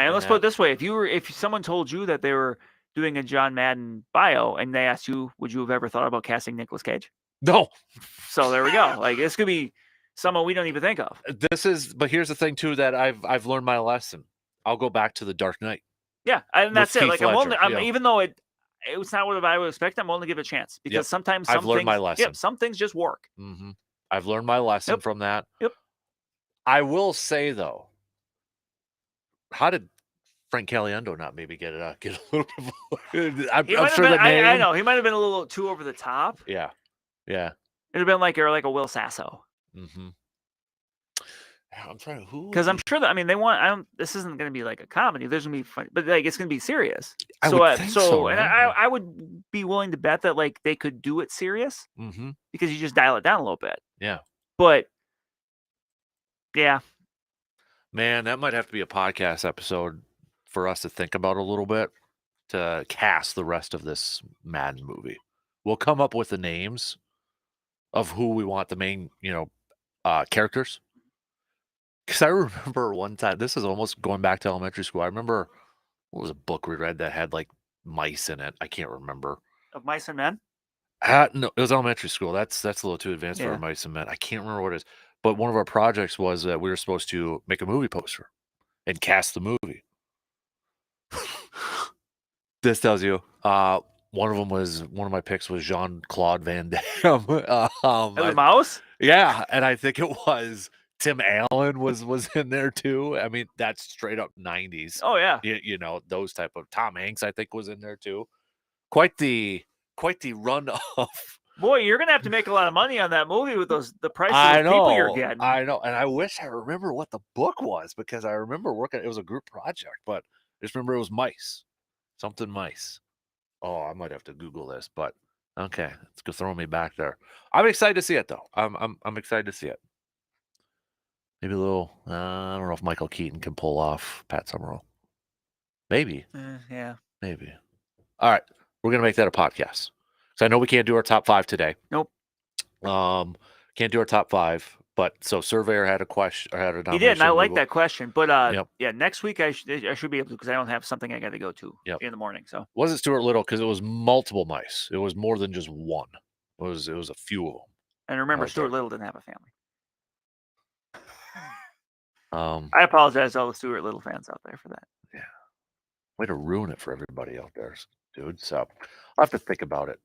And let's put it this way: if someone told you that they were doing a John Madden bio and they asked you, would you have ever thought about casting Nicolas Cage? No. So there we go. Like this could be someone we don't even think of. But here's the thing too that I've learned my lesson. I'll go back to The Dark Knight. Yeah, and that's it. Keith Like Ledger, I'm yeah. even though it's not what I would expect, I'm only give it a chance because Yep. sometimes I've some learned things, my lesson. Yep, some things just work. Mm-hmm. I've learned my lesson Yep. from that. Yep. I will say though, how did Frank Caliendo not maybe get a little bit? I'm He might have sure been. the name. I know he might have been a little too over the top. Yeah. It'd have been like a Will Sasso. Mm-hmm. I'm trying to because I'm sure that they want. This isn't going to be like a comedy. There's going to be fun, but like it's going to be serious. I would think so, and yeah. I would be willing to bet that like they could do it serious Mm-hmm. because you just dial it down a little bit. Yeah. But yeah, man, that might have to be a podcast episode for us to think about a little bit to cast the rest of this Madden movie. We'll come up with the names of who we want the main, characters. Because I remember one time, this is almost going back to elementary school. I remember, what was a book we read that had like mice in it? I can't remember. Of Mice and Men? No, it was elementary school. That's a little too advanced for mice and men. I can't remember what it is. But one of our projects was that we were supposed to make a movie poster and cast the movie. This tells you. One of my picks was Jean-Claude Van Damme. The mouse? Yeah, and I think it was Tim Allen was in there too. I mean, that's straight up 90s. Oh yeah. Those type of Tom Hanks, I think, was in there too. Quite the run of. Boy, you're gonna have to make a lot of money on that movie with the price I of know, people you're getting. I know, and I wish I remember what the book was because I remember working. It was a group project, but I just remember it was mice, something mice. Oh, I might have to Google this, but okay, it's gonna throw me back there. I'm excited to see it though. I'm excited to see it. Maybe a little. I don't know if Michael Keaton can pull off Pat Summerall. Maybe. Yeah. Maybe. All right, we're gonna make that a podcast. So I know we can't do our top 5 today. Nope. Can't do our top 5. But so Surveyor had a question or had a nomination. He did, and I like that question. But Yep. yeah, next week I should be able to because I don't have something I got to go to in the morning. So wasn't Stuart Little because it was multiple mice. It was more than just one. It was a few of them. And remember, Right Stuart there. Little didn't have a family. I I apologize to all the Stuart Little fans out there for that. Yeah. Way to ruin it for everybody out there, dude. So I'll have to think about it.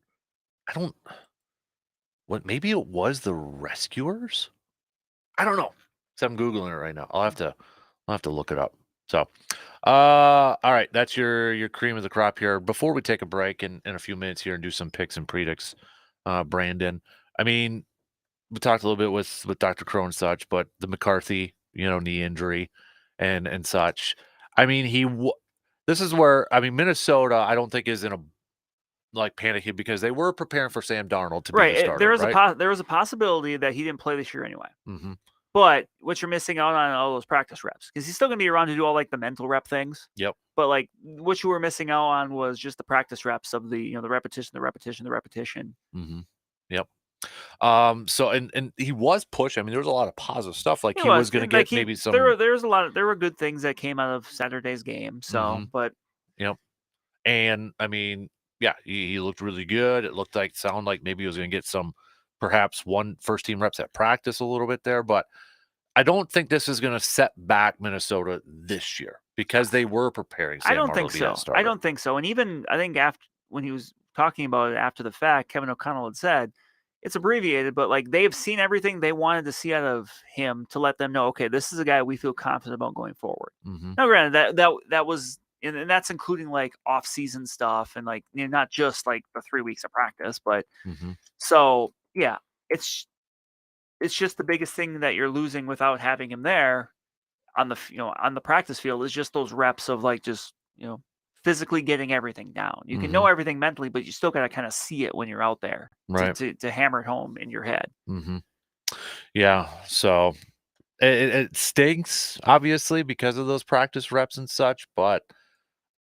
Maybe it was the Rescuers? I don't know. So I'm Googling it right now. I'll have to look it up. So all right, that's your cream of the crop here. Before we take a break in a few minutes here and do some picks and predicts, Brandon. I mean, we talked a little bit with Dr. Crow and such, but the McCarthy, knee injury and such. I mean, this is where Minnesota, I don't think is in a panicky because they were preparing for Sam Darnold to be the starter. There was a possibility that he didn't play this year anyway. Mm-hmm. But what you're missing out on all those practice reps because he's still going to be around to do all the mental rep things. Yep. But what you were missing out on was just the practice reps of the the repetition. Mm-hmm. Yep. So and he was pushed. I mean, there was a lot of positive stuff. He was going to get maybe some. There were good things that came out of Saturday's game. So, but yep. And I mean, yeah, he looked really good. It sounded like maybe he was going to get perhaps one first team reps at practice a little bit there, but I don't think this is going to set back Minnesota this year because they were preparing. I don't think so. I don't think so. And even I think when he was talking about it after the fact, Kevin O'Connell had said it's abbreviated, but they've seen everything they wanted to see out of him to let them know, okay, this is a guy we feel confident about going forward. Mm-hmm. Now, granted, that was. And that's including off-season stuff and not just the 3 weeks of practice, but so yeah, it's just the biggest thing that you're losing without having him there on the practice field is just those reps of just physically getting everything down. You can know everything mentally, but you still got to kind of see it when you're out there to hammer it home in your head. Mm-hmm. Yeah, so it stinks obviously because of those practice reps and such, but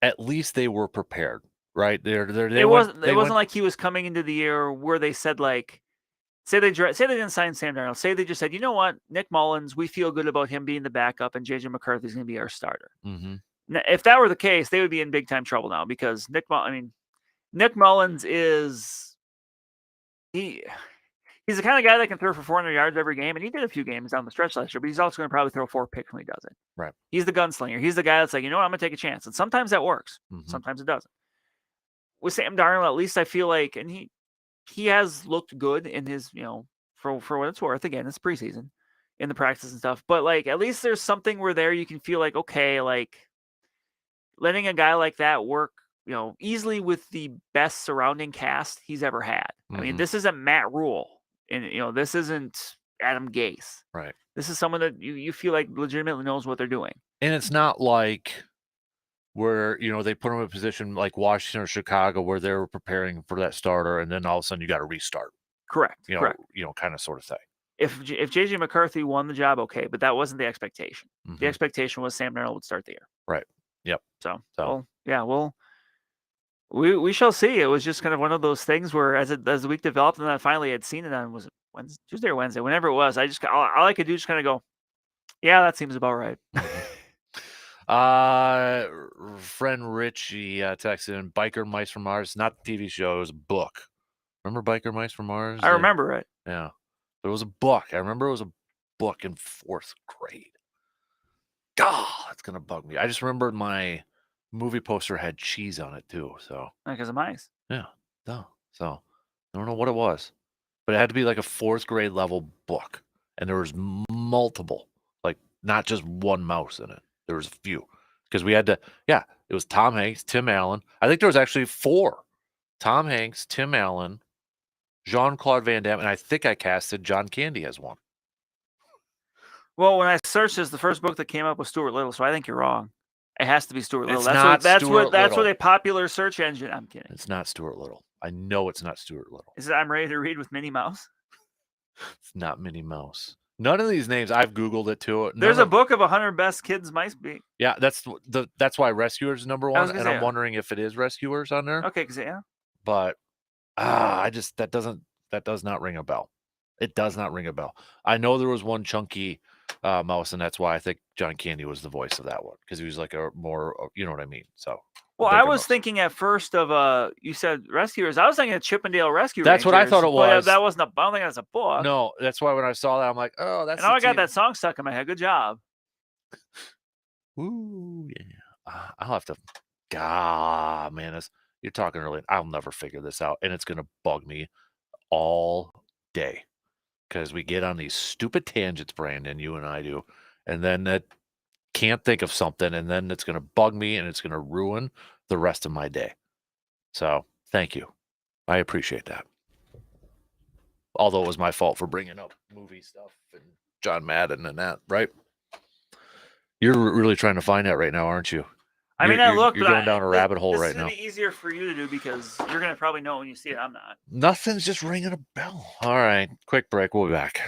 at least they were prepared, right? It wasn't like he was coming into the year where they said say they didn't sign Sam Darnold. Say they just said, you know what, Nick Mullins, we feel good about him being the backup, and JJ McCarthy's going to be our starter. Mm-hmm. Now, if that were the case, they would be in big time trouble now because Nick Mullins is He's the kind of guy that can throw for 400 yards every game, and he did a few games down the stretch last year, but he's also going to probably throw 4 picks when he does it. Right. He's the gunslinger. He's the guy that's like, you know what, I'm going to take a chance. And sometimes that works. Mhm. Sometimes it doesn't. With Sam Darnold, at least I feel like, and he has looked good in his, for what it's worth. Again, it's preseason in the practice and stuff, but like at least there's something where there you can feel like, okay, like letting a guy like that work, easily with the best surrounding cast he's ever had. I mean, Mhm. this isn't Matt Rule, and this isn't Adam Gase. Right. This is someone that you feel like legitimately knows what they're doing. And it's not like where, they put him in a position like Washington or Chicago where they were preparing for that starter, and then all of a sudden you got to restart. Correct. Correct. Kind of sort of thing. If JJ McCarthy won the job, okay, but that wasn't the expectation. Mhm. The expectation was Sam Darnold would start the year. Right. Yep. So. So. Well, we shall see. It was just kind of one of those things where as the week developed, and then I finally had seen it on, was it Wednesday, Tuesday or Wednesday, whenever it was, I just all I could do just kind of go, yeah, that seems about right. Friend Richie texted in Biker Mice from Mars, not the TV show, it was a book. Remember Biker Mice from Mars? I remember it. Yeah. There was a book. I remember it was a book in 4th grade. God, it's going to bug me. I just remember my movie poster had cheese on it too. So, Because of mice. yeah. No. So, I don't know what it was, but it had to be like a 4th grade level book. And there was multiple, like not just one mouse in it. There was a few because we had to, it was Tom Hanks, Tim Allen. I think there was actually 4. Tom Hanks, Tim Allen, Jean-Claude Van Damme, and I think I casted John Candy as one. Well, when I searched this, the first book that came up was Stuart Little, so I think you're wrong. It has to be Stuart Little. It's not Stuart That's Little. what a popular search engine. I'm kidding. It's not Stuart Little. I know it's not Stuart Little. Is it I'm Ready to Read with Minnie Mouse? It's not Minnie Mouse. None of these names, I've Googled it too. There's a book of 100 best kids mice beat. Yeah, that's why Rescuers is number 1, and I'm say, wondering if it is Rescuers on there. Okay, yeah. But that does not ring a bell. It does not ring a bell. I know there was one chunky mouse, and that's why I think John Candy was the voice of that one, because he was like a more, you know what I mean. So, well, I was thinking at first of you said Rescuers. I was thinking of Chippendale Rescue That's Rangers, what I thought it was. But that wasn't. I don't think that's a book. No, that's why when I saw that, I'm like, oh, that's. And now I got that song stuck in my head. Good job. Ooh, yeah. I'll have to. God, man, you're talking early. I'll never figure this out, and it's gonna bug me all day because we get on these stupid tangents, Brandon. You and I do, and then that can't think of something, and then it's gonna bug me, and it's gonna ruin the rest of my day. So, thank you. I appreciate that. Although it was my fault for bringing up movie stuff and John Madden and that, right? You're really trying to find that right now, aren't you? I mean, you're look, going down a rabbit hole right now. This is be easier for you to do because you're going to probably know when you see it. I'm not. Nothing's just ringing a bell. All right, quick break. We'll be back.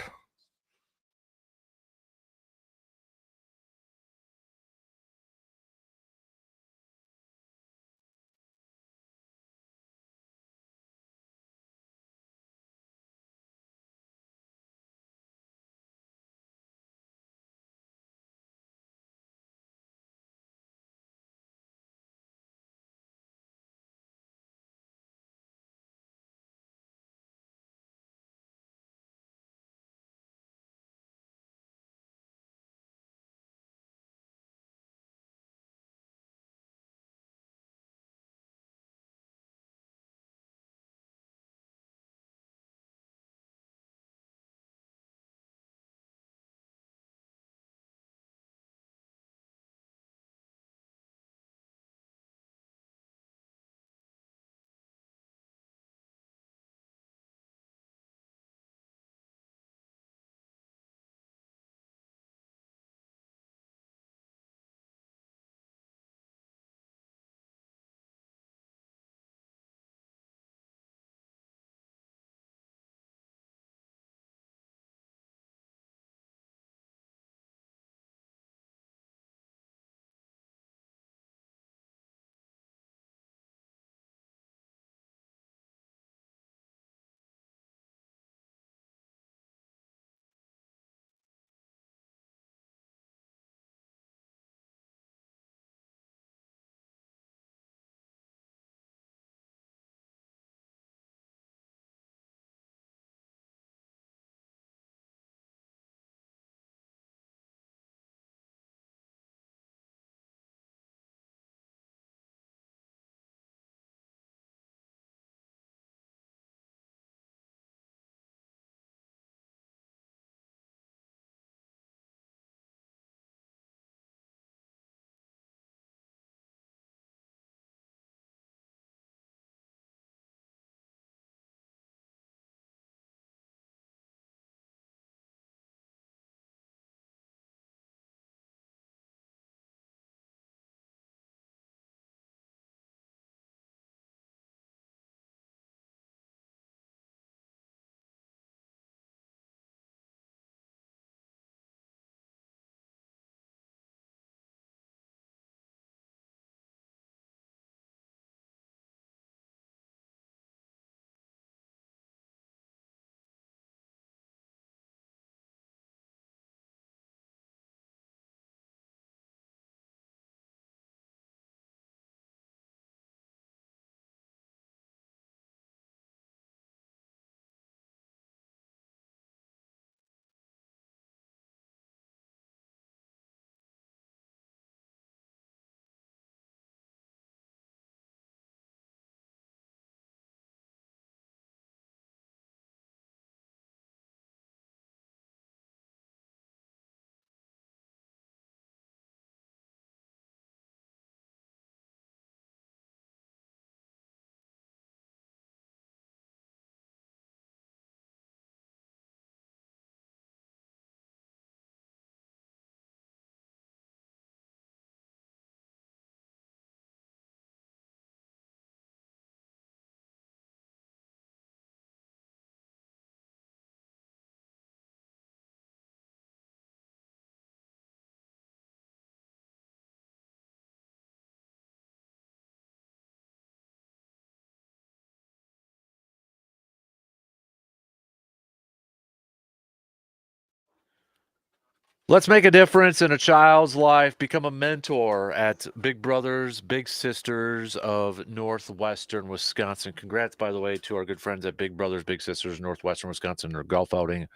Let's make a difference in a child's life. Become a mentor at Big Brothers, Big Sisters of Northwestern Wisconsin. Congrats, by the way, to our good friends at Big Brothers, Big Sisters, Northwestern Wisconsin, their golf outing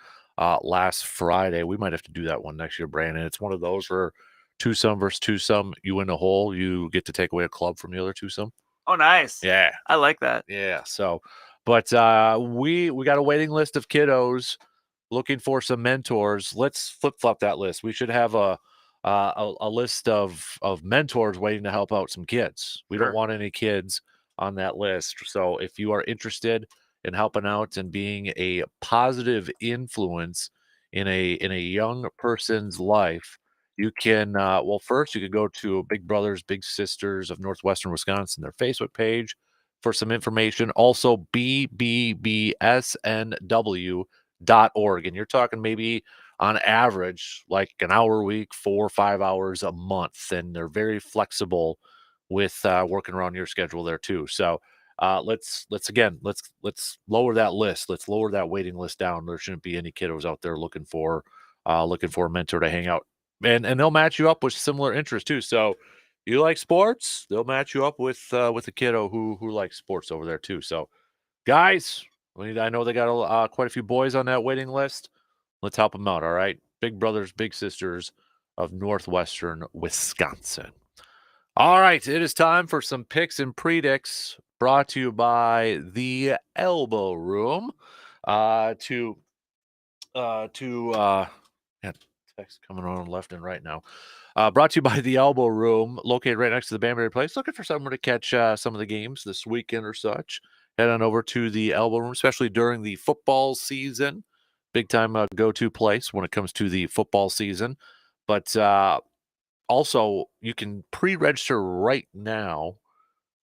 last Friday. We might have to do that one next year, Brandon. It's one of those where twosome versus twosome. You win a hole, you get to take away a club from the other twosome. Oh, nice. Yeah. I like that. Yeah. So, but we got a waiting list of kiddos looking for some mentors. Let's flip-flop that list. We should have a list of mentors waiting to help out some kids. We Sure. don't want any kids on that list. So if you are interested in helping out and being a positive influence in a young person's life, you can first you could go to Big Brothers Big Sisters of Northwestern Wisconsin, their Facebook page, for some information. Also bbbsnw.org, and you're talking maybe on average like an hour a week, 4 or 5 hours a month, and they're very flexible with working around your schedule there too. So let's lower that list. Let's lower that waiting list down. There shouldn't be any kiddos out there looking for a mentor to hang out, and they'll match you up with similar interests too. So you like sports, they'll match you up with a kiddo who likes sports over there too. So guys, I know they got quite a few boys on that waiting list. Let's help them out, all right? Big Brothers, Big Sisters of Northwestern Wisconsin. All right, it is time for some picks and predicts brought to you by the Elbow Room. Text coming on left and right now. Brought to you by the Elbow Room, located right next to the Banbury Place. Looking for someone to catch some of the games this weekend or such. Head on over to the Elbow Room, especially during the football season. Big time go-to place when it comes to the football season. But also, you can pre-register right now.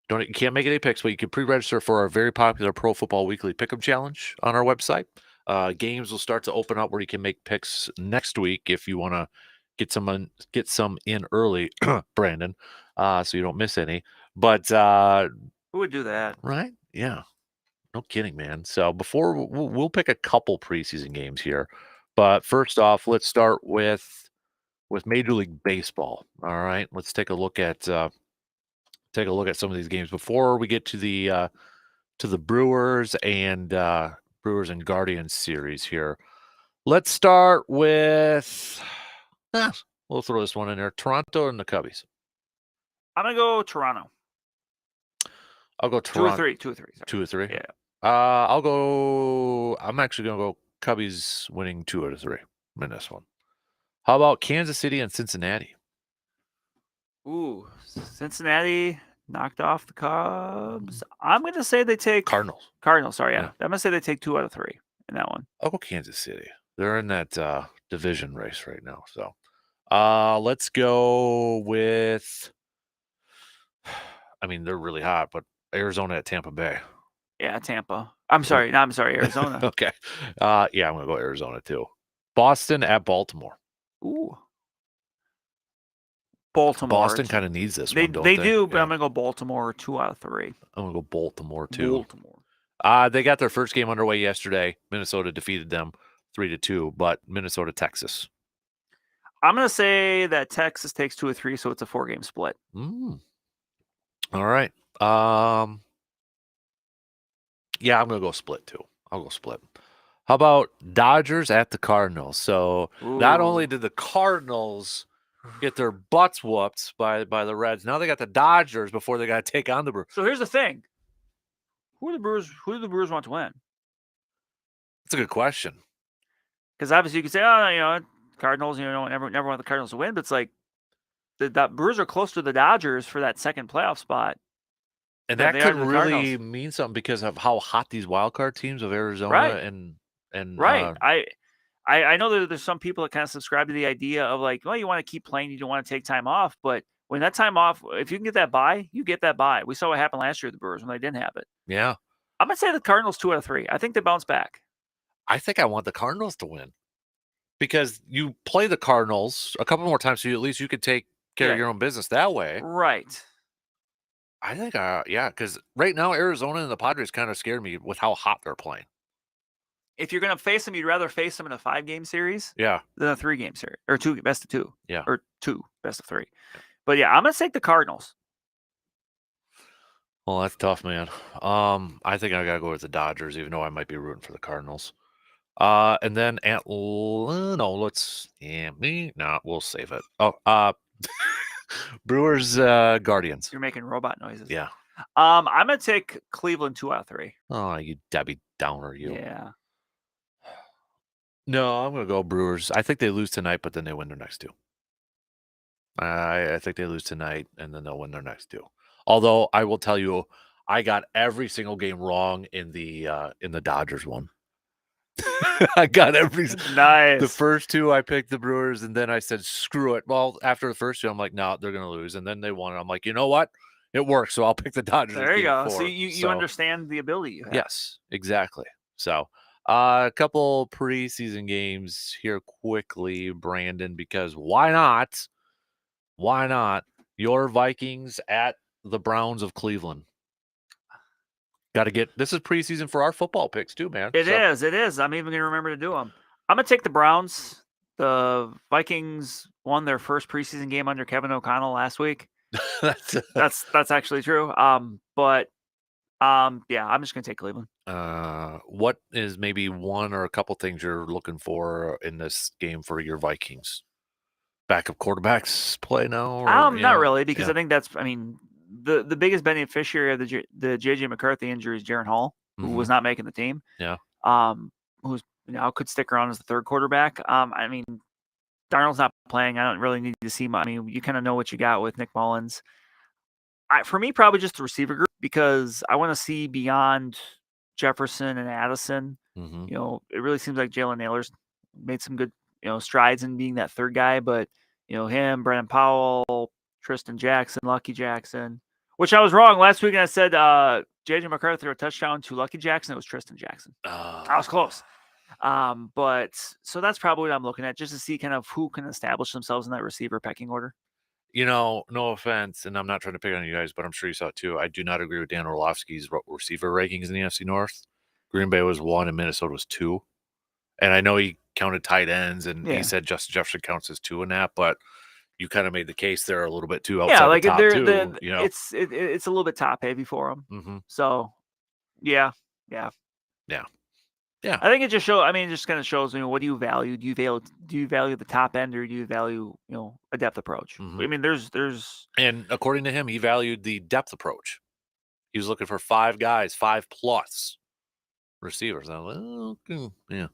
You can't make any picks, but you can pre-register for our very popular Pro Football Weekly Pick'em Challenge on our website. Games will start to open up where you can make picks next week if you want to get some in early, Brandon, so you don't miss any. But Who would do that? right? Yeah, no kidding, man. So before we'll pick a couple preseason games here, but first off, let's start with Major League Baseball. All right, let's take a look at some of these games before we get to the Brewers and Guardians series here. Let's start with we'll throw this one in there. Toronto and the Cubbies. I'm gonna go Toronto. I'll go Toronto. 2 or 3. Sorry. 2 or 3. Yeah. I'm actually gonna go Cubbies winning 2 out of 3 in this one. How about Kansas City and Cincinnati? Ooh, Cincinnati knocked off the Cubs. I'm going to say they take Cardinals. Sorry, yeah. I'm going to say they take 2 out of 3 in that one. I'll go Kansas City. They're in that division race right now. So let's go with, I mean, they're really hot, but Arizona at Tampa Bay. Yeah, Tampa. I'm sorry, Arizona. Okay. Yeah, I'm going to go Arizona too. Boston at Baltimore. Ooh. Baltimore. Boston kind of needs this one, don't they they? do, but Yeah. I'm going to go Baltimore 2 out of 3. I'm going to go Baltimore too. Baltimore. They got their first game underway yesterday. Minnesota defeated them 3-2, but Minnesota, Texas. I'm going to say that Texas takes 2 or 3, so it's a 4-game split. All right. Yeah, I'm going to go split too. I'll go split. How about Dodgers at the Cardinals? So not only did the Cardinals get their butts whooped by the Reds, now they got the Dodgers before they got to take on the Brewers. So here's the thing. Who do the Brewers want to win? That's a good question. Because obviously you could say, oh, Cardinals, never want the Cardinals to win, but it's like the Brewers are close to the Dodgers for that second playoff spot. And that could really mean something because of how hot these wild card teams of Arizona and right. I know that there's some people that kind of subscribe to the idea of like, well, you want to keep playing, you don't want to take time off, but when that time off, if you can get that bye, you get that bye. We saw what happened last year with the Brewers when they didn't have it. Yeah. I'm gonna say the Cardinals 2 out of 3. I think they bounce back. I think I want the Cardinals to win because you play the Cardinals a couple more times, so at least you could take care of your own business that way. Right. I think, because right now Arizona and the Padres kind of scared me with how hot they're playing. if you're going to face them, you'd rather face them in a 5-game series Yeah. than a 3-game series or 2 best of 2. Yeah. Or 2 best of 3. Yeah. But yeah, I'm going to take the Cardinals. Well, that's tough, man. I think I gotta go with the Dodgers, even though I might be rooting for the Cardinals. And then we'll save it. Oh, Brewers, Guardians. You're making robot noises. Yeah. I'm gonna take Cleveland 2 out of 3. Oh, you Debbie Downer, you. Yeah. No, I'm gonna go Brewers. I think they lose tonight, but then they win their next 2. I think they lose tonight, and then they'll win their next 2. Although I will tell you, I got every single game wrong in the Dodgers one. I got every nice. The first 2 I picked the Brewers, and then I said screw it. Well, after the first 2, I'm like, no, they're gonna lose, and then they won. I'm like, you know what? It works, so I'll pick the Dodgers. There you go. 4. So you understand the ability you have. Yes, exactly. So a couple preseason games here quickly, Brandon, because why not? Why not? Your Vikings at the Browns of Cleveland. Got to get this is preseason for our football picks too, man. It is. I'm even gonna remember to do them. I'm gonna take the Browns. The Vikings won their first preseason game under Kevin O'Connell last week. that's actually true. Yeah, I'm just gonna take Cleveland. What is maybe one or a couple things you're looking for in this game for your Vikings? Backup quarterbacks play now? Or, not really, because I think the biggest beneficiary of the JJ McCarthy injury is Jaron Hall, who was not making the team. Yeah. Who's could stick around as the third quarterback. Darnold's not playing. I don't really need to see much. You kind of know what you got with Nick Mullins. For me, probably just the receiver group, because I want to see beyond Jefferson and Addison. Mm-hmm. It really seems like Jalen Naylor's made some good strides in being that third guy, but him, Brandon Powell, Tristan Jackson, Lucky Jackson, which I was wrong last week, and I said JJ McCarthy threw a touchdown to Lucky Jackson. It was Tristan Jackson. I was close. But so that's probably what I'm looking at, just to see kind of who can establish themselves in that receiver pecking order. No offense, and I'm not trying to pick on you guys, but I'm sure you saw it too. I do not agree with Dan Orlovsky's receiver rankings in the NFC North. Green Bay was 1 and Minnesota was 2. And I know he counted tight ends, and he said Justin Jefferson counts as 2 in that, but you kind of made the case there a little bit too outside the top two. It's a little bit top heavy for him. Mm-hmm. So, yeah. I think it just shows. It just kind of shows. What do you value? Do you value the top end, or do you value a depth approach? Mm-hmm. There's and according to him, he valued the depth approach. He was looking for 5 guys, 5+ receivers. I'm like, yeah.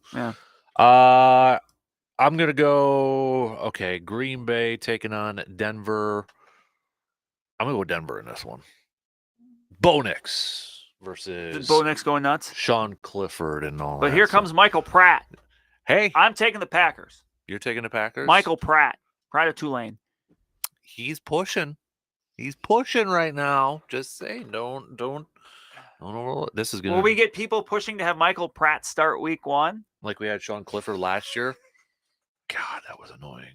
I'm gonna go. Okay, Green Bay taking on Denver. I'm gonna go Denver in this one. Bo Nix versus Bo Nix going nuts. Sean Clifford and all. But here comes Michael Pratt. Hey, I'm taking the Packers. You're taking the Packers. Michael Pratt, Pride of Tulane. He's pushing. He's pushing right now. Just say don't. This is gonna. Will we get people pushing to have Michael Pratt start week 1? Like we had Sean Clifford last year? God, that was annoying.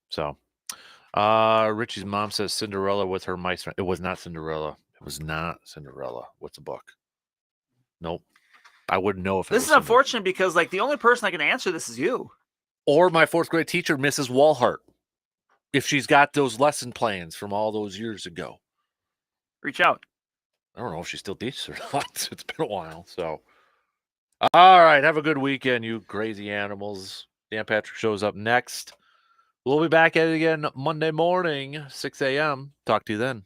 So, Richie's mom says Cinderella with her mice. It was not Cinderella. What's the book? Nope. I wouldn't know if this is unfortunate, because the only person I can answer this is you. Or my 4th grade teacher, Mrs. Walhart. If she's got those lesson plans from all those years ago. Reach out. I don't know if she still teaches or not. It's been a while. So, all right. Have a good weekend, you crazy animals. Dan Patrick Show's up next. We'll be back at it again Monday morning, 6 a.m. Talk to you then.